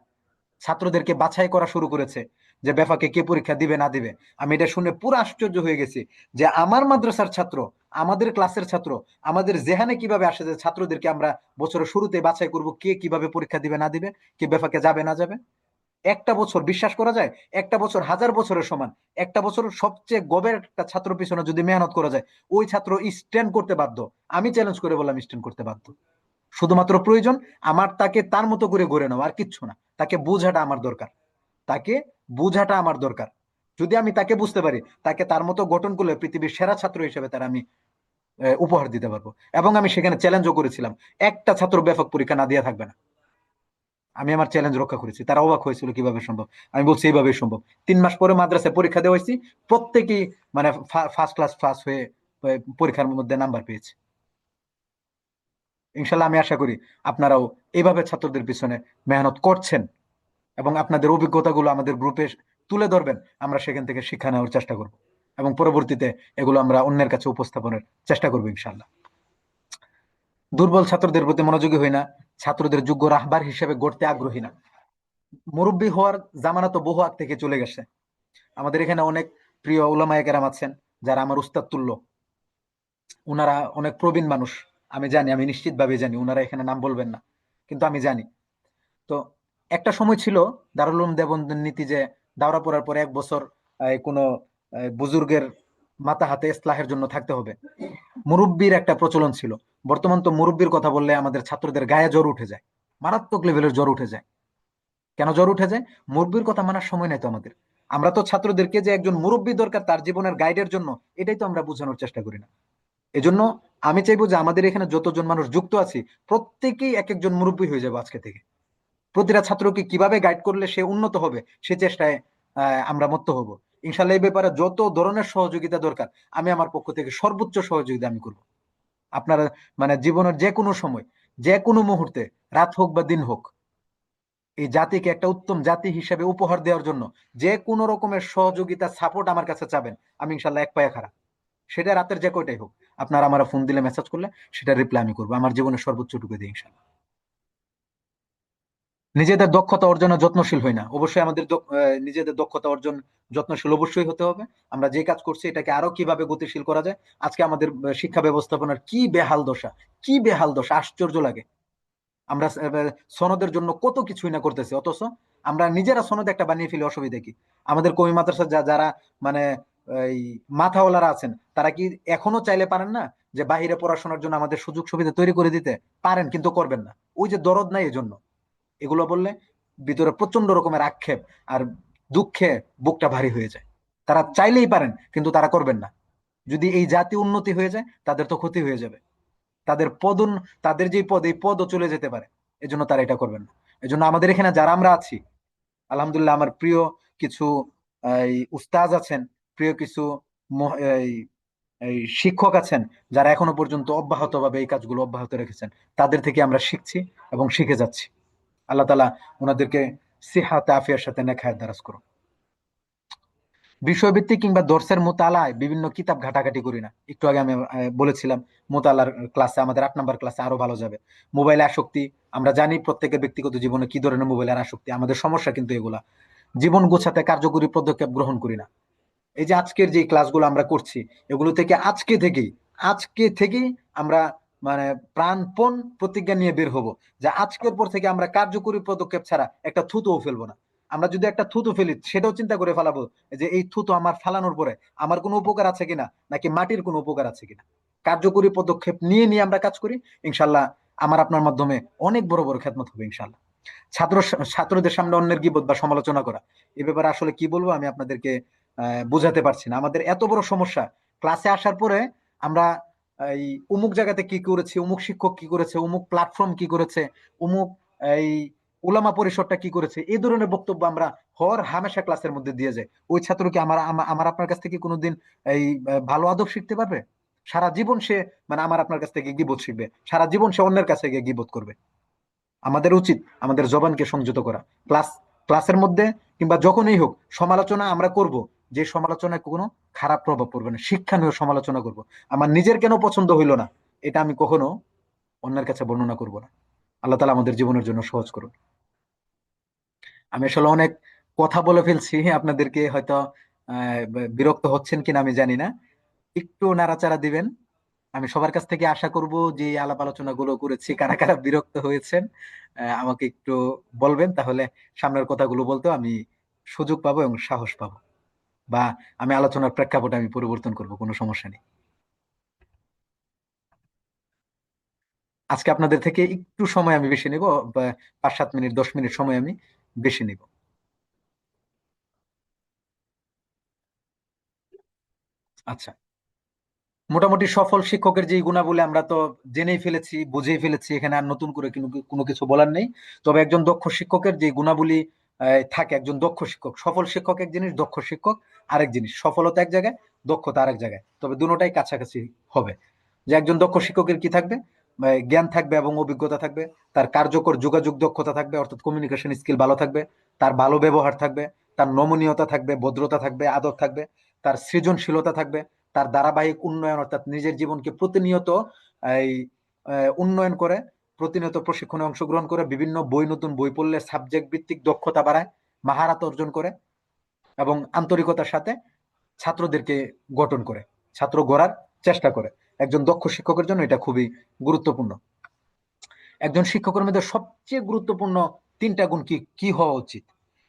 ছাত্রদেরকে বাছাই করা শুরু করেছে যে বেফাকে কে পরীক্ষা দিবে না দিবে। আমি এটা শুনে পুরো আশ্চর্য হয়ে গেছি যে আমার মাদ্রাসার ছাত্র, আমাদের ক্লাসের ছাত্র, আমাদের জেহানে কিভাবে আসে যে ছাত্রদেরকে আমরা বছরের শুরুতে বাছাই করব কে কিভাবে পরীক্ষা দিবে না দিবে, কে বেফাকে যাবে না যাবে। একটা বছর বিশ্বাস করা যায়, একটা বছর 1000 বছরের সমান। একটা বছর সবচেয়ে গবের একটা ছাত্র পিছনে যদি মেহনত করা যায়, ওই ছাত্র স্ট্যান্ড করতে বাধ্য। আমি চ্যালেঞ্জ করে বললাম স্ট্যান্ড করতে বাধ্য। শুধুমাত্র প্রয়োজন আমার তাকে তার মতো করে গড়ে নেওয়া, আর কিচ্ছু না। তাকে বোঝাটা আমার দরকার, তাকে বোঝাটা আমার দরকার। যদি আমি তাকে বুঝতে পারি, তাকে তার মতো গঠন করলে পৃথিবীর সেরা ছাত্র হিসেবে তার আমি উপহার দিতে পারবো। এবং আমি সেখানে চ্যালেঞ্জও করেছিলাম, একটা ছাত্র ব্যাপক পরীক্ষা না দিয়ে থাকবে না। আমি আমার চ্যালেঞ্জ রক্ষা করেছি। তারা অবাক হয়েছিল কিভাবে সম্ভব। আমি বলছি এইভাবেই সম্ভব। 3 মাস পরে মাদ্রাসায় পরীক্ষা দেওয়া হয়েছি, প্রত্যেকেই মানে ফার্স্ট ক্লাস পাস হয়ে পরীক্ষার মধ্যে নাম্বার পেয়েছে। ইনশাল্লাহ আমি আশা করি আপনারাও এইভাবে ছাত্রদের পিছনে মেহনত করছেন, এবং আপনাদের অভিজ্ঞতাগুলো আমাদের গ্রুপে তুলে ধরবেন। আমরা সেখান থেকে শিক্ষা নেওয়ার চেষ্টা করব, এবং পরবর্তীতে এগুলো আমরা অন্যের কাছে উপস্থাপনের চেষ্টা করবো ইনশাল্লাহ। দুর্বল ছাত্রদের প্রতি মনোযোগী হই না, ছাত্রদের যোগ্য রাহবার হিসেবে গড়তে আগ্রহী না। মুরব্বী হওয়ার জামানা তো বহু আগ থেকে চলে গেছে। আমাদের এখানে অনেক প্রিয় উলামায়ে কেরাম আছেন যারা আমার উস্তাদ তুল্য। উনারা অনেক প্রবীণ মানুষ। আমি জানি, আমি নিশ্চিত ভাবে জানি, উনারা এখানে নাম বলবেন না, কিন্তু আমি জানি। তো একটা সময় ছিল দারুল উলুম দেওবন্দের নীতি যে দাওরা পড়ার পরে 1 বছর কোনো বুজুর্গের মাথা হাতে ইসলাহের জন্য থাকতে হবে। মুরব্বির একটা প্রচলন ছিল। বর্তমান তো মুরব্বির কথা বললে আমাদের ছাত্রদের গায়ে জ্বর উঠে যায়, মারাত্মক লেভেলের জ্বর উঠে যায়। কেন জ্বর উঠে যায়? মুরব্বির কথা মানার সময় নাই তো আমাদের। আমরা তো ছাত্রদেরকে যে একজন মুরব্বী দরকার তার জীবনের গাইডের জন্য, এটাই তো আমরা বোঝানোর চেষ্টা করি না। এজন্য আমি চাইবো যে আমাদের এখানে যতজন মানুষ যুক্ত আছি, প্রত্যেকেই এক একজন মুরব্বী হয়ে যাবো আজকে থেকে। প্রতিটা ছাত্রকে কিভাবে গাইড করলে সে উন্নত হবে সে চেষ্টায় আমরা মত্ত হব। ইনশাল্লাহ এই ব্যাপারে যত ধরনের সহযোগিতা দরকার আমি আমার পক্ষ থেকে সর্বোচ্চ সহযোগিতা আমি করব। আপনারা মানে জীবনের যে কোনো সময়, যে কোনো মুহূর্তে, রাত হোক বা দিন হোক, এই জাতিকে একটা উত্তম জাতি হিসেবে উপহার দেওয়ার জন্য যে কোনো রকমের সহযোগিতা সাপোর্ট আমার কাছে চাবেন, আমি ইনশাল্লাহ এক পায়ে খাড়া। সেটা রাতের যে কয়টাই হোক, আপনারা আমার ফোন দিলে, মেসেজ করলে সেটা রিপ্লাই আমি করবো আমার জীবনের সর্বোচ্চটুকু দিয়ে ইনশাল্লাহ। নিজেদের দক্ষতা অর্জনে যত্নশীল হই না। অবশ্যই আমাদের নিজেদের দক্ষতা অর্জন যত্নশীল অবশ্যই হতে হবে। আমরা যে কাজ করছি এটাকে আরো কিভাবে গতিশীল করা যায়। আজকে আমাদের শিক্ষা ব্যবস্থাপনার কি বেহাল দশা, কি বেহাল দশা, আশ্চর্য লাগে। আমরা সনদের জন্য কত কিছুই না করতেছি, অথচ আমরা নিজেরা সনদ একটা বানিয়ে ফেলি, অসুবিধা কি? আমাদের কমি মাদ্রাসা যারা মানে এই মাথাওয়ালারা আছেন, তারা কি এখনো চাইলে পারেন না যে বাহিরে পড়াশোনার জন্য আমাদের সুযোগ সুবিধা তৈরি করে দিতে? পারেন, কিন্তু করবেন না। ওই যে দরদ নাই এজন্য। এগুলো বললে ভিতরে প্রচন্ড রকমের আক্ষেপ আর দুঃখে বুকটা ভারী হয়ে যায়। তারা চাইলেই পারেন, কিন্তু তারা করবেন না। যদি এই জাতি উন্নতি হয়ে যায় তাদের তো ক্ষতি হয়ে যাবে। তাদের তাদের যে পদ, এই পদও চলে যেতে পারে। এজন্য তারা এটা করবেন না। এজন্য আমাদের এখানে যারা আমরা আছি, আলহামদুলিল্লাহ, আমার প্রিয় কিছু এই উস্তাজ আছেন, প্রিয় কিছু এই এই শিক্ষক আছেন, যারা এখনো পর্যন্ত অব্যাহতভাবে এই কাজগুলো অব্যাহত রেখেছেন। তাদের থেকে আমরা শিখছি এবং শিখে যাচ্ছি। আল্লাহ তালা ওনাদেরকে সিহাত আফিয়ার সাথে নেক হায়াত দারাজ করুন। বিষয়ভিত্তিক কিংবা দর্শের মোতালায় বিভিন্ন কিতাব ঘাটাঘাটি করি না। একটু আগে আমি বলেছিলাম মোতালার ক্লাসে, আমাদের 8 নম্বর ক্লাসে আরো ভালো যাবে। মোবাইলে আসক্তি, আমরা জানি প্রত্যেকের ব্যক্তিগত জীবনে কি ধরনের মোবাইলের আসক্তি। আমাদের সমস্যা কিন্তু এগুলা। জীবন গোছাতে কার্যকরী পদক্ষেপ গ্রহণ করি না। এই যে আজকের যে ক্লাসগুলো আমরা করছি, এগুলো থেকে আজকে থেকেই আমরা মানে প্রাণপণ প্রতিজ্ঞা নিয়ে বের হব যে আজকের পর থেকে আমরা কার্যকরী পদক্ষেপ ছাড়া একটা থুতুও ফেলবো না। আমরা যদি একটা থুতু ফেলি সেটাও চিন্তা করে ফেলাবো যে এই থুতু আমার ফালানোর পরে আমার কোনো উপকার আছে কিনা, নাকি মাটির কোনো উপকার আছে কিনা। কার্যকরী পদক্ষেপ নিয়ে নিয়ে আমরা কাজ করি, ইনশাল্লাহ আমার আপনার মাধ্যমে অনেক বড় বড় খেদমত হবে ইনশাল্লাহ। ছাত্র ছাত্রদের সামনে অন্যের গীবত বা সমালোচনা করা, এ ব্যাপারে আসলে কি বলবো আমি আপনাদেরকে বোঝাতে পারছি না। আমাদের এত বড় সমস্যা, ক্লাসে আসার পরে আমরা এই অমুক জায়গাতে কি করেছি, অমুক শিক্ষক কি করেছে, অমুক প্ল্যাটফর্ম কি করেছে, অমুক এই উলামা পরিষদটা কি করেছে, এই ধরনের বক্তব্য আমরা হর হামেশা ক্লাসের মধ্যে দিয়ে যাই। ওই ছাত্র কি আমার আমার আপনার কাছ থেকে কোনোদিন এই ভালো আদব শিখতে পারবে? সারা জীবন সে মানে আমার আপনার কাছ থেকে গীবত শিখবে, সারা জীবন সে অন্যের কাছে গিয়ে গীবত করবে। আমাদের উচিত আমাদের জবানকে সংযত করা। ক্লাসের মধ্যে কিংবা যখনই হোক সমালোচনা আমরা করব, যে সমালোচনায় কোনো খারাপ প্রভাব পড়বে না, শিক্ষণীয় সমালোচনা করব। আমার নিজের কেন পছন্দ হইল না, এটা আমি কখনো অন্যের কাছে বর্ণনা করব না। আল্লাহ তালা আমাদের জীবনের জন্য সহজ করুন। আমি আসলে অনেক কথা বলে ফেলছি, আপনাদেরকে হয়তো বিরক্ত হচ্ছেন কিনা আমি জানি না। একটু নাড়াচাড়া দিবেন। আমি সবার কাছ থেকে আশা করব যে এই আলাপ আলোচনা গুলো করেছি, কারা কারা বিরক্ত হয়েছেন আমাকে একটু বলবেন, তাহলে সামনের কথাগুলো বলতে আমি সুযোগ পাবো এবং সাহস পাবো, বা আমি আলোচনার প্রেক্ষাপট আমি পরিবর্তন করব, কোনো সমস্যা নেই। আজকে আপনাদের থেকে একটু সময় আমি বেশি নিব, 5-7 মিনিট 10 মিনিট সময় আমি বেশি নিব। আচ্ছা, মোটামুটি সফল শিক্ষকের যে গুণাবলী আমরা তো জেনেই ফেলেছি, বুঝেই ফেলেছি, এখানে আর নতুন করে কোনো কোনো কিছু বলার নেই। তবে একজন দক্ষ শিক্ষকের যে গুণাবলী থাকে, একজন দক্ষ শিক্ষক, সফল শিক্ষক এক জিনিস, দক্ষ শিক্ষক আরেক জিনিস। সফলতা এক জায়গায়, দক্ষতা আরেক জায়গায়, তবে দুটোটাই কাছাকাছি হবে। যে একজন দক্ষ শিক্ষকের কি থাকবে, জ্ঞান থাকবে এবং অভিজ্ঞতা থাকবে, তার কার্যকর যোগাযোগ দক্ষতা থাকবে, অর্থাৎ কমিউনিকেশন স্কিল ভালো থাকবে, তার ভালো ব্যবহার থাকবে, তার নমনীয়তা থাকবে, ভদ্রতা থাকবে, আদব থাকবে, তার সৃজনশীলতা থাকবে, তার ধারাবাহিক উন্নয়ন, অর্থাৎ নিজের জীবনকে প্রতিনিয়ত এই উন্নয়ন করে, প্রতিনিয়ত প্রশিক্ষণে অংশগ্রহণ করে, বিভিন্ন বই, নতুন বই পড়লে সাবজেক্ট ভিত্তিক দক্ষতা বাড়ায়, মাহারাত অর্জন করে, এবং আন্তরিকতার সাথে ছাত্রদেরকে গঠন করে, ছাত্র গড়ার চেষ্টা করে। একজন দক্ষ শিক্ষকের জন্য এটা খুবই গুরুত্বপূর্ণ। একজন শিক্ষকের মধ্যে সবচেয়ে গুরুত্বপূর্ণ 3টা গুণ কি কি হওয়া উচিত?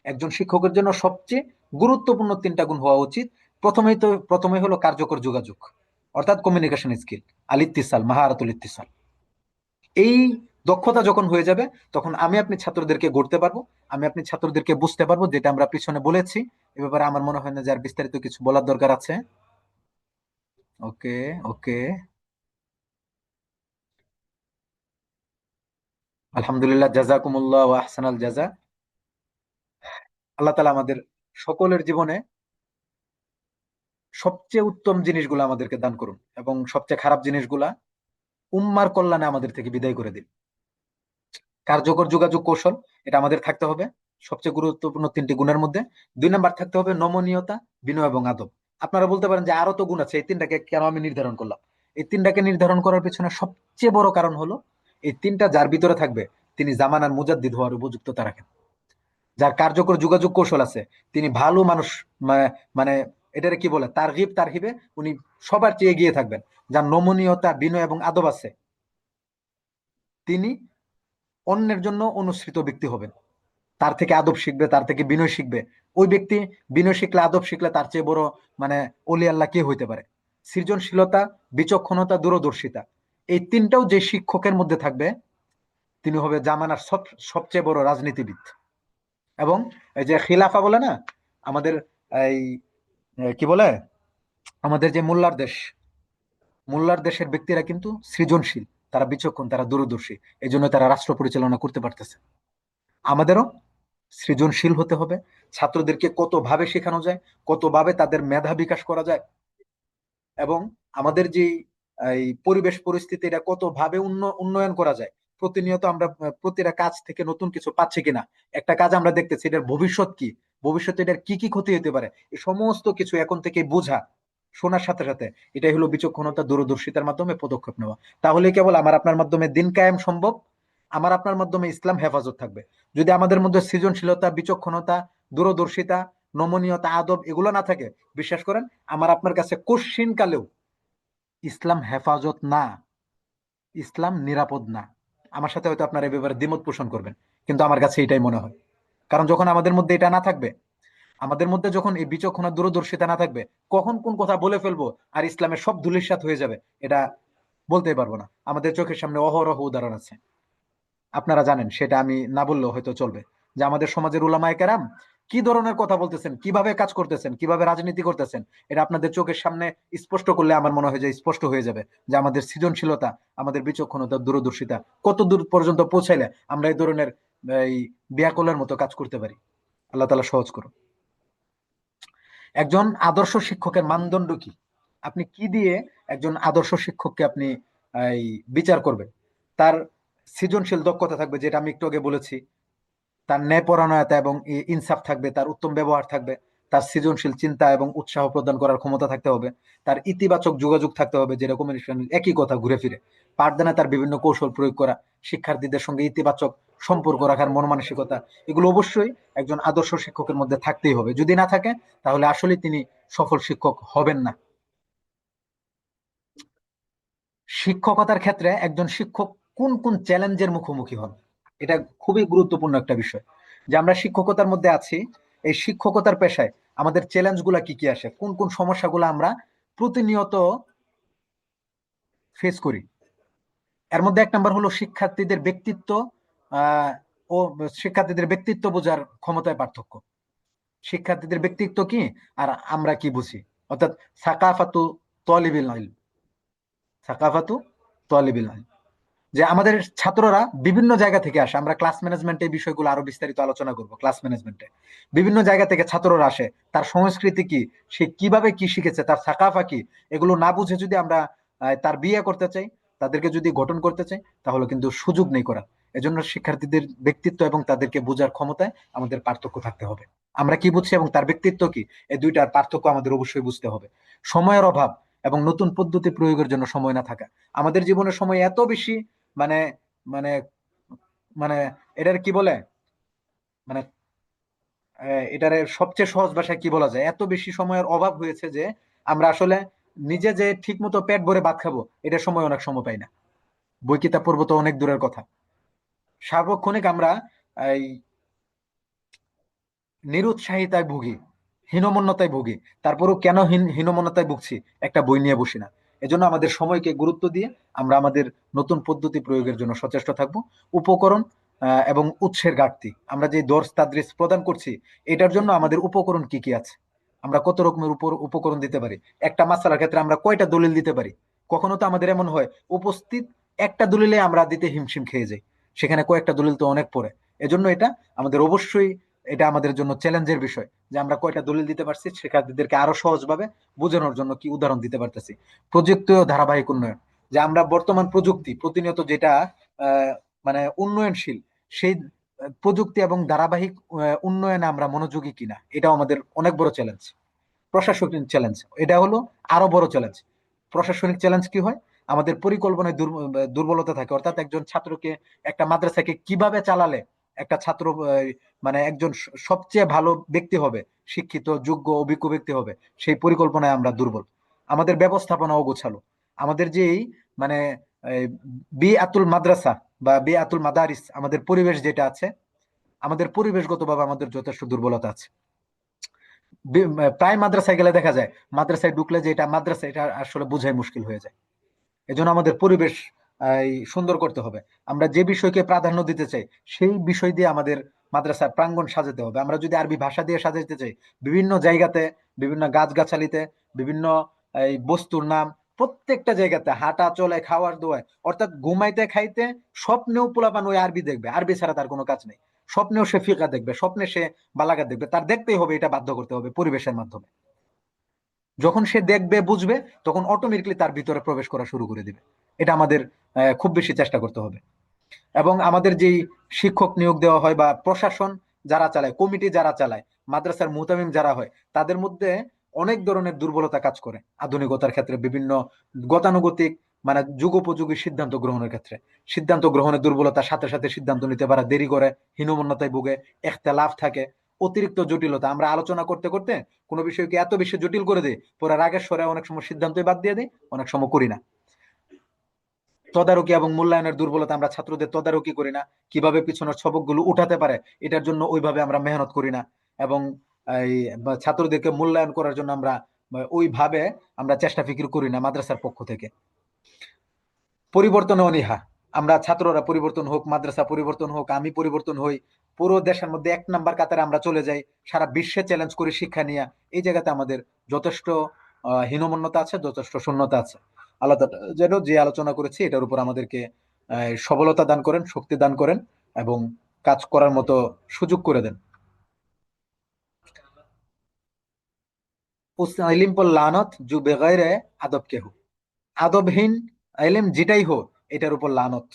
একজন শিক্ষকের জন্য সবচেয়ে গুরুত্বপূর্ণ 3টা গুণ হওয়া উচিত। প্রথমে হলো কার্যকর যোগাযোগ, অর্থাৎ কমিউনিকেশন স্কিল, আল ইত্তিসাল, মাহারাতুল ইত্তিসাল। এই দক্ষতা যখন হয়ে যাবে, তখন আমি আপনি ছাত্রদেরকে গড়তে পারবো, আমি আপনি ছাত্রদেরকে বুঝতে পারবো, যেটা আমরা পিছনে বলেছি। এ ব্যাপারে আমার মনে হয় না যে আর বিস্তারিত কিছু বলার দরকার আছে। ওকে, ওকে, আলহামদুলিল্লাহ, জাজাকুমুল্লাহ ওয়া আহসানাল জাযা। আল্লাহ তাআলা আমাদের সকলের জীবনে সবচেয়ে উত্তম জিনিসগুলো আমাদেরকে দান করুন, এবং সবচেয়ে খারাপ জিনিসগুলা উম্মার কল্যাণে আমাদের থেকে বিদায় করে দিন। কার্যকর যোগাযোগ কৌশল, এটা আমাদের থাকতে হবে সবচেয়ে গুরুত্বপূর্ণ 3টি গুণের মধ্যে। 2 নাম্বার থাকতে হবে নমনীয়তা, বিনয় এবং আদব। আপনারা বলতে পারেন যে আরো তো গুণ আছে, এই 3টাকে কেন আমি নির্ধারণ করলাম? এই 3টাকে নির্ধারণ করার পেছনে সবচেয়ে বড় কারণ হলো, এই 3টা যার ভিতরে থাকবে তিনি জামানার মুজাদ্দিদ হওয়ার উপযুক্ততা রাখেন। যার কার্যকর যোগাযোগ কৌশল আছে, তিনি ভালো মানুষ, মানে এটারে কি বলে, তারগিব তারহিবে উনি সবার চেয়ে এগিয়ে থাকবেন। যার নমনীয়তা, বিনয় এবং আদব আছে, তিনি অন্যের জন্য অনুসৃত ব্যক্তি হবেন। তার থেকে আদব শিখবে, তার থেকে বিনয় শিখবে। ওই ব্যক্তি বিনয় শিখলে, আদব শিখলে তার চেয়ে বড় মানে অলি আল্লাহ কে হইতে পারে? সৃজনশীলতা, বিচক্ষণতা, দূরদর্শিতা, এই 3টাও যে শিক্ষকের মধ্যে থাকবে, তিনি হবে জামানার সবচেয়ে বড় রাজনীতিবিদ। এবং এই যে খিলাফা বলে না আমাদের, এই কি বলে, আমাদের যে মোল্লার দেশের ব্যক্তিরা কিন্তু সৃজনশীল, তারা বিচক্ষণ, তারা দূরদর্শী, এই জন্য তারা রাষ্ট্র পরিচালনা করতে পারতেছে। আমাদেরও সৃজনশীল হতে হবে। ছাত্রদেরকে কতভাবে শেখানো যায়, কতভাবে তাদের মেধা বিকাশ করা যায়, এবং আমাদের যে এই পরিবেশ পরিস্থিতি, এটা কতভাবে উন্নয়ন করা যায়। প্রতিনিয়ত আমরা প্রতিটা কাজ থেকে নতুন কিছু পাচ্ছি কিনা, একটা কাজ আমরা দেখতেছি, এটার ভবিষ্যৎ কি, ভবিষ্যতে এটার কি কি ক্ষতি হতে পারে, এই সমস্ত কিছু এখন থেকে বোঝা, শোনার সাথে সাথে, এটাই হলো বিচক্ষণতা, দূরদর্শিতার মাধ্যমে পদক্ষেপ নেওয়া। তাহলে কেবল আমার আপনার মাধ্যমে দিন কায়েম সম্ভব, আমার আপনার মাধ্যমে ইসলাম হেফাজত থাকবে। যদি আমাদের মধ্যে সৃজনশীলতা, বিচক্ষণতা, দূরদর্শিতা, নমনীয়তা, আদব এগুলো না থাকে, বিশ্বাস করেন আমার আপনার কাছে কোশ্চিন কালেও ইসলাম হেফাজত না, ইসলাম নিরাপদ না। আমার সাথে হয়তো আপনার এই ব্যাপারে দ্বিমত পোষণ করবেন, কিন্তু আমার কাছে এটাই মনে হয়। কারণ যখন আমাদের মধ্যে এটা না থাকবে, আমাদের মধ্যে যখন এই বিচক্ষণ আর দূরদর্শিতা না থাকবে, কখন কোন কথা বলে ফেলবো আর ইসলামের সব ধূলিসাৎ হয়ে যাবে, এটা বলতেই পারবো না। আমাদের চোখের সামনে অহরহ উদাহরণ আছে, আপনারা জানেন, সেটা আমি না বললেও হয়তো চলবে, যে আমাদের সমাজের উলামায়ে কেরাম কি ধরনের কথা বলতেছেন, কিভাবে কাজ করতেছেন, কিভাবে রাজনীতি করতেছেন, এটা আপনাদের চোখের সামনে স্পষ্ট করলে আমার মনে হয় যে স্পষ্ট হয়ে যাবে যে আমাদের সৃজনশীলতা, আমাদের বিচক্ষণতা, দূরদর্শিতা কত দূর পর্যন্ত পৌঁছাইলে আমরা এই ধরনের এই বিয়াকলের মতো কাজ করতে পারি। আল্লাহ তাআলা সহজ করুন। একজন আদর্শ শিক্ষকের মানদণ্ড কি? আপনি কি দিয়ে একজন আদর্শ শিক্ষককে আপনি এই বিচার করবেন? তার সৃজনশীল দক্ষতা থাকবে, যেটা আমি একটু আগে বলেছি, তার ন্যায়পরায়ণতা এবং ইনসাফ থাকবে, তার উত্তম ব্যবহার থাকবে, তার সৃজনশীল চিন্তা এবং উৎসাহ প্রদান করার ক্ষমতা থাকতে হবে, তার ইতিবাচক যোগাযোগ থাকতে হবে, যেটা কমিউনিকেশন, একই কথা ঘুরে ফিরে পাঠদানে তার বিভিন্ন কৌশল প্রয়োগ করা, শিক্ষার্থীদের সঙ্গে ইতিবাচক সম্পর্ক রাখার মন মানসিকতা, এগুলো অবশ্যই একজন আদর্শ শিক্ষকের মধ্যে থাকতেই হবে। যদি না থাকে তাহলে আসলে তিনি সফল শিক্ষক হবেন না। শিক্ষকতার ক্ষেত্রে একজন শিক্ষক কোন কোন চ্যালেঞ্জের মুখোমুখি হন, এটা খুবই গুরুত্বপূর্ণ একটা বিষয়। যে আমরা শিক্ষকতার মধ্যে আছি, এই শিক্ষকতার পেশায় আমাদের চ্যালেঞ্জ গুলা কি কি আসে, কোন কোন সমস্যাগুলো আমরা প্রতিনিয়ত ফেস করি। এর মধ্যে এক নাম্বার হলো শিক্ষার্থীদের ব্যক্তিত্ব আহ ও শিক্ষার্থীদের ব্যক্তিত্ব বোঝার ক্ষমতায় পার্থক্য। শিক্ষার্থীদের ব্যক্তিত্ব কি আর আমরা কি বুঝি, অর্থাৎ সাকাফাতু তলিবিল ইলম, সাকাফাতু তলিবিল ইলম, যে আমাদের ছাত্ররা বিভিন্ন জায়গা থেকে আসে। আমরা ক্লাস ম্যানেজমেন্টে এই বিষয়গুলো আরো বিস্তারিত আলোচনা করব। ক্লাস ম্যানেজমেন্টে বিভিন্ন জায়গা থেকে ছাত্ররা আসে, তার সংস্কৃতি কি, সে কিভাবে কি শিখেছে, তার সাকাফা কি, এগুলো না বুঝে যদি আমরা তার বিয়ে করতে চাই, তাদেরকে যদি গঠন করতে চাই, তাহলে কিন্তু সুযোগ নেই করা। এজন্য শিক্ষার্থীদের ব্যক্তিত্ব এবং তাদেরকে বোঝার ক্ষমতায় আমাদের পার্থক্য থাকতে হবে। আমরা কি বুঝছি এবং তার ব্যক্তিত্ব কি, এই দুইটার পার্থক্য আমাদের অবশ্যই বুঝতে হবে। সময়ের অভাব এবং নতুন পদ্ধতি প্রয়োগের জন্য সময় না থাকা। আমাদের জীবনের সময় এত বেশি, মানে মানে মানে এটার কি বলে, মানে এটার সবচেয়ে সহজ ভাষায় কি বলা যায়, এত বেশি সময়ের অভাব হয়েছে যে আমরা আসলে নিজে যে ঠিক মতো পেট ভরে ভাত খাবো এটার সময় অনেক সময় পাই না। বই কিতাব পড়বো তো অনেক দূরের কথা। সার্বক্ষণিক আমরা এই নিরুৎসাহিতায় ভুগি, হীনমন্যতায় ভুগি। তারপরেও কেন হীনমন্যতায় ভুগছি, একটা বই নিয়ে বসি না। এজন্য আমাদের সময়কে গুরুত্ব দিয়ে আমরা আমাদের নতুন পদ্ধতি প্রয়োগের জন্য সচেষ্ট থাকব। উপকরণ এবং উৎসের ঘাটতি, আমরা যে দর্স তাদরিস প্রদান করছি, এটার জন্য আমাদের উপকরণ কি কি আছে, আমরা কত রকমের উপকরণ দিতে পারি, একটা মাসালার ক্ষেত্রে আমরা কয়টা দলিল দিতে পারি। কখনো তো আমাদের এমন হয় উপস্থিত একটা দলিলে আমরা দিতে হিমশিম খেয়ে যাই, সেখানে কয়েকটা দলিল তো অনেক পড়ে। এজন্য এটা আমাদের অবশ্যই, এটা আমাদের জন্য চ্যালেঞ্জের বিষয় যে আমরা কয়টা দলিল দিতে পারছি, শিক্ষার্থীদেরকে আরো সহজভাবে বোঝানোর জন্য কি উদাহরণ দিতে পারতেছি। প্রযুক্তি ও ধারাবাহিক উন্নয়ন, যে আমরা বর্তমান প্রযুক্তি প্রতিনিয়ত যেটা মানে উন্নয়নশীল, সেই প্রযুক্তি এবং ধারাবাহিক উন্নয়নে আমরা মনোযোগী কিনা, এটাও আমাদের অনেক বড় চ্যালেঞ্জ। প্রশাসনিক চ্যালেঞ্জ, এটা হলো আরো বড় চ্যালেঞ্জ। প্রশাসনিক চ্যালেঞ্জ কি হয়, আমাদের পরিকল্পনায় দুর্বলতা থাকে। অর্থাৎ একজন ছাত্রকে, একটা মাদ্রাসাকে কিভাবে চালালে একটা ছাত্র মানে একজন সবচেয়ে ভালো ব্যক্তি হবে, শিক্ষিত যোগ্য অভিজ্ঞ ব্যক্তি হবে, সেই পরিকল্পনায় আমরা দুর্বল। আমাদের ব্যবস্থাপনা অগোছালো। আমাদের যেই মানে বি আতুল মাদ্রাসা বা বি আতুল মাদারিস, আমাদের পরিবেশ যেটা আছে, আমাদের পরিবেশগতভাবে আমাদের যথেষ্ট দুর্বলতা আছে। প্রায় মাদ্রাসায় গেলে দেখা যায়, মাদ্রাসায় ঢুকলে যে এটা মাদ্রাসা, এটা আসলে বোঝাই মুশকিল হয়ে যায়। এজন্য আমাদের পরিবেশ এই সুন্দর করতে হবে। আমরা যে বিষয়কে প্রাধান্য দিতে চাই, সেই বিষয় দিয়ে আমাদের মাদ্রাসার প্রাঙ্গণ সাজাতে হবে। আমরা যদি আরবি ভাষা দিয়ে সাজাতে চাই, বিভিন্ন জায়গাতে, বিভিন্ন গাছগাছালিতে, বিভিন্ন এই বস্তুর নাম, প্রত্যেকটা জায়গাতে হাঁটা চলে খাওয়ার দোয়ায়, অর্থাৎ ঘুমাইতে খাইতে স্বপ্নেও পোলাপান ওই আরবি দেখবে, আরবি ছাড়া তার কোনো কাজ নেই। স্বপ্নেও সে ফিকা দেখবে, স্বপ্নে সে বালাগাত দেখবে, তার দেখতেই হবে, এটা বাধ্য করতে হবে পরিবেশের মাধ্যমে। যখন সে দেখবে বুঝবে, তখন অটোমেটিকলি তার ভিতরে প্রবেশ করা শুরু করে দিবে। এটা আমাদের খুব বেশি চেষ্টা করতে হবে। এবং আমাদের যেই শিক্ষক নিয়োগ দেওয়া হয় বা প্রশাসন যারা চালায়, কমিটি যারা চালায়, মাদ্রাসার মুতামিম যারা হয়, তাদের মধ্যে অনেক ধরনের দুর্বলতা কাজ করে আধুনিকতার ক্ষেত্রে। বিভিন্ন গতানুগতিক মানে যুগোপযোগী সিদ্ধান্ত গ্রহণের ক্ষেত্রে, সিদ্ধান্ত গ্রহণের দুর্বলতার সাথে সাথে সিদ্ধান্ত নিতে পারা দেরি করে, হীনমন্যতায় ভুগে, এখতেলাফ থাকে, অতিরিক্ত জটিলতা। আমরা আলোচনা করতে করতে কোনো বিষয়কে এত বেশি জটিল করে দিই, পরে রাগের স্বরে অনেক সময় সিদ্ধান্তই বাদ দিয়ে দিই, অনেক সময় করি না। তদারকি এবং মূল্যায়নের দুর্বলতা, আমরা ছাত্রদের তদারকি করি না, কিভাবে পিছনের সবকগুলো উঠাতে পারে এটার জন্য ওইভাবে আমরা মেহনত করি না, এবং এই ছাত্রদেরকে মূল্যায়ন করার জন্য আমরা ওইভাবে আমরা চেষ্টা ফিকির করি না মাদ্রাসার পক্ষ থেকে। পরিবর্তনে অনীহা, আমরা ছাত্ররা পরিবর্তন হোক, মাদ্রাসা পরিবর্তন হোক, আমি পরিবর্তন হই, পুরো দেশের মধ্যে এক নাম্বার কাতারে আমরা চলে যাই, সারা বিশ্বে চ্যালেঞ্জ করি শিক্ষা নিয়ে, এই জায়গাতে আমাদের যথেষ্ট হীনমন্যতা আছে, যথেষ্ট শূন্যতা আছে। আল্লাহ তাআলা যেন যে আলোচনা করেছি এটার উপর আমাদেরকে সবলতা দান করেন, শক্তি দান করেন, এবং কাজ করার মতো সুযোগ করে দেন। উস ইলিম পর লানত জু বেগাইরে আদব কেহু, আদবহীন ইলম যেটাই হোক এটার উপর লানত।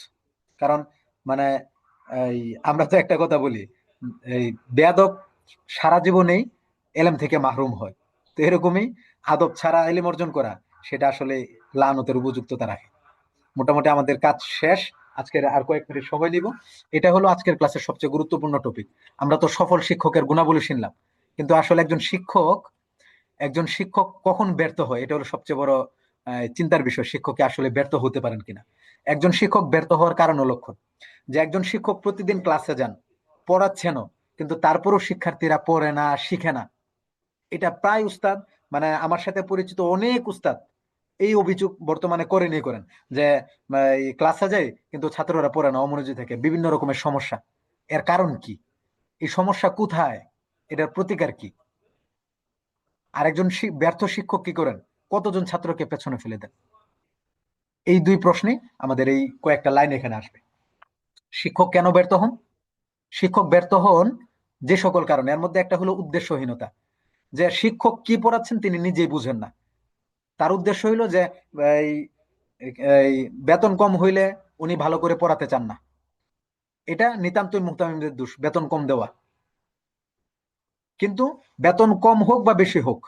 কারণ মানে এই আমরা তো একটা কথা বলি, এই বেয়াদব সারা জীবনেই এলেম থেকে মাহরুম হয়। তো এরকমই আদব ছাড়া এলেম অর্জন করা, সেটা আসলে লানতের উপযুক্ততা রাখে। মোটামুটি আমাদের কাজ শেষ। আজকের আর কয়েক মিনিট সময় নিব। এটা হলো আজকের ক্লাসের সবচেয়ে গুরুত্বপূর্ণ টপিক। আমরা তো সফল শিক্ষকের গুণাবলী শুনলাম, কিন্তু আসলে একজন শিক্ষক কখন ব্যর্থ হয় এটা হলো সবচেয়ে বড় চিন্তার বিষয়। শিক্ষককে আসলে ব্যর্থ হতে পারেন কিনা। একজন শিক্ষক ব্যর্থ হওয়ার কারণ ও লক্ষণ, যে একজন শিক্ষক প্রতিদিন ক্লাসে যান, পড়াচ্ছেনও, কিন্তু তারপরও শিক্ষার্থীরা পড়ে না, শিখে না। এটা প্রায় উস্তাদ, মানে আমার সাথে পরিচিত অনেক উস্তাদ এই অভিযোগ বর্তমানে করেন, যে এই ক্লাসে যায় কিন্তু ছাত্ররা পড়ে না, অমনোযোগী থাকে, বিভিন্ন রকমের সমস্যা। এর কারণ কি? এই সমস্যা কোথায়? এটার প্রতিকার কি? আরেকজন ব্যর্থ শিক্ষক কি করেন? কতজন ছাত্রকে পেছনে ফেলে দেন? এই দুই প্রশ্নে আমাদের এই কয়েকটা লাইন এখানে আসবে। শিক্ষক কেন ব্যর্থ হন? শিক্ষক ব্যর্থ হন যে সকল কারণে, এর মধ্যে একটা হলো উদ্দেশ্যহীনতা, যে শিক্ষক কি পড়াচ্ছেন তিনি নিজেই বুঝেন না। তার উদ্দেশ্য হইলো যে এই এই বেতন কম হইলে উনি ভালো করে পড়াতে চান না। এটা নিতান্তই মুহতামিমদের দোষ, বেতন কম দেওয়া। কিন্তু বেতন কম হোক বা বেশি হোক,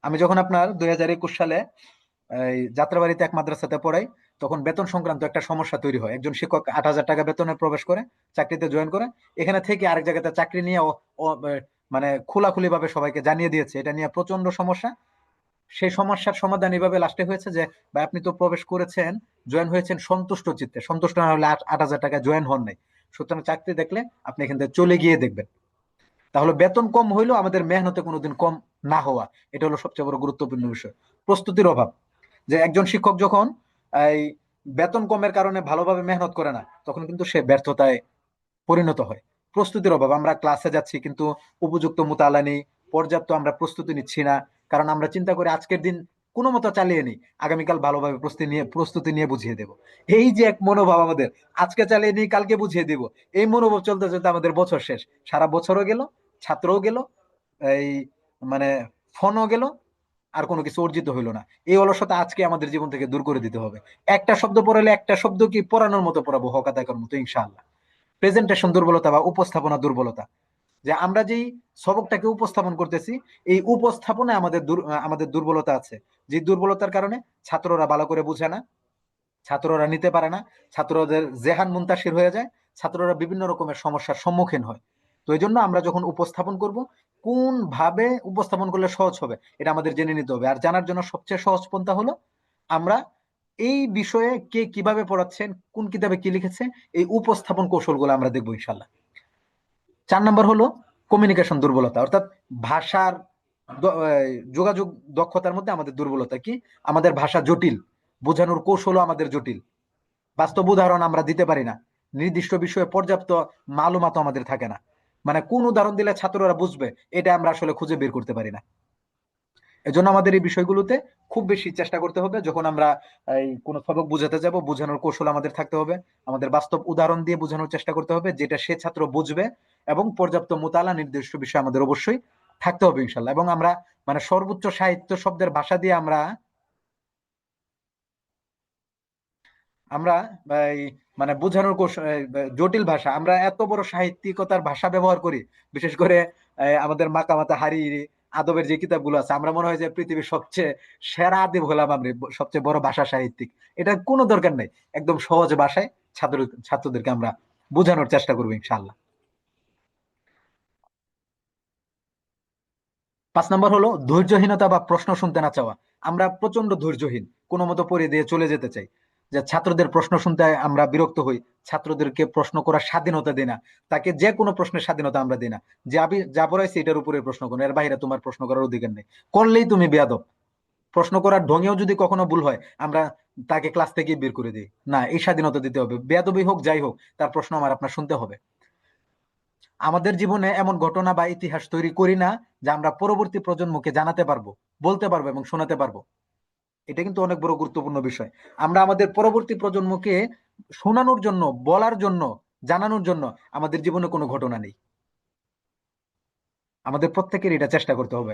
আমি যখন আপনার 2021 সালে এই যাত্রাবাড়িতে এক মাদ্রাসাতে পড়াই, তখন বেতন সংক্রান্ত একটা সমস্যা তৈরি হয়। একজন শিক্ষক 8,000 টাকা বেতনে প্রবেশ করে, চাকরিতে জয়েন করে, এখানে থেকে আরেক জায়গাতে চাকরি নিয়ে মানে খোলাখুলি ভাবে সবাইকে জানিয়ে দিয়েছে, এটা নিয়ে প্রচন্ড সমস্যা। সেই সমস্যার সমাধান এভাবে লাস্টে হয়েছে যে, ভাই আপনি তো প্রবেশ করেছেন, জয়েন হয়েছেন সন্তুষ্ট চিত্তে, সন্তুষ্ট না হলে 8,000 টাকা জয়েন হন নাই, সুতরাং চাকরি দেখলে আপনি এখান থেকে চলে গিয়ে দেখবেন। তাহলে বেতন কম হইলেও আমাদের মেহনতে কোনোদিন কম না হওয়া, এটা হলো সবচেয়ে বড় গুরুত্বপূর্ণ বিষয়। প্রস্তুতির অভাব, যে একজন শিক্ষক যখন এই বেতন কমের কারণে ভালোভাবে মেহনত করে না, তখন কিন্তু সে ব্যর্থতায় পরিণত হয়। প্রস্তুতির অভাব, আমরা ক্লাসে যাচ্ছি কিন্তু উপযুক্ত মোতালা নেই, পর্যাপ্ত আমরা প্রস্তুতি নিচ্ছি না, কারণ আমরা চিন্তা করি আজকের দিন কোনো মতো চালিয়ে নিই, আগামীকাল ভালোভাবে প্রস্তুতি নিয়ে বুঝিয়ে দেব। এই যে এক মনোভাব আমাদের, আজকে চালিয়ে নিই কালকে বুঝিয়ে দেব, এই মনোভাব চলতে চলতে আমাদের বছর শেষ, সারা বছরও গেল, ছাত্রও গেল, এই মানে ফোনও গেল, আর কোনো কিছু অর্জিত হইলো না। এই অলসতা আজকে আমাদের জীবন থেকে দূর করে দিতে হবে। একটা শব্দ পড়ালে একটা শব্দ কি পড়ানোর মতো পড়াবো, হক আদায় করার মতো, ইনশাআল্লাহ। প্রেজেন্টেশন দুর্বলতা বা উপস্থাপনা দুর্বলতা, যে আমরা যেই সবকটাকে উপস্থাপন করতেছি, এই উপস্থাপনায় আমাদের দুর্বলতা আছে। যে দুর্বলতার কারণে ছাত্ররা ভালো করে বুঝে না, ছাত্ররা নিতে পারে না, ছাত্রদের জেহান মুনতাসির হয়ে যায়, ছাত্ররা বিভিন্ন রকমের সমস্যার সম্মুখীন হয়। তো এই জন্য আমরা যখন উপস্থাপন করব, কোন ভাবে উপস্থাপন করলে সহজ হবে এটা আমাদের জেনে নিতে হবে। আর জানার জন্য সবচেয়ে সহজ পন্থা হলো, আমরা এই বিষয়ে কে কিভাবে পড়াচ্ছেন, কোন কিতাবে কি লিখেছে, এই উপস্থাপন কৌশলগুলো আমরা দেখবো ইনশাল্লাহ। 4 নম্বর হলো কমিউনিকেশন দুর্বলতা, অর্থাৎ ভাষার যোগাযোগ দক্ষতার মধ্যে আমাদের দুর্বলতা কি? আমাদের ভাষা জটিল, বোঝানোর কৌশলও আমাদের জটিল, বাস্তব উদাহরণ আমরা দিতে পারি না, নির্দিষ্ট বিষয়ে পর্যাপ্ত মালুমাত আমাদের থাকে না, মানে কোন উদাহরণ দিলে ছাত্ররা বুঝবে এটা আমরা আসলে খুঁজে বের করতে পারি না। এজন্য আমাদের এই বিষয়গুলোতে খুব বেশি চেষ্টা করতে হবে। যখন আমরা এই কোনো সবক বোঝাতে যাব, বোঝানোর কৌশল আমাদের থাকতে হবে, আমাদের বাস্তব উদাহরণ দিয়ে বোঝানোর চেষ্টা করতে হবে, যেটা সে ছাত্র বুঝবে, এবং পর্যাপ্ত মোতালা নির্দিষ্ট বিষয় আমাদের অবশ্যই থাকতে হবে ইনশাল্লাহ। এবং আমরা মানে সর্বোচ্চ সাহিত্য শব্দের ভাষা দিয়ে আমরা আমরা এই মানে বোঝানোর কৌশল, জটিল ভাষা, আমরা এত বড় সাহিত্যিকতার ভাষা ব্যবহার করি, বিশেষ করে আমাদের মাকামাতা হারিরি আদবের যে কিতাবগুলো আছে, আমরা মনে হয় যে পৃথিবীর সবচেয়ে সেরা আদিব হলাম আমরা, সবচেয়ে বড় ভাষা সাহিত্যিক। এটা কোনো দরকার নেই, একদম সহজ ভাষায় ছাত্রদেরকে আমরা বোঝানোর চেষ্টা করবো ইনশাআল্লাহ। 5 নম্বর হলো ধৈর্যহীনতা বা প্রশ্ন শুনতে না চাওয়া। আমরা প্রচন্ড ধৈর্যহীন, কোনো মতো পড়ে দিয়ে চলে যেতে চাই। যে ছাত্রদের প্রশ্ন শুনতে আমরা বিরক্ত হই, ছাত্রদেরকে প্রশ্ন করার স্বাধীনতা দিই না, তাকে যে কোনো প্রশ্নের স্বাধীনতা আমরা দিই না, যে আমি যা পড়াইছি এটার উপরে প্রশ্ন করো, এর বাইরে তোমার প্রশ্ন করার অধিকার নেই, করলেই তুমি বেয়াদব। প্রশ্ন করার ঢঙেও যদি কখনো ভুল হয়, আমরা তাকে ক্লাস থেকে বের করে দিই না, এই স্বাধীনতা দিতে হবে, বেয়াদবি হোক যাই হোক, তার প্রশ্ন আমার আপনার শুনতে হবে। আমাদের জীবনে এমন ঘটনা বা ইতিহাস তৈরি করি না যা আমরা পরবর্তী প্রজন্মকে জানাতে পারবো, বলতে পারবো এবং শোনাতে পারবো। এটা কিন্তু অনেক বড় গুরুত্বপূর্ণ বিষয়। আমরা আমাদের পরবর্তী প্রজন্মকে শোনানোর জন্য, বলার জন্য, জানানোর জন্য আমাদের জীবনে কোনো ঘটনা নেই। আমাদের প্রত্যেকের এটা চেষ্টা করতে হবে,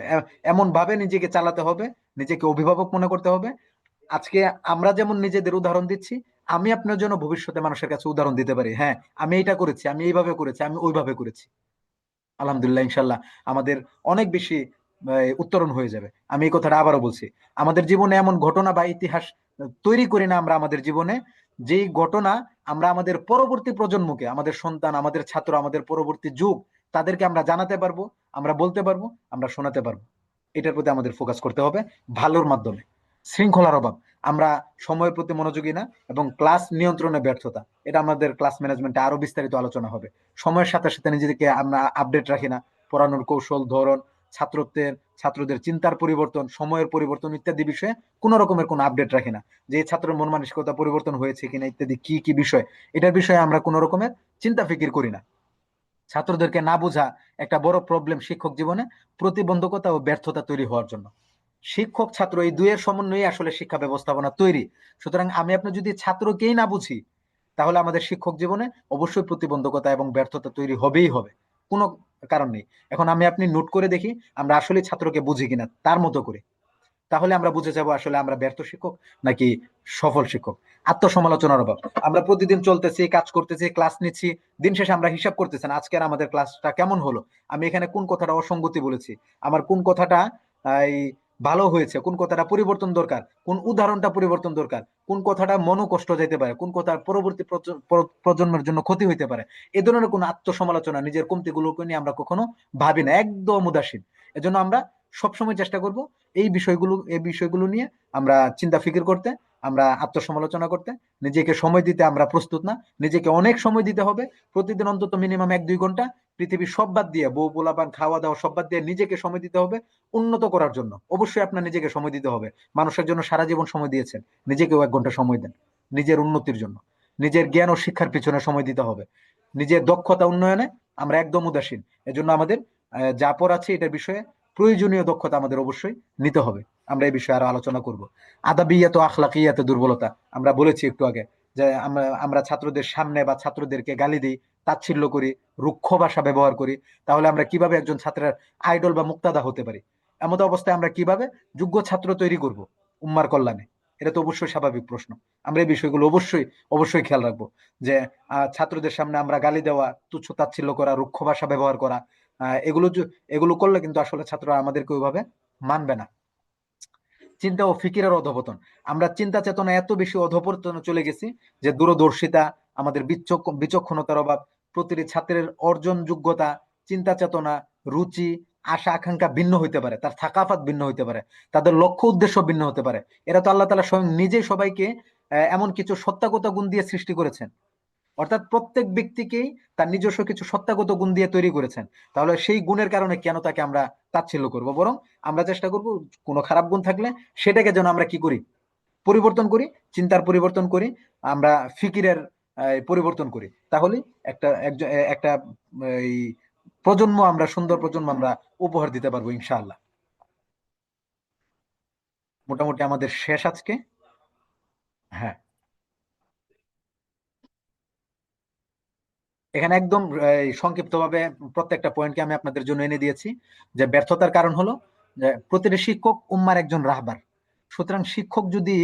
এমন ভাবে নিজেকে চালাতে হবে, নিজেকে অভিভাবক মনে করতে হবে। আজকে আমরা যেমন নিজেদের উদাহরণ দিচ্ছি, আমি আপনার জন্য ভবিষ্যতে মানুষের কাছে উদাহরণ দিতে পারি, হ্যাঁ আমি এইটা করেছি, আমি এইভাবে করেছি, আমি ওইভাবে করেছি। আলহামদুলিল্লাহ, ইনশাল্লাহ আমাদের অনেক বেশি উত্তরণ হয়ে যাবে। আমি এই কথাটা আবারও বলছি, আমাদের জীবনে এমন ঘটনা বা ইতিহাস তৈরি করি না আমরা আমাদের জীবনে, যেই ঘটনা আমরা আমাদের পরবর্তী প্রজন্মকে, আমাদের সন্তান, আমাদের ছাত্র, আমাদের পরবর্তী যুগ, তাদেরকে আমরা জানাতে পারবো, আমরা বলতে পারবো, আমরা শোনাতে পারবো। এটার প্রতি আমাদের ফোকাস করতে হবে, ভালোর মাধ্যমে। শৃঙ্খলার অভাব, আমরা সময়ের প্রতি মনোযোগী না, এবং ক্লাস নিয়ন্ত্রণে ব্যর্থতা, এটা আমাদের ক্লাস ম্যানেজমেন্টে আরো বিস্তারিত আলোচনা হবে। সময়ের সাথে সাথে নিজেদেরকে আমরা আপডেট রাখি না, পড়ানোর কৌশল, ধরন, ছাত্রদের চিন্তার পরিবর্তন, সময়ের পরিবর্তন ইত্যাদি বিষয়ে কোন রকমের কোনো আপডেট রাখি না, যে ছাত্রের মন মানসিকতা পরিবর্তন হয়েছে কিনা ইত্যাদি, কি কি বিষয়, এটার বিষয়ে আমরা কোন রকমের চিন্তা ফিকির করি না। ছাত্রদেরকে না বোঝা একটা বড় প্রবলেম শিক্ষক জীবনে, প্রতিবন্ধকতা ও ব্যর্থতা তৈরি হওয়ার জন্য। শিক্ষক ছাত্র এই দুইয়ের সমন্বয়ে আসলে শিক্ষা ব্যবস্থাপনা তৈরি। সুতরাং আমি আপনি যদি ছাত্রকেই না বুঝি, তাহলে আমাদের শিক্ষক জীবনে অবশ্যই প্রতিবন্ধকতা এবং ব্যর্থতা তৈরি হবেই হবে, কোনো কারণ নেই। এখন আমি আপনি নোট করে দেখি আমরা আসলে ছাত্রকে বুঝি কিনা তার মতো করে, তাহলে আমরা বুঝে যাবো আসলে আমরা ব্যর্থ শিক্ষক নাকি সফল শিক্ষক। আত্মসমালোচনার অভাব, আমরা প্রতিদিন চলতেছি, কাজ করতেছি, ক্লাস নিচ্ছি, দিন শেষে আমরা হিসাব করতেছি না আজকের আমাদের ক্লাসটা কেমন হলো, আমি এখানে কোন কথাটা অসঙ্গতি বলেছি, আমার কোন কথাটা এই ভালো হয়েছে, কোন কথাটা পরিবর্তন দরকার, কোন উদাহরণটা পরিবর্তন দরকার, কোন কথাটা মনো কষ্ট যাইতে পারে, কোন কথার পরবর্তী প্রজন্মের জন্য ক্ষতি হইতে পারে। এ ধরনের কোন আত্মসমালোচনা, নিজের কমতিগুলোকে নিয়ে আমরা কখনো ভাবি না, একদম উদাসীন। এজন্য আমরা সবসময় চেষ্টা করব এই বিষয়গুলো নিয়ে আমরা চিন্তা ফিকির করতে, আমরা আত্মসমালোচনা করতে, নিজেকে সময় দিতে আমরা প্রস্তুত না, নিজেকে অনেক সময় দিতে হবে। প্রতিদিন অন্তত মিনিমাম 1-2 ঘন্টা পৃথিবীর সব বাদ দিয়ে, বউ পোলাপান খাওয়া দাওয়া সব বাদ দিয়ে নিজেকে সময় দিতে হবে উন্নত করার জন্য। অবশ্যই আপনার নিজেকে সময় দিতে হবে, মানুষের জন্য সারা জীবন সময় দিয়েছেন, নিজেকেও 1 ঘন্টা সময় দেন নিজের উন্নতির জন্য। নিজের জ্ঞান ও শিক্ষার পিছনে সময় দিতে হবে, নিজের দক্ষতা উন্নয়নে আমরা একদম উদাসীন। এজন্য আমাদের যা পড়াচ্ছে এটার বিষয়ে প্রয়োজনীয় দক্ষতা আমাদের অবশ্যই নিতে হবে। আমরা এই বিষয়ে আরো আলোচনা করব। আদাবিয়াত ও আখলাকিয়াত দুর্বলতা, আমরা বলেছি একটু আগে, যে আমরা ছাত্রদের সামনে বা ছাত্রদেরকে গালি দিই, তাচ্ছিল্য করি, রুক্ষ ভাষা ব্যবহার করি, তাহলে আমরা কিভাবে একজন ছাত্রের আইডল বা মুক্তাদা হতে পারি? এমত অবস্থায় আমরা কিভাবে যোগ্য ছাত্র তৈরি করব উম্মার কল্যাণে? এটা তো অবশ্যই স্বাভাবিক প্রশ্ন। আমরা এই বিষয়গুলো অবশ্যই অবশ্যই খেয়াল রাখবো, যে ছাত্রদের সামনে আমরা গালি দেওয়া, তুচ্ছ তাচ্ছিল্য করা, রুক্ষ ভাষা ব্যবহার করা, এগুলো করলে কিন্তু আসলে ছাত্ররা আমাদেরকে ওইভাবে মানবে না। চিন্তা ও ফিকিরের অধপতন, আমরা চিন্তা চেতনা এত বেশি অধপতনে চলে গেছি যে দূরদর্শিতা, আমাদের বিচক্ষণতার অভাব, প্রতিটি ছাত্রের অর্জন যোগ্যতা, চিন্তা চেতনা, রুচি, আশা আকাঙ্ক্ষা ভিন্ন হইতে পারে, তার থাকাফাত ভিন্ন হইতে পারে, তাদের লক্ষ্য উদ্দেশ্য ভিন্ন হতে পারে। এরা তো আল্লাহ তাআলা স্বয়ং নিজেই সবাইকে এমন কিছু সত্তাগত গুণ দিয়ে সৃষ্টি করেছেন, অর্থাৎ প্রত্যেক ব্যক্তিকেই তার নিজস্ব কিছু সত্তাগত গুণ দিয়ে তৈরি করেছেন। তাহলে সেই গুণের কারণে কেন তাকে আমরা তাচ্ছিল্য করব? বরং আমরা চেষ্টা করব কোনো খারাপ গুণ থাকলে সেটাকে যেন আমরা কি করি, পরিবর্তন করি, চিন্তার পরিবর্তন করি, আমরা ফিকিরের পরিবর্তন করি। তাহলে একটা এই প্রজন্ম, আমরা সুন্দর প্রজন্ম আমরা উপহার দিতে পারবো ইনশাআল্লাহ। মোটামুটি আমাদের শেষ আজকে। হ্যাঁ, এখানে একদম সংক্ষিপ্তভাবে প্রত্যেকটা পয়েন্টকে আমি আপনাদের জন্য এনে দিয়েছি। যে ব্যর্থতার কারণ হলো যে প্রতিটি শিক্ষক উম্মার একজন রাহবার। সুতরাং শিক্ষক যদি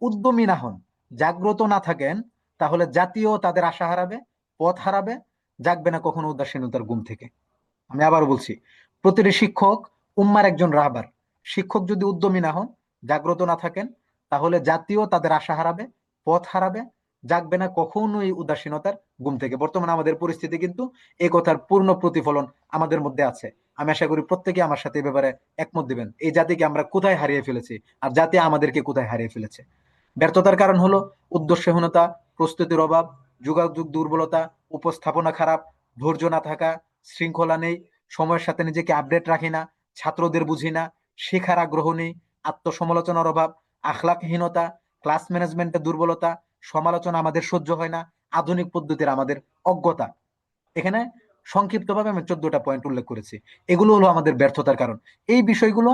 উদ্যমী না হন, জাগ্রত না থাকেন, তাহলে জাতীয় তাদের আশা হারাবে, পথ হারাবে, জাগবে না কখনো উদাসীনতার ঘুম থেকে। আমি আবার বলছি, প্রতিটি শিক্ষক উম্মার একজন রাহবার। শিক্ষক যদি উদ্যমী না হন, জাগ্রত না থাকেন, তাহলে জাতীয় তাদের আশা হারাবে, পথ হারাবে, জাগবে না কখনোই উদাসীনতার ঘুম থেকে। বর্তমানে আমাদের পরিস্থিতি কিন্তু এই কথার পূর্ণ প্রতিফলন আমাদের মধ্যে আছে। আমি আশা করি প্রত্যেকে আমার সাথে এই ব্যাপারে একমত দিবেন। এই জাতিকে আমরা কোথায় হারিয়ে ফেলেছি, আর জাতি আমাদেরকে কোথায় হারিয়ে ফেলেছে। ব্যর্থতার কারণ হলো উদ্দেশ্যহীনতা, প্রস্তুতির অভাব, যোগাযোগ দুর্বলতা, উপস্থাপনা খারাপ, ধৈর্য না থাকা, শৃঙ্খলা নেই, সময়ের সাথে নিজেকে আপডেট রাখি না, ছাত্রদের বুঝি না, শেখার আগ্রহ নেই, আত্মসমালোচনার অভাব, আখলাকহীনতা, ক্লাস ম্যানেজমেন্টের দুর্বলতা, সমালোচনা আমাদের সহ্য হয় না, আধুনিক পদ্ধতির আমাদের অজ্ঞতা। এখানে সংক্ষিপ্তভাবে আমি 14টা পয়েন্ট উল্লেখ করেছি। এগুলো হলো আমাদের ব্যর্থতার কারণ। এই বিষয়গুলো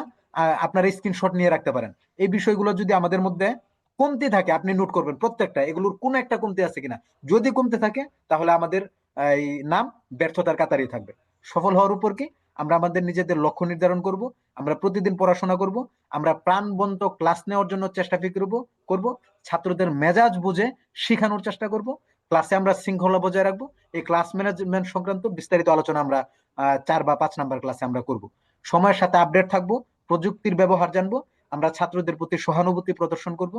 আপনারা স্ক্রিনশট নিয়ে রাখতে পারেন। এই বিষয়গুলো যদি আমাদের মধ্যে কমতি থাকে, আপনি নোট করবেন প্রত্যেকটা, এগুলোর কোন একটা কমতি আছে কিনা। যদি কমতে থাকে, তাহলে আমাদের এই নাম ব্যর্থতার কাতারেই থাকবে। সফল হওয়ার উপর কি, আমরা আমাদের নিজেদের লক্ষ্য নির্ধারণ করব, আমরা প্রতিদিন পড়াশোনা করব, আমরা প্রাণবন্ত ক্লাস নেওয়ার জন্য চেষ্টা করব, ছাত্রদের মেজাজ বুঝে শিখানোর চেষ্টা করব, ক্লাসে আমরা শৃঙ্খলা বজায় রাখবো। এই ক্লাস ম্যানেজমেন্ট সংক্রান্ত বিস্তারিত আলোচনা আমরা 4 বা 5 নাম্বার ক্লাসে আমরা করব। সময়ের সাথে আপডেট থাকবো, প্রযুক্তির ব্যবহার জানবো, আমরা ছাত্রদের প্রতি সহানুভূতি প্রদর্শন করব,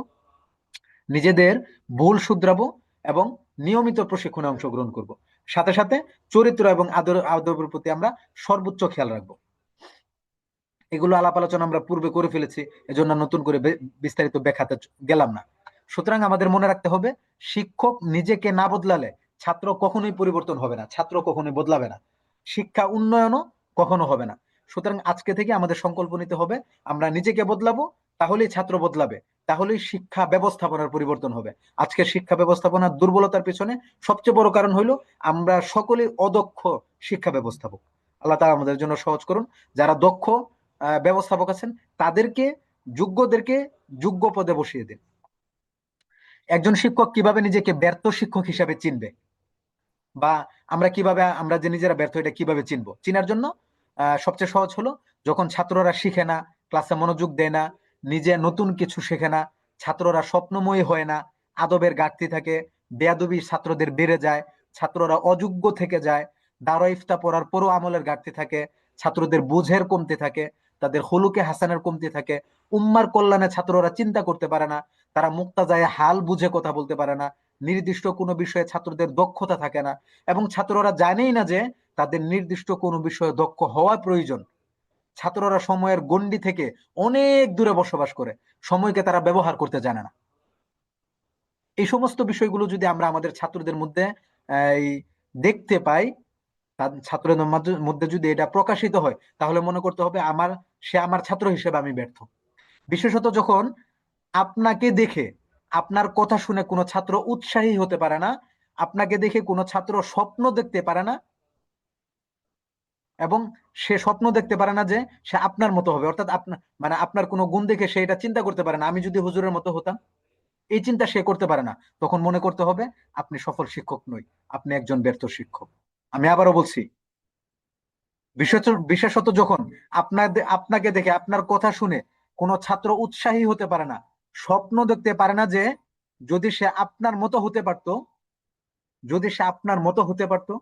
নিজেদের ভুল শুধরাবো এবং নিয়মিত প্রশিক্ষণে অংশগ্রহণ করব। সাথে সাথে চরিত্র এবং আদবের প্রতি আমরা সর্বোচ্চ খেয়াল রাখবো। এগুলো আলাপ আলোচনা আমরা পূর্বে করে ফেলেছি, এজন্য নতুন করে বিস্তারিত ব্যাখ্যাতে গেলাম না। সুতরাং আমাদের মনে রাখতে হবে, শিক্ষক নিজেকে না বদলালে ছাত্র কখনোই পরিবর্তন হবে না, ছাত্র কখনোই বদলাবে না, শিক্ষা উন্নয়নও কখনো হবে না। সুতরাং আজকে থেকে আমাদের সংকল্প নিতে হবে, আমরা নিজেকে বদলাবো, তাহলেই ছাত্র বদলাবে, তাহলেই শিক্ষা ব্যবস্থাপনার পরিবর্তন হবে। আজকে শিক্ষা ব্যবস্থাপনার দুর্বলতার পেছনে সবচেয়ে বড় কারণ হইলো আমরা সকলেই অদক্ষ শিক্ষা ব্যবস্থাপক। আল্লাহ তাআলা আমাদের জন্য সহজ করুন। যারা দক্ষ ব্যবস্থাপক আছেন, তাদেরকে, যোগ্যদেরকে যোগ্য পদে বসিয়ে দিন। একজন শিক্ষক কিভাবে নিজেকে ব্যর্থ শিক্ষক হিসাবে চিনবে, বা আমরা যে নিজেরা ব্যর্থ, এটা কিভাবে চিনবো? চিনার জন্য সবচেয়ে সহজ হলো, যখন ছাত্ররা শিখে না, ক্লাসে মনোযোগ দেয় না, নিজে নতুন কিছু শেখে না, ছাত্ররা স্বপ্নময়ী হয় না, আদবের ঘাটতি থাকে, বেয়াদবি ছাত্রদের বেড়ে যায়, ছাত্ররা অযোগ্য থেকে যায়, দারা ইফতা পড়ার পরও আমলের ঘাটতি থাকে, ছাত্রদের বুঝের কমতি থাকে, তাদের হুলুকে হাসানের কমতি থাকে, উম্মার কল্যাণে ছাত্ররা চিন্তা করতে পারে না, তারা মুক্তাজায়ে হাল বুঝে কথা বলতে পারে না, নির্দিষ্ট কোনো বিষয়ে ছাত্রদের দক্ষতা থাকে না, এবং ছাত্ররা জানেই না যে তাদের নির্দিষ্ট কোনো বিষয়ে দক্ষ হওয়া প্রয়োজন। ছাত্ররা সময়ের গণ্ডি থেকে অনেক দূরে বসবাস করে, সময়কে তারা ব্যবহার করতে জানে না। এই সমস্ত বিষয়গুলো যদি আমরা আমাদের ছাত্রদের মধ্যে এই দেখতে পাই, ছাত্রদের মধ্যে যদি এটা প্রকাশিত হয়, তাহলে মনে করতে হবে সে আমার ছাত্র হিসেবে আমি ব্যর্থ। বিশেষত যখন আপনাকে দেখে, আপনার কথা শুনে কোনো ছাত্র উৎসাহী হতে পারে না, আপনাকে দেখে কোনো ছাত্র স্বপ্ন দেখতে পারে না, এবং সে স্বপ্ন দেখতে পারে না যে সে আপনার মতো হবে, অর্থাৎ আপনার মানে আপনার কোনো গুণ দেখে সে এটা চিন্তা করতে পারে না, আমি যদি হুজুরের মতো হতাম, এই চিন্তা সে করতে পারে না। তখন মনে করতে হবে আপনি সফল শিক্ষক নই, আপনি একজন ব্যর্থ শিক্ষক। আমি আবারও বলছি, বিশেষত যখন আপনাকে দেখে, আপনার কথা শুনে কোনো ছাত্র উৎসাহী হতে পারে না, স্বপ্ন দেখতে পারে না যে যদি সে আপনার মতো হতে পারতো, যদি সে আপনার মতো হতে পারতো,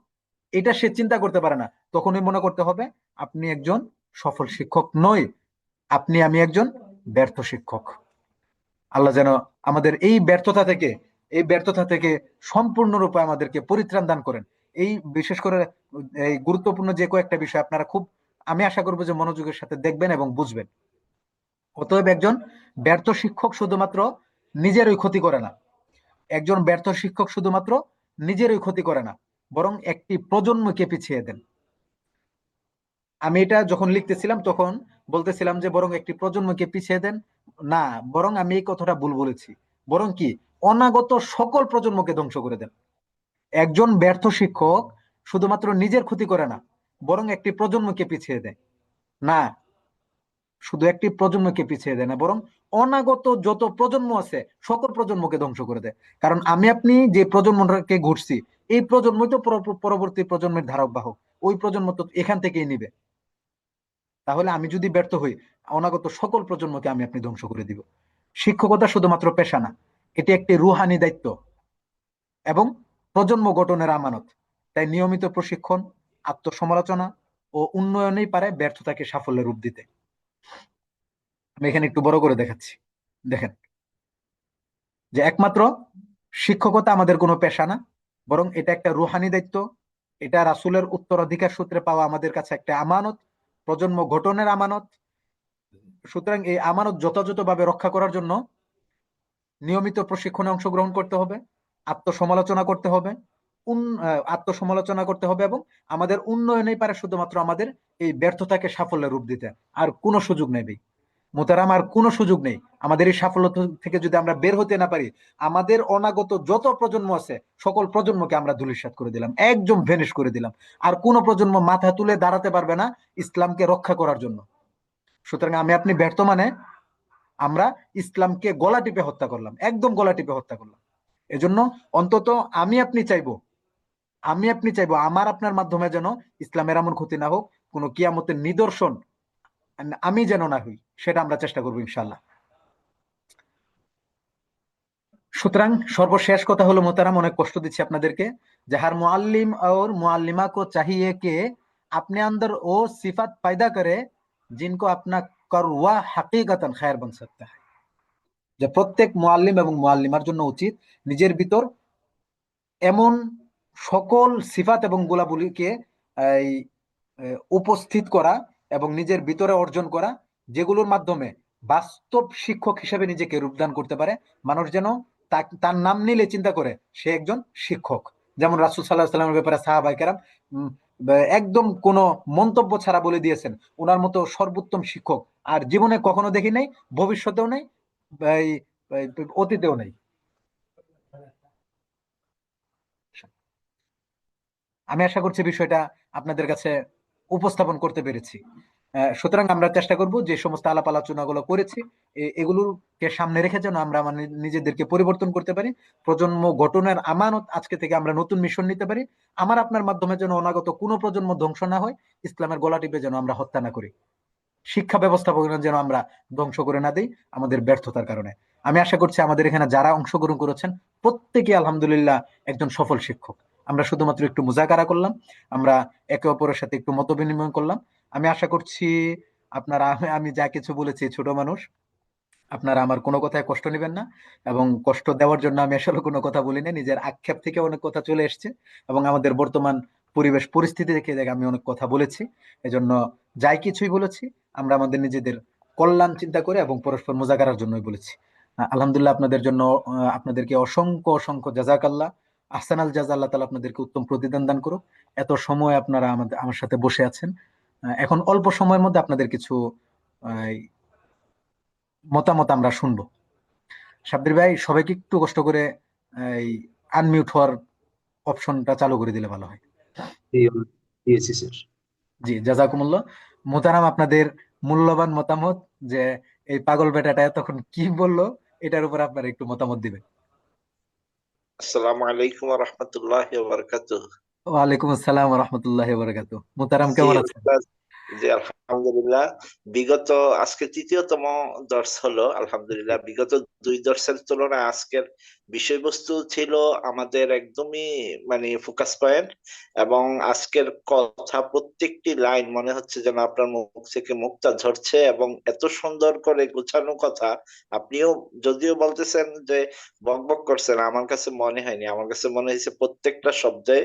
এটা সে চিন্তা করতে পারে না, তখনই মনে করতে হবে আপনি একজন সফল শিক্ষক নই, আমি একজন ব্যর্থ শিক্ষক। আল্লাহ যেন আমাদের এই ব্যর্থতা থেকে সম্পূর্ণরূপে আমাদেরকে পরিত্রাণ দান করেন। এই বিশেষ করে এই গুরুত্বপূর্ণ যে কয়েকটা বিষয় আপনারা খুব, আমি আশা করবো যে মনোযোগের সাথে দেখবেন এবং বুঝবেন। অতএব একজন ব্যর্থ শিক্ষক শুধুমাত্র নিজেরই ক্ষতি করে না, একজন ব্যর্থ শিক্ষক শুধুমাত্র নিজেরই ক্ষতি করে না, বরং একটি প্রজন্মকে পিছিয়ে দেন। আমি এটা যখন লিখতেছিলাম তখন বলতেছিলাম যে বরং একটি প্রজন্মকে পিছিয়ে দেন, না, বরং আমি এই কথাটা ভুল বলেছি, বরং কি, অনাগত সকল প্রজন্মকে ধ্বংস করে দেন। একজন ব্যর্থ শিক্ষক শুধুমাত্র নিজের ক্ষতি করে না, বরং একটি প্রজন্মকে পিছিয়ে দেয়। না, শুধু একটি প্রজন্মকে পিছিয়ে দেয় না, বরং অনাগত যত প্রজন্ম আছে সকল প্রজন্মকে ধ্বংস করে দেয়। কারণ আপনি যে প্রজন্মটাকে ঘুরছি, এই প্রজন্মই তো পরবর্তী প্রজন্মের ধারক বাহক, ওই প্রজন্ম তো এখান থেকেই নিবে। তাহলে আমি যদি ব্যর্থ হই, অনাগত সকল প্রজন্মকে আপনি ধ্বংস করে দিব। শিক্ষকতা শুধুমাত্র পেশা না, এটি একটি রুহানি দায়িত্ব এবং প্রজন্ম গঠনের আমানত। তাই নিয়মিত প্রশিক্ষণ, আত্মসমালোচনা ও উন্নয়নেই পারে ব্যর্থতাকে সাফল্যের রূপ দিতে। আমি এখানে একটু বড় করে দেখাচ্ছি, দেখেন, যে একমাত্র শিক্ষকতা আমাদের কোনো পেশা না, বরং এটা একটা রুহানি দায়িত্ব, এটা রাসূলের উত্তরাধিকার সূত্রে পাওয়া আমাদের কাছে একটা আমানত, প্রজন্ম গঠনের আমানত। সুতরাং এই আমানত যথাযথভাবে রক্ষা করার জন্য নিয়মিত প্রশিক্ষণে অংশগ্রহণ করতে হবে, আত্মসমালোচনা করতে হবে, আত্মসমালোচনা করতে হবে, এবং আমাদের উন্নয়নেই পারে শুধুমাত্র আমাদের এই ব্যর্থতাকে সাফল্যের রূপ দিতে। আর কোনো সুযোগ নেই ভাই, মোতারাম, আর কোনো সুযোগ নেই। আমাদের এই সাফল্য থেকে যদি আমরা বের হতে না পারি, আমাদের অনাগত যত প্রজন্ম আছে সকল প্রজন্মকে আমরা ধূলিসাৎ করে দিলাম, একদম ভেনিশ করে দিলাম। আর কোনো প্রজন্ম মাথা তুলে দাঁড়াতে পারবে না ইসলামকে রক্ষা করার জন্য। সুতরাং আমি আপনি ব্যর্থ মানে আমরা ইসলামকে গলা টিপে হত্যা করলাম, একদম গলা টিপে হত্যা করলাম। এজন্য অন্তত আমি আপনি চাইবো, আমার আপনার মাধ্যমে যেন ইসলামের এমন ক্ষতি না হোক, কোনো কিয়ামতের নিদর্শন আমি যেন না হই, সেটা আমরা চেষ্টা করবো ইনশাল্লাহ। সুতরাং সর্বশেষ কথা হলো মোহতারাম, অনেক কষ্ট দিচ্ছি আপনাদেরকে, যে हर मुअल्लिम और मुअल्लिमा को चाहिए कि अपने अंदर वो सिफत पैदा करे जिनको अपना करवा हकीकतन खैर बन सकता है। যে প্রত্যেক মুআল্লিম এবং মুআল্লিমার জন্য উচিত নিজের ভিতর এমন সকল সিফাত এবং গুণাবলীকে এই উপস্থিত করা এবং নিজের ভিতরে অর্জন করা, যেগুলোর মাধ্যমে বাস্তব শিক্ষক হিসেবে নিজেকে রূপদান করতে পারে। মানুষ যেন তার নাম নিলে চিন্তা করে সে একজন শিক্ষক। যেমন রাসূল সাল্লাল্লাহু আলাইহি ওয়াসাল্লামের ব্যাপারে সাহাবায়ে কেরাম একদম কোনো মন্তব্য ছাড়া বলে দিয়েছেন, ওনার মতো সর্বোত্তম শিক্ষক আর জীবনে কখনো দেখি নাই, ভবিষ্যতেও নেই, এই এই অতীতেও নেই। আমি আশা করছি বিষয়টা আপনাদের কাছে উপস্থাপন করতে পেরেছি। সুতরাং আমরা চেষ্টা করব যে সমস্ত আলাপ আলোচনাগুলো করেছি এগুলোকে সামনে রেখে যেন আমরা নিজেদেরকে পরিবর্তন করতে পারি, প্রজন্ম গঠনের আমানত আজকে থেকে আমরা নতুন মিশন নিতে পারি। আমার আপনার মাধ্যমে যেন অনাগত কোনো প্রজন্ম ধ্বংস না হয়, ইসলামের গলা টিপে যেন আমরা হত্যা না করি, শিক্ষা ব্যবস্থাপনা যেন আমরা ধ্বংস করে না দিই আমাদের ব্যর্থতার কারণে। আমি আশা করছি আমাদের এখানে যারা অংশগ্রহণ করেছেন প্রত্যেকে আলহামদুলিল্লাহ একজন সফল শিক্ষক। আমরা শুধুমাত্র একটু মুজাকারা করলাম, আমরা একে অপরের সাথে একটু মত বিনিময় করলাম। আমি আশা করছি আপনারা, আমি যা কিছু বলেছি, ছোট মানুষ, আপনারা আমার কোনো কথায় কষ্ট নেবেন না, এবং কষ্ট দেওয়ার জন্য আমি আসলে কোনো কথা বলি না, নিজের আক্ষেপ থেকে অনেক কথা চলে এসেছে, এবং আমাদের বর্তমান পরিবেশ পরিস্থিতি দেখে দেখে আমি অনেক কথা বলেছি। এজন্য যাই কিছুই বলেছি আমরা আমাদের নিজেদের কল্যাণ চিন্তা করে এবং পরস্পর মোজাকারার জন্যই বলেছি। আলহামদুলিল্লাহ, আপনাদের জন্য আপনাদেরকে অসংখ্য অসংখ্য জাযাকাল্লাহ, আহসানাল জাযা, আল্লাহ তাআলা আপনাদেরকে উত্তম প্রতিদান দান করুক। এত সময় আপনারা আমার সাথে বসে আছেন। এখন অল্প সময়ের মধ্যে আপনাদের কিছু আহ, মতামত আমরা শুনবো। সাব্বির ভাই, সবাইকে একটু কষ্ট করে এই আনমিউট হওয়ার অপশনটা চালু করে দিলে ভালো হয়। দিয়েছি স্যার। জি, জাযাকুমুল্লাহ। মোহতারাম, আপনাদের মূল্যবান মতামত, যে এই পাগল বেটাটা তখন কি বললো এটার উপর আপনারা একটু মতামত দিবেন। আসসালামু আলাইকুম ওয়া রাহমাতুল্লাহি ওয়া বারাকাতুহু। ওয়ালাইকুম আসসালাম ওয়া রাহমাতুল্লাহি ওয়া বারাকাতুহু। মোহতারাম, জি কেমন আছেন? উস্তাদ, জি আলহামদুলিল্লাহ। বিগত আজকে তৃতীয়তম দর্স হলো, আলহামদুলিল্লাহ। বিগত দুই দর্সের তুলনায় আজকের বিষয়বস্তু ছিল আমাদের একদমই মানে ফোকাস পয়েন্ট, এবং আজকের কথা প্রত্যেকটি লাইন মনে হচ্ছে যেন আপনার মুখ থেকে মুক্তা ঝরছে, এবং এত সুন্দর করে গোছানো কথা। আপনিও যদিও বলতেছেন যে বকবক করছেন, আমার কাছে মনে হয়নি, আমার কাছে মনে হয়েছে প্রত্যেকটা শব্দে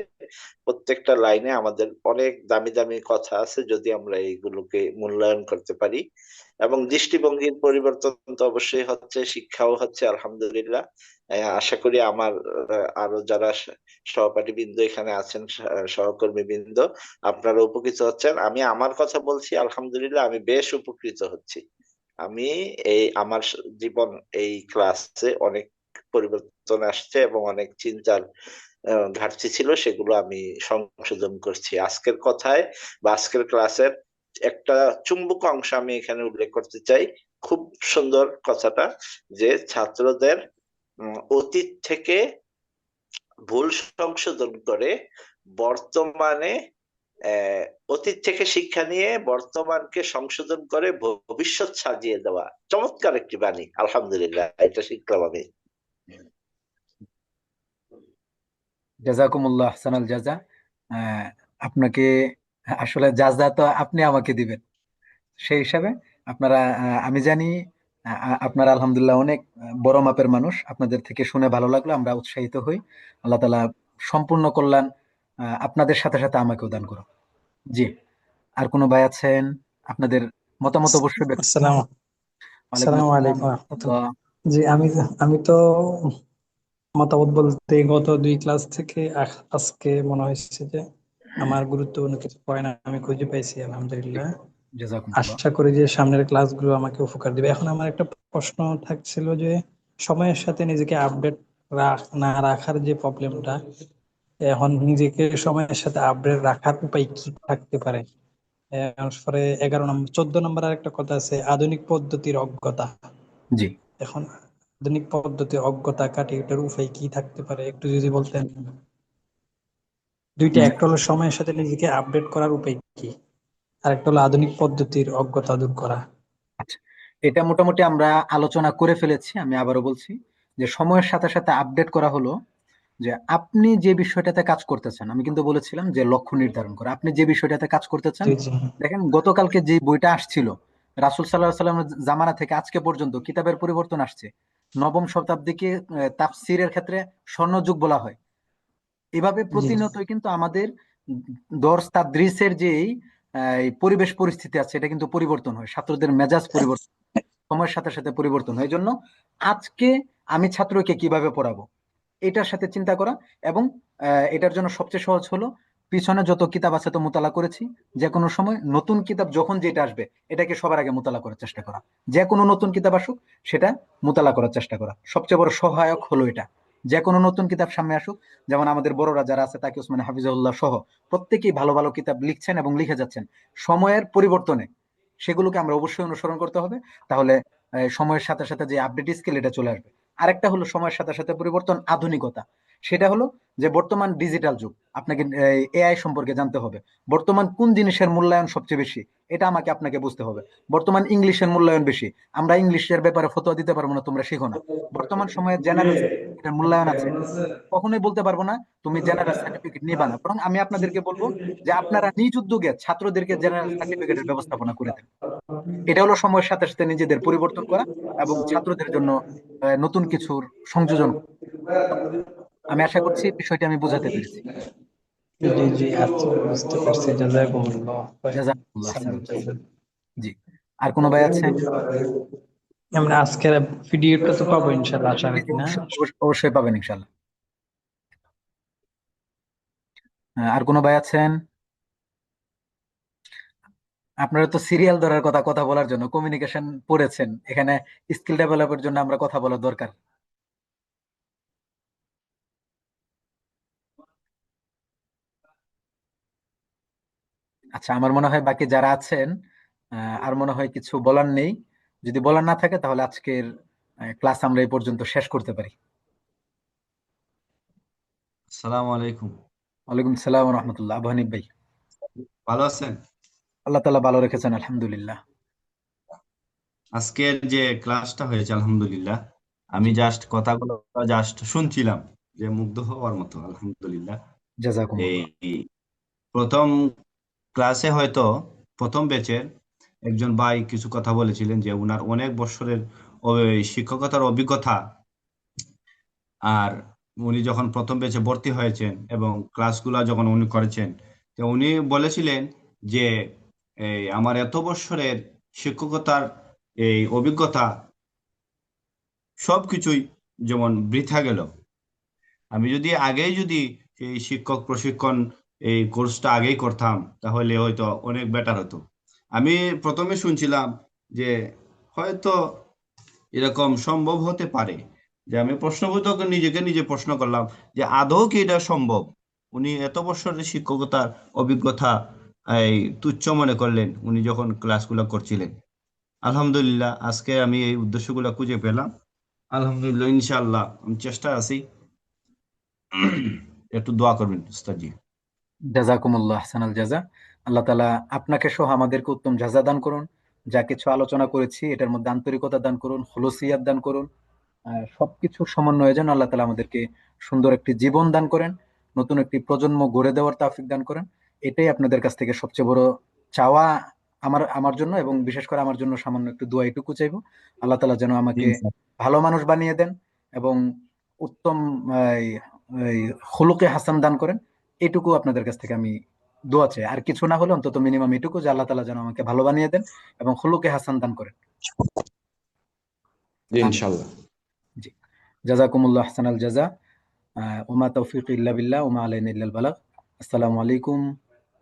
প্রত্যেকটা লাইনে আমাদের অনেক দামি দামি কথা আছে, যদি আমরা এইগুলোকে মূল্যায়ন করতে পারি। এবং দৃষ্টিভঙ্গির পরিবর্তন তো অবশ্যই হচ্ছে, শিক্ষাও হচ্ছে, আলহামদুলিল্লাহ। আশা করি আমার আরো যারা সহপাঠী বৃন্দ এখানে আছেন, সহকর্মী বৃন্দ, আপনারা উপকৃত হচ্ছেন। আমি আমার কথা বলছি, আলহামদুলিল্লাহ আমি বেশ উপকৃত হচ্ছি। আমি এই আমার জীবন এই ক্লাসে অনেক পরিবর্তন আসছে, এবং অনেক চিন্তার ঘাটতি ছিল, সেগুলো আমি সংশোধন করছি আজকের কথায় বা আজকের ক্লাসের একটা চুম্বক অংশ আমি এখানে উল্লেখ করতে চাই। খুব সুন্দর কথাটা, যে ছাত্রদের অতীত থেকে ভুল সংশোধন করে বর্তমানে, আহ, অতীত থেকে শিক্ষা নিয়ে বর্তমানকে সংশোধন করে ভবিষ্যৎ সাজিয়ে দেওয়া। চমৎকার একটি বাণী, আলহামদুলিল্লাহ, এটা শিখলাম আমি। জাযাকুমুল্লাহ আহসানাল জাযা। আহ, আপনাকে আসলে জাযা তো আপনি আমাকে দিবেন, সেই হিসাবে আপনারা, আমি জানি আপনারা আলহামদুলিল্লাহ অনেক বড় মাপের মানুষ, আপনাদের থেকে শুনে ভালো লাগলো, আমরা উৎসাহিত হই। আল্লাহ তাআলা সম্পূর্ণ কল্যাণ আপনাদের সাথে সাথে আমাকেও দান করো। জি, আর কোনো ভাই আছেন? আপনাদের মতামত অবশ্যই ব্যক্ত। আসসালামু ওয়ালাইকুম আসসালামু আসসালাম আলাইকুম ওয়া রহমতুল্লাহ। রাহমাতুল্লাহ। জি, আমি তো মতামত বলতে গত 2 ক্লাস থেকে আজকে মনে হয়েছে যে আমার গুরুত্বপূর্ণ কিছু পয়েন্ট আমি খুঁজে পাইছি, আলহামদুলিল্লাহ। জাজাকুমুল্লাহ। আশা করি যে সামনের ক্লাসগুলো আমাকে উপকার দিবে। এখন আমার একটা প্রশ্ন থাকছিল যে সময়ের সাথে নিজেকে আপডেট না রাখার যে প্রবলেমটা, এখন নিজেকে সময়ের সাথে আপডেট রাখার উপায় কি থাকতে পারে? পরে 11 নম্বর 14 নম্বর আর একটা কথা আছে, আধুনিক পদ্ধতির অজ্ঞতা। জি, এখন আধুনিক পদ্ধতির অজ্ঞতা কাটিয়ে ওঠার উপায় কি থাকতে পারে একটু যদি বলতেন। দুইটা, জি। একটা হলো সময়ের সাথে নিজেকে আপডেট করার উপায় কি, আর একটা হলো আধুনিক পদ্ধতির অজ্ঞতা দূর করা। আচ্ছা, এটা মোটামুটি আমরা আলোচনা করে ফেলেছি। আমি আবারও বলছি যে সময়ের সাথে সাথে আপডেট করা হলো যে আপনি যে বিষয়টাতে কাজ করতেছেন, আমি কিন্তু বলেছিলাম যে লক্ষ্য নির্ধারণ করা। আপনি যে বিষয়টাতে কাজ করতেছেন, জি জি দেখেন গতকালকে যে বইটা আসছিল, রাসূল সাল্লাল্লাহু আলাইহি সাল্লামের জামানা থেকে আজকে পর্যন্ত কিতাবের পরিবর্তন আসছে। নবম শতাব্দীকে তাফসীরের ক্ষেত্রে স্বর্ণযুগ বলা হয়। এভাবে জি প্রতিনিয়তই কিন্তু আমাদের দর্স তাদরিসের যে এই পরিবেশ পরিস্থিতি আছে, এটা কিন্তু পরিবর্তন হয়। ছাত্রদের মেজাজ পরিবর্তন সময়ের সাথে সাথে পরিবর্তন হয়। এই জন্য আজকে আমি ছাত্রকে কিভাবে পড়াবো এটার সাথে চিন্তা করা, এবং এটার জন্য সবচেয়ে সহজ হলো পিছনে যত কিতাব আছে তো মোতালা করেছি, যে কোনো সময় নতুন কিতাব যখন যেটা আসবে এটাকে সবার আগে মোতালা করার চেষ্টা করা। যে কোনো নতুন কিতাব আসুক সেটা মোতালা করার চেষ্টা করা, সবচেয়ে বড় সহায়ক হলো এটা। যে কোনো নতুন কিতাব সামনে আসুক, যেমন আমাদের বড়রা যারা আছে তাকে ওসমান হাফিজাউল্লাহ সহ প্রত্যেকেই ভালো ভালো কিতাব লিখছেন এবং লিখে যাচ্ছেন সময়ের পরিবর্তনে, সেগুলোকে আমরা অবশ্যই অনুসরণ করতে হবে। তাহলে সময়ের সাথে সাথে যে আপডেট স্কিল এটা চলে আসবে। আরেকটা হলো সময়ের সাথে সাথে পরিবর্তন আধুনিকতা, সেটা হলো যে বর্তমান ডিজিটাল যুগ, আপনাকে এআই সম্পর্কে জানতে হবে। বর্তমান কোন জিনিসের মূল্যায়ন সবচেয়ে বেশি, এটা আমাকে আপনাকে বুঝতে হবে। বর্তমান ইংলিশের মূল্যায়ন বেশি, আমরা ইংলিশের ব্যাপারে ফতোয়া দিতে পারবো না, তোমরা শিখো না। বর্তমান সময়ে জেনারেল এটার মূল্যায়ন আছে, কখনোই বলতে পারবো না তুমি জেনারেল সার্টিফিকেট নিবা না, বরং আমি আপনাদেরকে বলবো যে আপনারা নিজ উদ্যোগে ছাত্রদেরকে জেনারেল সার্টিফিকেটের ব্যবস্থাপনা করে দেন। এটা হলো সময়ের সাথে সাথে নিজেদের পরিবর্তন করা এবং ছাত্রদের জন্য নতুন কিছুর সংযোজন করা। আমি আশা করছি বিষয়টি আমি বোঝাতে পেরেছি। জি জি আচ্ছা, বুঝতে পারছি। জাযাকুমুল্লাহ জাযাকুমুল্লাহ খাইরান। আহসানুল্লাহ। জি, আর কোনো ভাই আছেন? আমরা আজকের ভিডিওটা তো পাবো ইনশাল্লাহ, আশা রাখি না? অবশ্যই অবশ্যই পাবেন ইনশাল্লাহ। আর কোনো ভাই আছেন? আপনারা তো সিরিয়াল ধরার কথা কথা বলার জন্য কমিউনিকেশন পড়েছেন, এখানে স্কিল ডেভেলপের জন্য আমরা কথা বলা দরকার। আচ্ছা, আমার মনে হয় বাকি যারা আছেন আর মনে হয় কিছু বলার নেই। যদি বলার না থাকে তাহলে আজকের ক্লাস আমরা এই পর্যন্ত শেষ করতে পারি। আসসালামু আলাইকুম। ওয়ালাইকুম সালাম রহমতুল্লাহ। আবু হানিফ ভাই, ভালো আছেন? আল্লাহ তাআলা ভালো রেখেছেন আলহামদুলিল্লাহ। আজকের যে ক্লাসটা হয়েছে আলহামদুলিল্লাহ, জি, আমি জাস্ট কথাগুলো জাস্ট শুনছিলাম, যে মুগ্ধ হওয়ার মতো আলহামদুলিল্লাহ। এই জাযাকুমুল্লাহ। প্রথম ক্লাসে হয়তো প্রথম ব্যাচের একজন ভাই কিছু কথা বলেছিলেন যে উনার অনেক বছরের শিক্ষকতার অভিজ্ঞতা, আর উনি যখন প্রথম ব্যাচে ভর্তি হয়েছেন এবং ক্লাসগুলো যখন উনি করেছেন, তো উনি বলেছিলেন যে আমার এত বছরের শিক্ষকতার এই অভিজ্ঞতা সবকিছুই যেমন বৃথা গেল। আমি যদি আগেই যদি এই শিক্ষক প্রশিক্ষণ এই কোর্সটা আগেই করতাম তাহলে হয়তো অনেক বেটার হতো। আমি প্রথমে শুনছিলাম যে হয়তো এরকম সম্ভব হতে পারে, যে আমি প্রশ্নবোধক নিজেকে নিজে প্রশ্ন করলাম যে আদৌ কি এটা সম্ভব। উনি এত বছরের শিক্ষকতার অভিজ্ঞতা এই তুচ্ছ মনে করলেন উনি যখন ক্লাসগুলো করছিলেন। আলহামদুলিল্লাহ আজকে আমি এই উদ্দেশ্যগুলো খুঁজে পেলাম। আলহামদুলিল্লাহ, ইনশাআল্লাহ আমি চেষ্টা আছি। একটু দোয়া করবেন উস্তাদজি। জাযাকুমুল্লাহ আহসানাল জাযা। আল্লাহ তাআলা আপনাকে সহ আমাদেরকে উত্তম জাযা দান করুন। যা কিছু আলোচনা করেছি এটার মধ্যে আন্তরিকতা দান করুন, খুলুসিয়াত দান করুন। সবকিছুর সমন্বয়ে যেন আল্লাহ তাআলা আমাদেরকে সুন্দর একটি জীবন দান করেন, নতুন একটি প্রজন্ম গড়ে দেওয়ার তৌফিক দান করেন। এটাই আপনাদের কাছ থেকে সবচেয়ে বড় চাওয়া আমার আমার জন্য, এবং বিশেষ করে আমার জন্য সামান্য একটু দোয়া এটুকু চাইবো। আল্লাহ তাআলা যেন আমাকে ভালো মানুষ বানিয়ে দেন এবং উত্তম এই এই খুলুকে হাসান দান করেন। এটুকু আপনাদের কাছ থেকে আমি দোয়া চাই, আর কিছু না হলে অন্তত মিনিমাম এটুকু যে আল্লাহ তাআলা যেন আমাকে ভালো বানিয়ে দেন এবং খুলুকে হাসান দান করেন। জি আমিন। ইনশাল্লাহ। জাযাকুমুল্লাহ আহসানাল জাযা। ওমা তৌফিক ইল্লা বিল্লাহ ওমা আলাইনা ইল্লাল বালাগ। আসসালামু আলাইকুম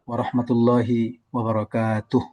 ওয়া রাহমাতুল্লাহি ওয়া বারাকাতুহু।